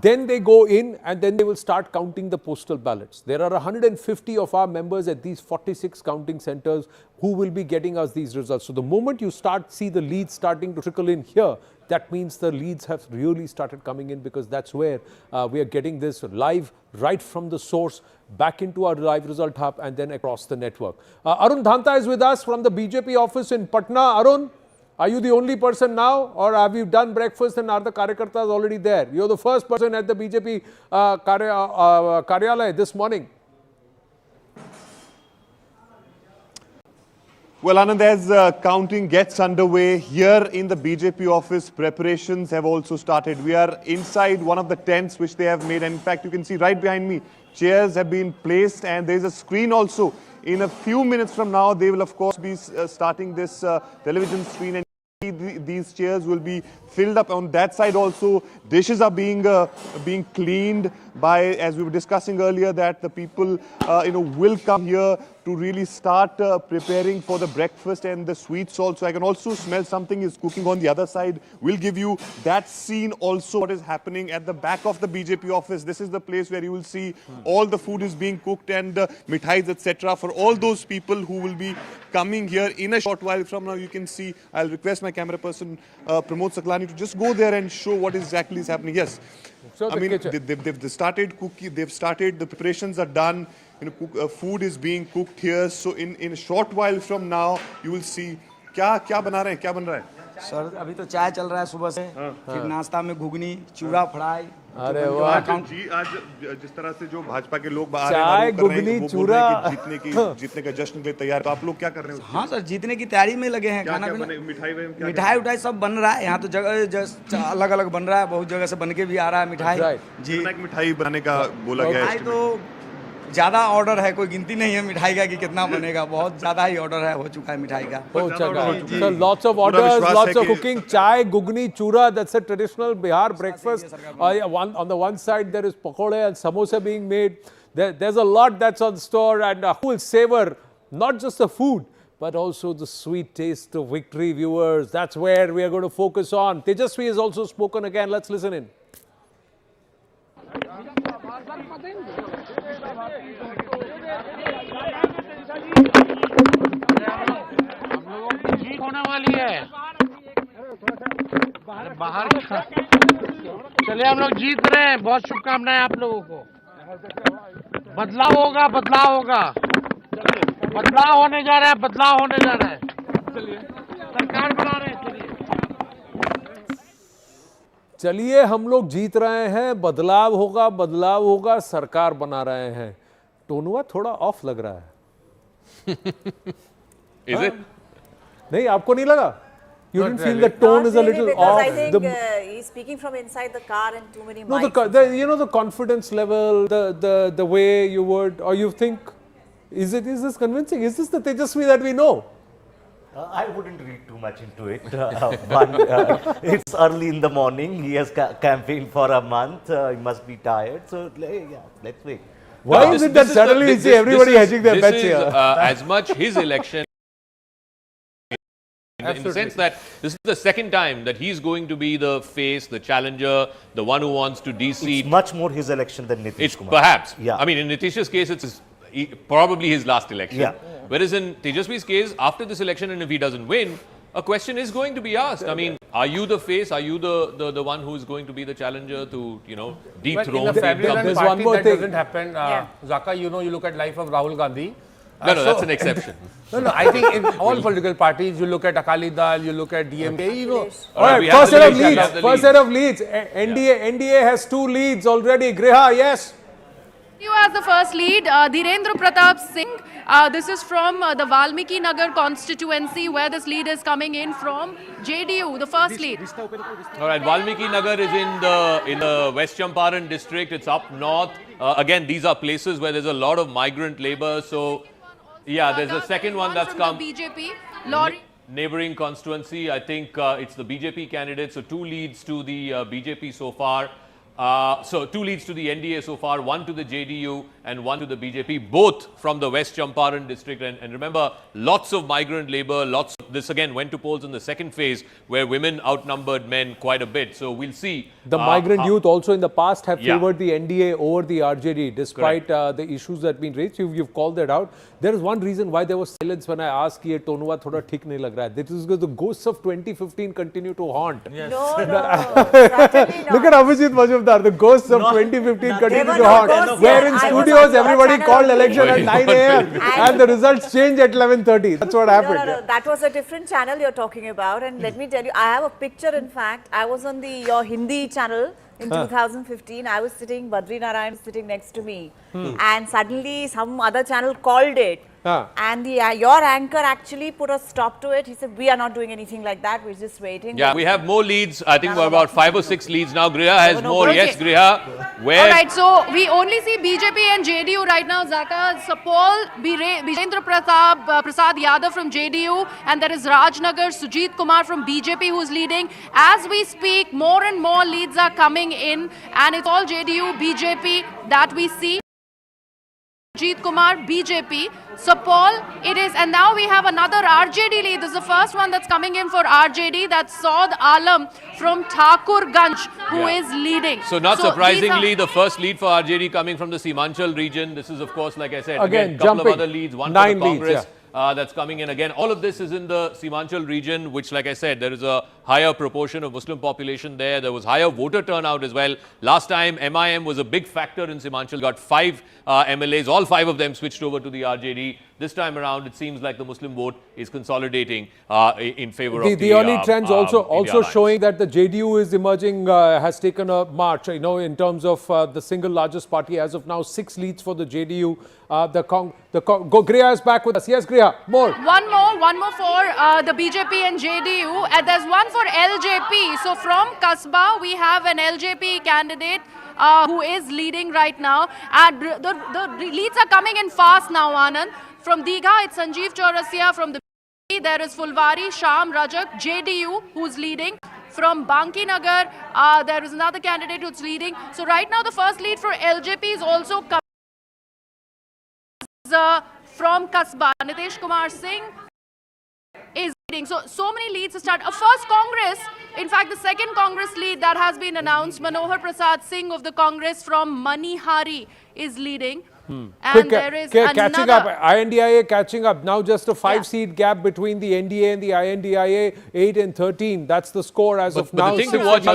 Then they go in and then they will start counting the postal ballots. There are 150 of our members at these 46 counting centers who will be getting us these results. So the moment you see the leads starting to trickle in here, that means the leads have really started coming in, because that's where we are getting this live right from the source back into our live result hub and then across the network. Arun Dhanta is with us from the BJP office in Patna. Arun, are you the only person now, or have you done breakfast and are the Karyakartas already there? You're the first person at the BJP Karyalaya this morning. Well, Anand, as counting gets underway here in the BJP office, preparations have also started. We are inside one of the tents which they have made. And in fact, you can see right behind me, chairs have been placed and there is a screen also. In a few minutes from now, they will of course be starting this television screen, and these chairs will be filled up. On that side also, dishes are being cleaned by, as we were discussing earlier, that the people will come here to really start preparing for the breakfast and the sweets also. I can also smell something is cooking on the other side. We'll give you that scene also, what is happening at the back of the BJP office. This is the place where you will see all the food is being cooked and mithais, etc. for all those people who will be coming here in a short while from now. You can see, I'll request my camera person, Pramod Saklani, to just go there and show what exactly is happening. Yes, I mean, they've started cooking, they've started, the preparations are done. Food is being cooked here. So in a short while from now, you will see क्या बना रहे हैं, क्या बन रहा है? Sir अभी तो चाय चल रहा है सुबह से, फिर नाश्ता में घुगनी, चूड़ा फ्राई। अरे वाह। आज जिस तरह से जो भाजपा के लोग चाय, घुगनी, चूड़ा जीतने का जश्न के लिए तैयार, तो आप लोग क्या कर रहे हो? हाँ सर, जीतने की तैयारी में लगे हैं। खाना पीना, मिठाई उठाई सब बन रहा है यहाँ तो, जगह अलग अलग बन रहा है, बहुत जगह से बन के भी आ रहा है मिठाई जी। मिठाई बनाने का बोला गया है तो ज्यादा ऑर्डर है, कोई गिनती नहीं है मिठाई का कि कितना बनेगा, बहुत ज्यादा ही ऑर्डर है, हो चुका है मिठाई का। So lots of orders, lots of cooking. Chai, gugni, chura, that's a traditional Bihar breakfast. On the one side there is pakode and samosa being made. There's a lot that's on store, and who will savor not just the food but also the sweet taste of victory, viewers. That's where we are going to focus on. Tejasvi has also spoken again. Let's listen in. जीत होने वाली है बाहर। चलिए हम लोग जीत रहे हैं, बहुत शुभकामनाएं आप लोगों को। बदलाव होगा, बदलाव होगा, बदलाव होने जा रहा है, बदलाव होने जा रहा है। चलिए सरकार बना रहे हैं। चलिए हम लोग जीत रहे हैं, बदलाव होगा, बदलाव होगा, सरकार बना रहे हैं। टोनुआ थोड़ा ऑफ लग रहा है। Is it? नहीं, आपको नहीं लगा? You didn't feel the tone is a little off? I think he's speaking from inside the car and too many mics. No, you know, the confidence level, the way you would, or you think, is this convincing? Is this the Tejasvi that we know? I wouldn't read too much into it. It's early in the morning. He has campaigned for a month. He must be tired. So, yeah, let's wait. Why is it that suddenly you see everybody hedging their bets here? As much his election, in the sense that this is the second time that he's going to be the face, the challenger, the one who wants to de-seat. It's much more his election than Nitish Kumar. Perhaps. Yeah. I mean, in Nitish's case, it's probably his last election. Yeah. Whereas in Tejasvi's case, after this election, and if he doesn't win, a question is going to be asked. I mean, are you the face? Are you the one who is going to be the challenger to, you know, dethrone? In a federal There's party one more that thing. doesn't happen. Zaka, you know, you look at life of Rahul Gandhi. No, that's an exception. No, I think in all political parties, you look at Akali Dal, you look at DMK, you know. All right, first set of leads. First set of leads. NDA has 2 leads already. Griha, yes. You as the first lead, Dhirendra Pratap Singh. This is from the Valmiki Nagar constituency, where this lead is coming in from JDU, the first lead. All right, Valmiki Nagar is in the West Champaran district. It's up north. Again, these are places where there's a lot of migrant labor. So, yeah, there's a second one that's come. BJP, neighboring constituency. I think it's the BJP candidate. So 2 leads to the BJP so far. So 2 leads to the NDA so far, 1 to the JDU and 1 to the BJP, both from the West Champaran district. And remember, lots of migrant labor, this again went to polls in the second phase where women outnumbered men quite a bit. So we'll see. The migrant youth also in the past have favored the NDA over the RJD despite the issues that have been raised. You've called that out. There is one reason why there was silence when I asked कि ये टोनुआ थोड़ा ठीक नहीं लग रहा है. This is because the ghosts of 2015 continue to haunt. Yes. No, certainly not. Look at Abhijit Majumdar. The ghosts of 2015 continue to haunt. Where in studios everybody called election at 9 a.m. and the results change at 11:30. That's what happened. No. That was a different channel you're talking about. And let me tell you, I have a picture. In fact, I was on your Hindi channel in 2015. I was sitting, Badri Narayan sitting next to me, and suddenly some other channel called it. And your anchor actually put a stop to it. He said, we are not doing anything like that. We're just waiting. Yeah, we have more leads. I think we're about 5 or 6 leads now. Griha has more. Okay. Yes, Griha. Where? All right, so we only see BJP and JDU right now. Zaka, Sapol, Birendra Prasad Yadav from JDU, and there is Rajnagar, Sujit Kumar from BJP who's leading. As we speak, more and more leads are coming in, and it's all JDU, BJP that we see. Sujit Kumar, BJP. So Paul, it is, and now we have another RJD lead. This is the first one that's coming in for RJD. That's Saud Alam from Thakurganj, who is leading. So not surprisingly, the first lead for RJD coming from the Simanchal region. This is, of course, like I said, again, a couple of other leads, one for the Congress. That's coming in again. All of this is in the Simanchal region, which, like I said, there is a higher proportion of Muslim population there. There was higher voter turnout as well. Last time, MIM was a big factor in Simanchal. Got 5 MLAs. All 5 of them switched over to the RJD. This time around, it seems like the Muslim vote is consolidating in favor of the early trends also India showing that the JDU is emerging, has taken a march, in terms of the single largest party as of now, 6 leads for the JDU. Griha is back with us. Yes, Griha, more. One more for the BJP and JDU. And there's one for LJP. So from Kasba, we have an LJP candidate who is leading right now. And the leads are coming in fast now, Anand. From Digha, it's Sanjeev Chaurasia. From the BJP, there is Fulwari, Sham Rajak, JDU, who's leading. From Banki Nagar, there is another candidate who's leading. So right now, the first lead for LJP is also coming from Kasba. Nitish Kumar Singh is leading. So many leads to start. A first Congress, in fact, the second Congress lead that has been announced, Manohar Prasad Singh of the Congress from Manihari is leading. And there is catching up, INDIA catching up. Now just a 5-seat gap between the NDA and the INDIA, 8 and 13. That's the score as of now. The thing to watch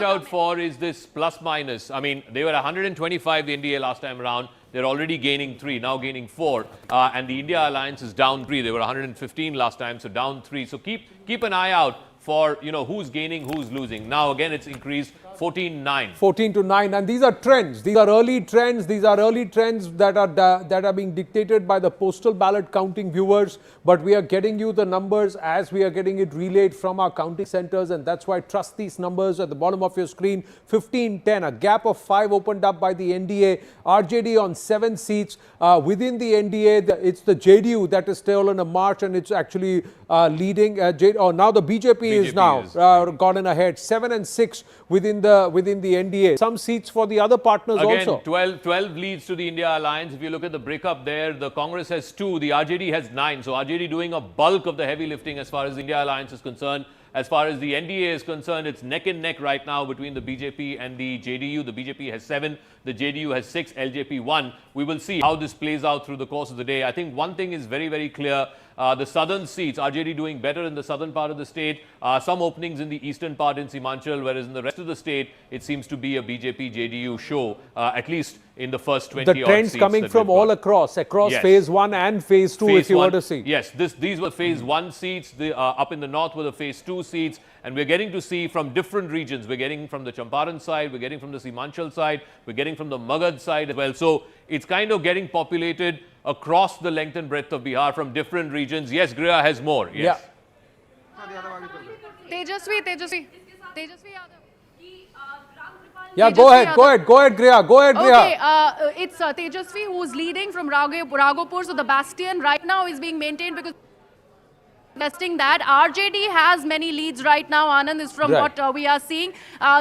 out for is this plus minus. I mean, they were 125, the NDA last time around. They're already gaining 3, now gaining 4. And the India alliance is down 3. They were 115 last time, so down 3. So keep an eye out for, who's gaining, who's losing. Now, again, it's increased 14-9. 14-9. And these are trends. These are early trends. These are early trends that are being dictated by the postal ballot counting viewers. But we are getting you the numbers as we are getting it relayed from our counting centers. And that's why trust these numbers at the bottom of your screen. 15-10. A gap of 5 opened up by the NDA. RJD on 7 seats. Within the NDA, it's the JDU that is still on a march, and it's actually leading. Now the BJP is now gotten ahead. 7 and 6 within the NDA. Some seats for the other partners Again, also. 12 leads to the India alliance. If you look at the breakup there, the Congress has 2, the RJD has 9. So RJD doing a bulk of the heavy lifting as far as the India alliance is concerned. As far as the NDA is concerned, it's neck and neck right now between the BJP and the JDU. The BJP has 7, the JDU has 6, LJP 1. We will see how this plays out through the course of the day. I think one thing is very, very clear. The southern seats, RJD doing better in the southern part of the state. Some openings in the eastern part in Simanchal, whereas in the rest of the state, it seems to be a BJP-JDU show, at least in the first 20 odd seats. The trends coming from all across yes. phase 1 and phase 2, if you were to see. Yes, these were phase 1 seats. Up in the north were the phase 2 seats. And we're getting to see from different regions. We're getting from the Champaran side, we're getting from the Simanchal side, we're getting from the Magad side as well. So it's kind of getting populated across the length and breadth of Bihar from different regions. Yes, Griha has more. Yes. Yeah. Tejasvi Yeah, go ahead, Griha. Okay, it's Tejasvi who's leading from Raghopur. So the bastion right now is being maintained because testing that. RJD has many leads right now. Anand is from what we are seeing.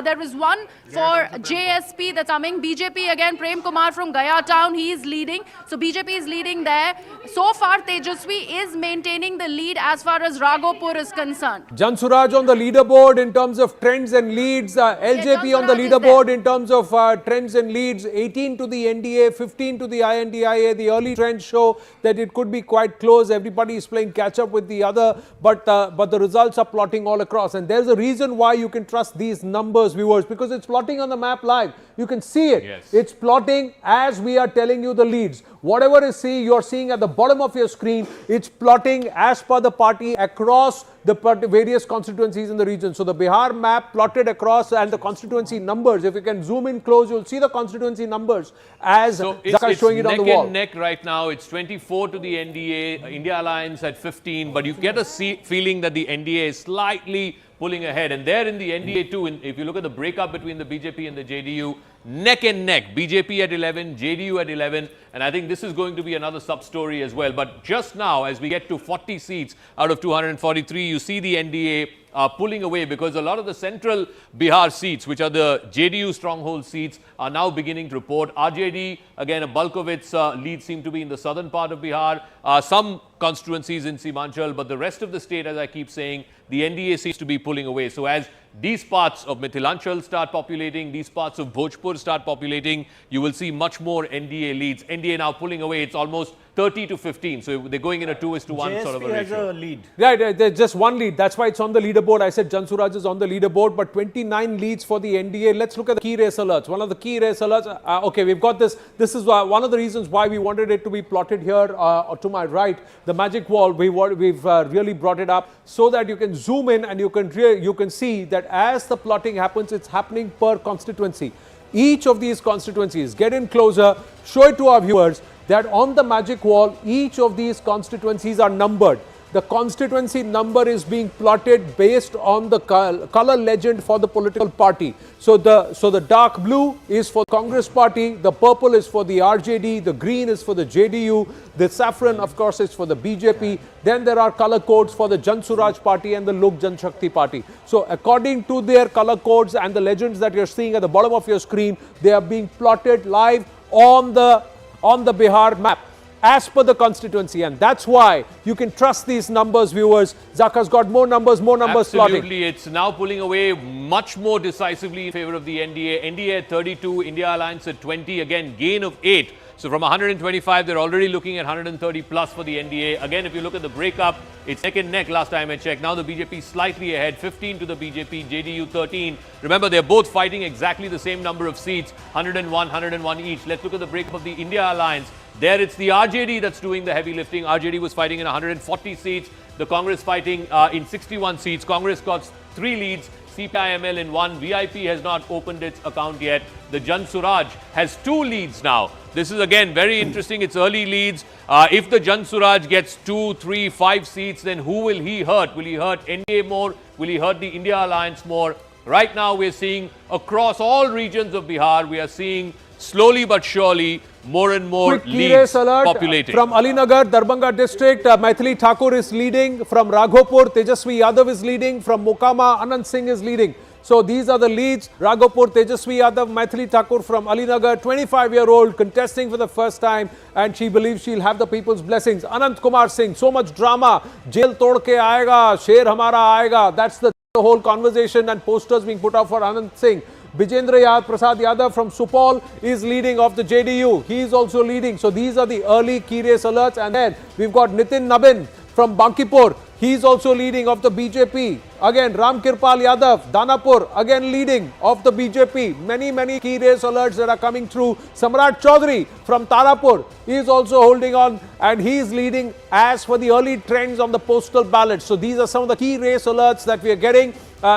There is one for JSP that's coming. BJP again, Prem Kumar from Gaya town. He is leading. So BJP is leading there. So far, Tejasvi is maintaining the lead as far as Raghopur is concerned. Jansuraj on the leaderboard in terms of trends and leads. LJP on the leaderboard in terms of trends and leads. 18 to the NDA, 15 to the INDIA. The early trends show that it could be quite close. Everybody is playing catch up with the other. But the results are plotting all across, and there's a reason why you can trust these numbers, viewers, because it's plotting on the map live. You can see it. Yes. It's plotting as we are telling you the leads. Whatever you're seeing at the bottom of your screen, it's plotting as per the party across the various constituencies in the region. So the Bihar map plotted across, and the constituency numbers, if you can zoom in close, you'll see the constituency numbers as Zaka is showing it on the wall. Neck and neck right now. It's 24 to the NDA, India Alliance at 15, but you get a feeling that the NDA is slightly pulling ahead. And there in the NDA too, if you look at the breakup between the BJP and the JDU, neck and neck, BJP at 11, JDU at 11, and I think this is going to be another sub-story as well. But just now, as we get to 40 seats out of 243, you see the NDA pulling away because a lot of the central Bihar seats, which are the JDU stronghold seats, are now beginning to report. RJD, again, a bulk of its leads seem to be in the southern part of Bihar, some constituencies in Simanchal, but the rest of the state, as I keep saying, the NDA seems to be pulling away. So as these parts of Mithilanchal start populating, these parts of Bhojpur start populating, you will see much more NDA leads. NDA now pulling away. It's almost 30 to 15. So they're going in a 2:1 sort of a ratio. has a lead. Right, there's just one lead. That's why it's on the leaderboard. I said Jan Suraj is on the leaderboard, but 29 leads for the NDA. Let's look at the key race alerts. One of the key race alerts. Okay, we've got this. This is one of the reasons why we wanted it to be plotted here to my right. The magic wall. We've really brought it up so that you can zoom in and you can see that as the plotting happens, it's happening per constituency. Each of these constituencies, get in closer, show it to our viewers that on the magic wall, each of these constituencies are numbered. The constituency number is being plotted based on the color legend for the political party. So the dark blue is for Congress party, the purple is for the RJD, the green is for the JDU, the saffron of course is for the BJP. Then there are color codes for the Jan Suraj party and the Lok Janshakti party. So according to their color codes and the legends that you're seeing at the bottom of your screen, they are being plotted live on the Bihar map, as per the constituency, and that's why you can trust these numbers, viewers. Zaka's got more numbers Absolutely. plotting. It's now pulling away much more decisively in favor of the NDA. NDA at 32, India Alliance at 20, again gain of 8. So from 125, they're already looking at 130 plus for the NDA. Again, if you look at the breakup, it's neck and neck last time I checked. Now the BJP slightly ahead, 15 to the BJP, JDU 13. Remember, they're both fighting exactly the same number of seats, 101 each. Let's look at the breakup of the India Alliance. There it's the RJD that's doing the heavy lifting. RJD was fighting in 140 seats. The Congress fighting in 61 seats. Congress got 3 leads. CPIML in 1. VIP has not opened its account yet. The Jan Suraj has 2 leads now. This is again very interesting. It's early leads. If the Jan Suraj gets 2, 3, 5 seats, then who will he hurt? Will he hurt NDA more? Will he hurt the India Alliance more? Right now we're seeing across all regions of Bihar, we are seeing slowly but surely more and more leads populating. From Alinagar, Darbhanga district, Maithili Thakur is leading. From Raghopur, Tejaswi Yadav is leading. From Mokama, Anand Singh is leading. So these are the leads. Raghopur, Tejaswi Yadav, Maithili Thakur from Alinagar, 25-year-old, contesting for the first time, and she believes she'll have the people's blessings. Anant Kumar Singh, so much drama. Jail tod ke aayega, sher hamara aayega. That's the whole conversation and posters being put out for Anand Singh. Bijendra Prasad Yadav from Supal is leading of the JDU. He is also leading. So these are the early key race alerts. And then we've got Nitin Nabin from Bankipur. He is also leading of the BJP. Again, Ram Kirpal Yadav, Danapur, again leading of the BJP. Many key race alerts that are coming through. Samrat Chaudhary from Tarapur is also holding on, and he is leading as for the early trends on the postal ballot. So these are some of the key race alerts that we are getting,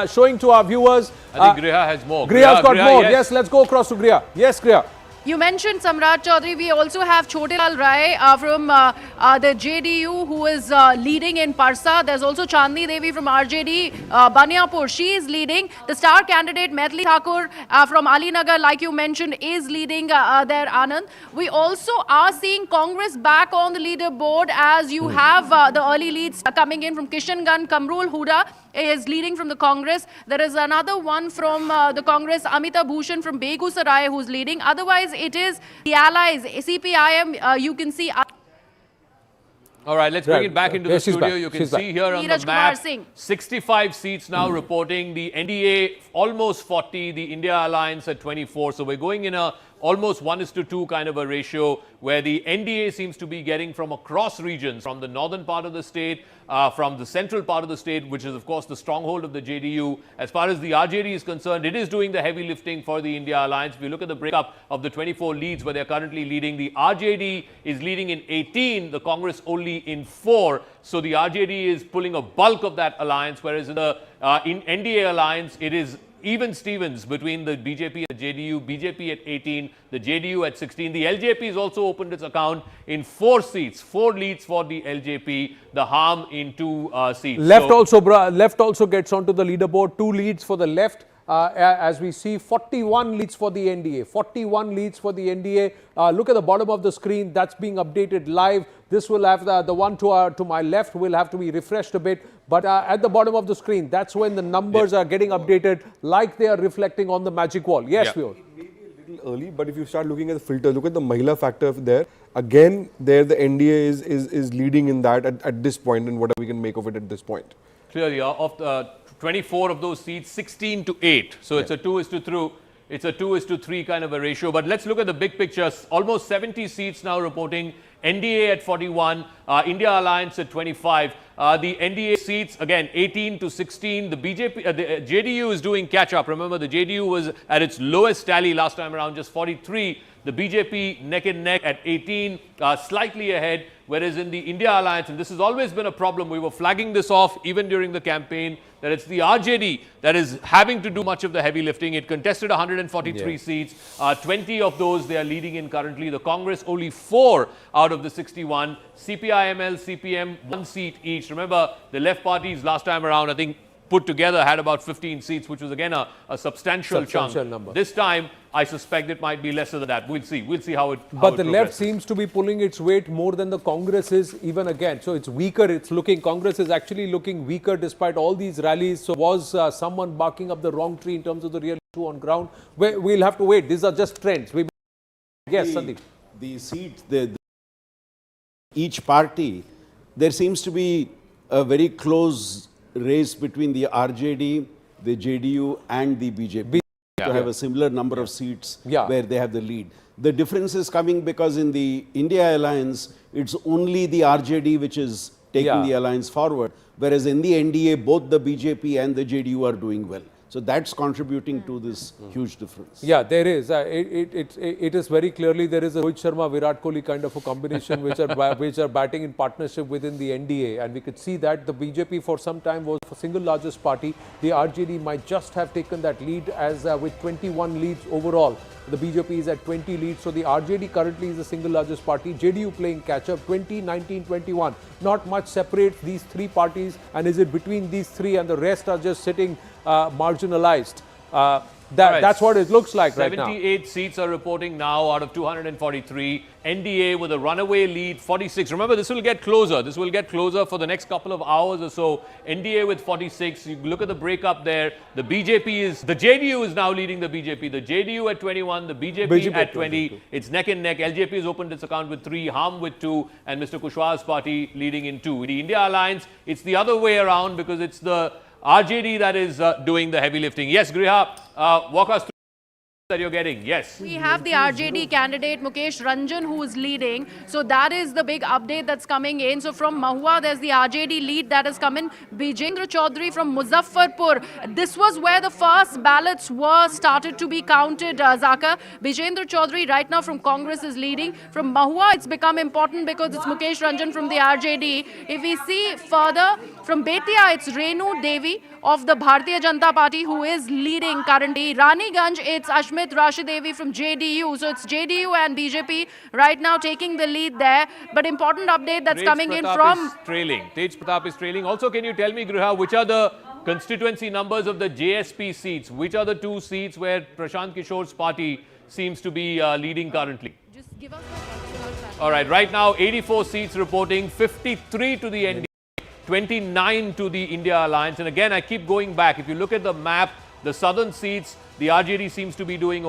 showing to our viewers. I think Griha has more. Griha's got more. Yes, let's go across to Griha. Yes, Griha. You mentioned Samrat Chaudhary. We also have Chotilal Rai from the JDU, who is leading in Parsa. There's also Chandni Devi from RJD, Baniapur. She is leading. The star candidate, Maithili Thakur from Alinagar, like you mentioned, is leading there, Anand. We also are seeing Congress back on the leaderboard, as you have the early leads coming in from Kishanganj. Kamrul Huda is leading from the Congress. There is another one from the Congress, Amita Bhushan from Begusarai, who's leading. Otherwise, it is the allies, CPIM, you can see. All right, let's bring it back into the studio. You can see here on the map, 65 seats now reporting. The NDA almost 40, the India Alliance at 24. So we're going in a almost 1:2 kind of a ratio, where the NDA seems to be getting from across regions, from the northern part of the state, from the central part of the state, which is of course the stronghold of the JDU. As far as the RJD is concerned, it is doing the heavy lifting for the India Alliance. If you look at the breakup of the 24 leads where they're currently leading, the RJD is leading in 18, the Congress only in 4. So the RJD is pulling a bulk of that alliance, whereas in the in NDA Alliance, it is even Stevens between the BJP and the JDU, BJP at 18, the JDU at 16. The LJP has also opened its account in 4 seats, 4 leads for the LJP, the Harm in 2 seats. Left also gets onto the leaderboard, 2 leads for the left. As we see, 41 leads for the NDA. 41 leads for the NDA. Look at the bottom of the screen. That's being updated live. This will have the one to my left will have to be refreshed a bit. But at the bottom of the screen, that's when the numbers are getting updated like they are reflecting on the magic wall. Yes, Vio. It may be a little early, but if you start looking at the filter, look at the Mahila factor there. Again, there the NDA is leading in that at this point, and what we can make of it at this point. Clearly, of the 24 of those seats, 16 to 8. So it's a 2:3. It's a 2:3 kind of a ratio. But let's look at the big picture. Almost 70 seats now reporting NDA at 41, India Alliance at 25. The NDA seats, again, 18 to 16. The the JDU is doing catch-up. Remember, the JDU was at its lowest tally last time around, just 43. The BJP neck and neck at 18, slightly ahead, whereas in the India Alliance, and this has always been a problem, we were flagging this off even during the campaign, that it's the RJD that is having to do much of the heavy lifting. It contested 143 seats, 20 of those they are leading in currently. The Congress only 4 out of the 61. CPI-ML, CPM, 1 seat each. Remember, the left parties last time around, I think, put together had about 15 seats, which was again a substantial chunk. Number. This time, I suspect it might be lesser than that. We'll see. We'll see how it But the left seems to be pulling its weight more than the Congress is even again. So it's weaker. It's looking, Congress is actually looking weaker despite all these rallies. So was someone barking up the wrong tree in terms of the real issue on ground? We'll have to wait. These are just trends. Yes, Sandeep. The seat, each party, there seems to be a very close race between the RJD, the JDU and the BJP to have a similar number of seats where they have the lead. The difference is coming because in the India Alliance, it's only the RJD which is taking the alliance forward, whereas in the NDA, both the BJP and the JDU are doing well. So that's contributing to this huge difference. Yeah, there is. It is very clearly there is a Rohit Sharma, Virat Kohli kind of a combination which are batting in partnership within the NDA, and we could see that the BJP for some time was the single largest party. The RJD might just have taken that lead as with 21 leads overall. The BJP is at 20 leads, so the RJD currently is the single largest party. JDU playing catch-up, 20, 19, 21. Not much separates these three parties, and is it between these three and the rest are just sitting marginalized? That's what it looks like right now. 78 seats are reporting now out of 243. NDA with a runaway lead, 46. Remember, this will get closer. This will get closer for the next couple of hours or so. NDA with 46. You look at the breakup there. The JDU is now leading the BJP. The JDU at 21, the BJP at 20. It's neck and neck. LJP has opened its account with 3, Harm with 2, and Mr. Kushwaha's party leading in 2. The India Alliance, it's the other way around because it's the RJD that is doing the heavy lifting. Yes, Griha, walk us through that you're getting. Yes. We have the RJD candidate Mukesh Ranjan who is leading. So that is the big update that's coming in. So from Mahua, there's the RJD lead that has come in. Bijendra Chaudhary from Muzaffarpur. This was where the first ballots were started to be counted, Zaka. Bijendra Chaudhary right now from Congress is leading. From Mahua, it's become important because it's Mukesh Ranjan from the RJD. If we see further, from Betia, it's Renu Devi of the Bharatiya Janata Party who is leading currently. Raniganj, it's Ashmit Rashidevi from JDU. So it's JDU and BJP right now taking the lead there. But important update that's coming in from... Tej Pratap is trailing. Also, can you tell me, Griha, which are the constituency numbers of the JSP seats? Which are the 2 seats where Prashant Kishor's party seems to be leading currently? Just give us all right now 84 seats reporting, 53 to the NDA, 29 to the India Alliance. And again, I keep going back. If you look at the map, the southern seats, the RJD seems to be doing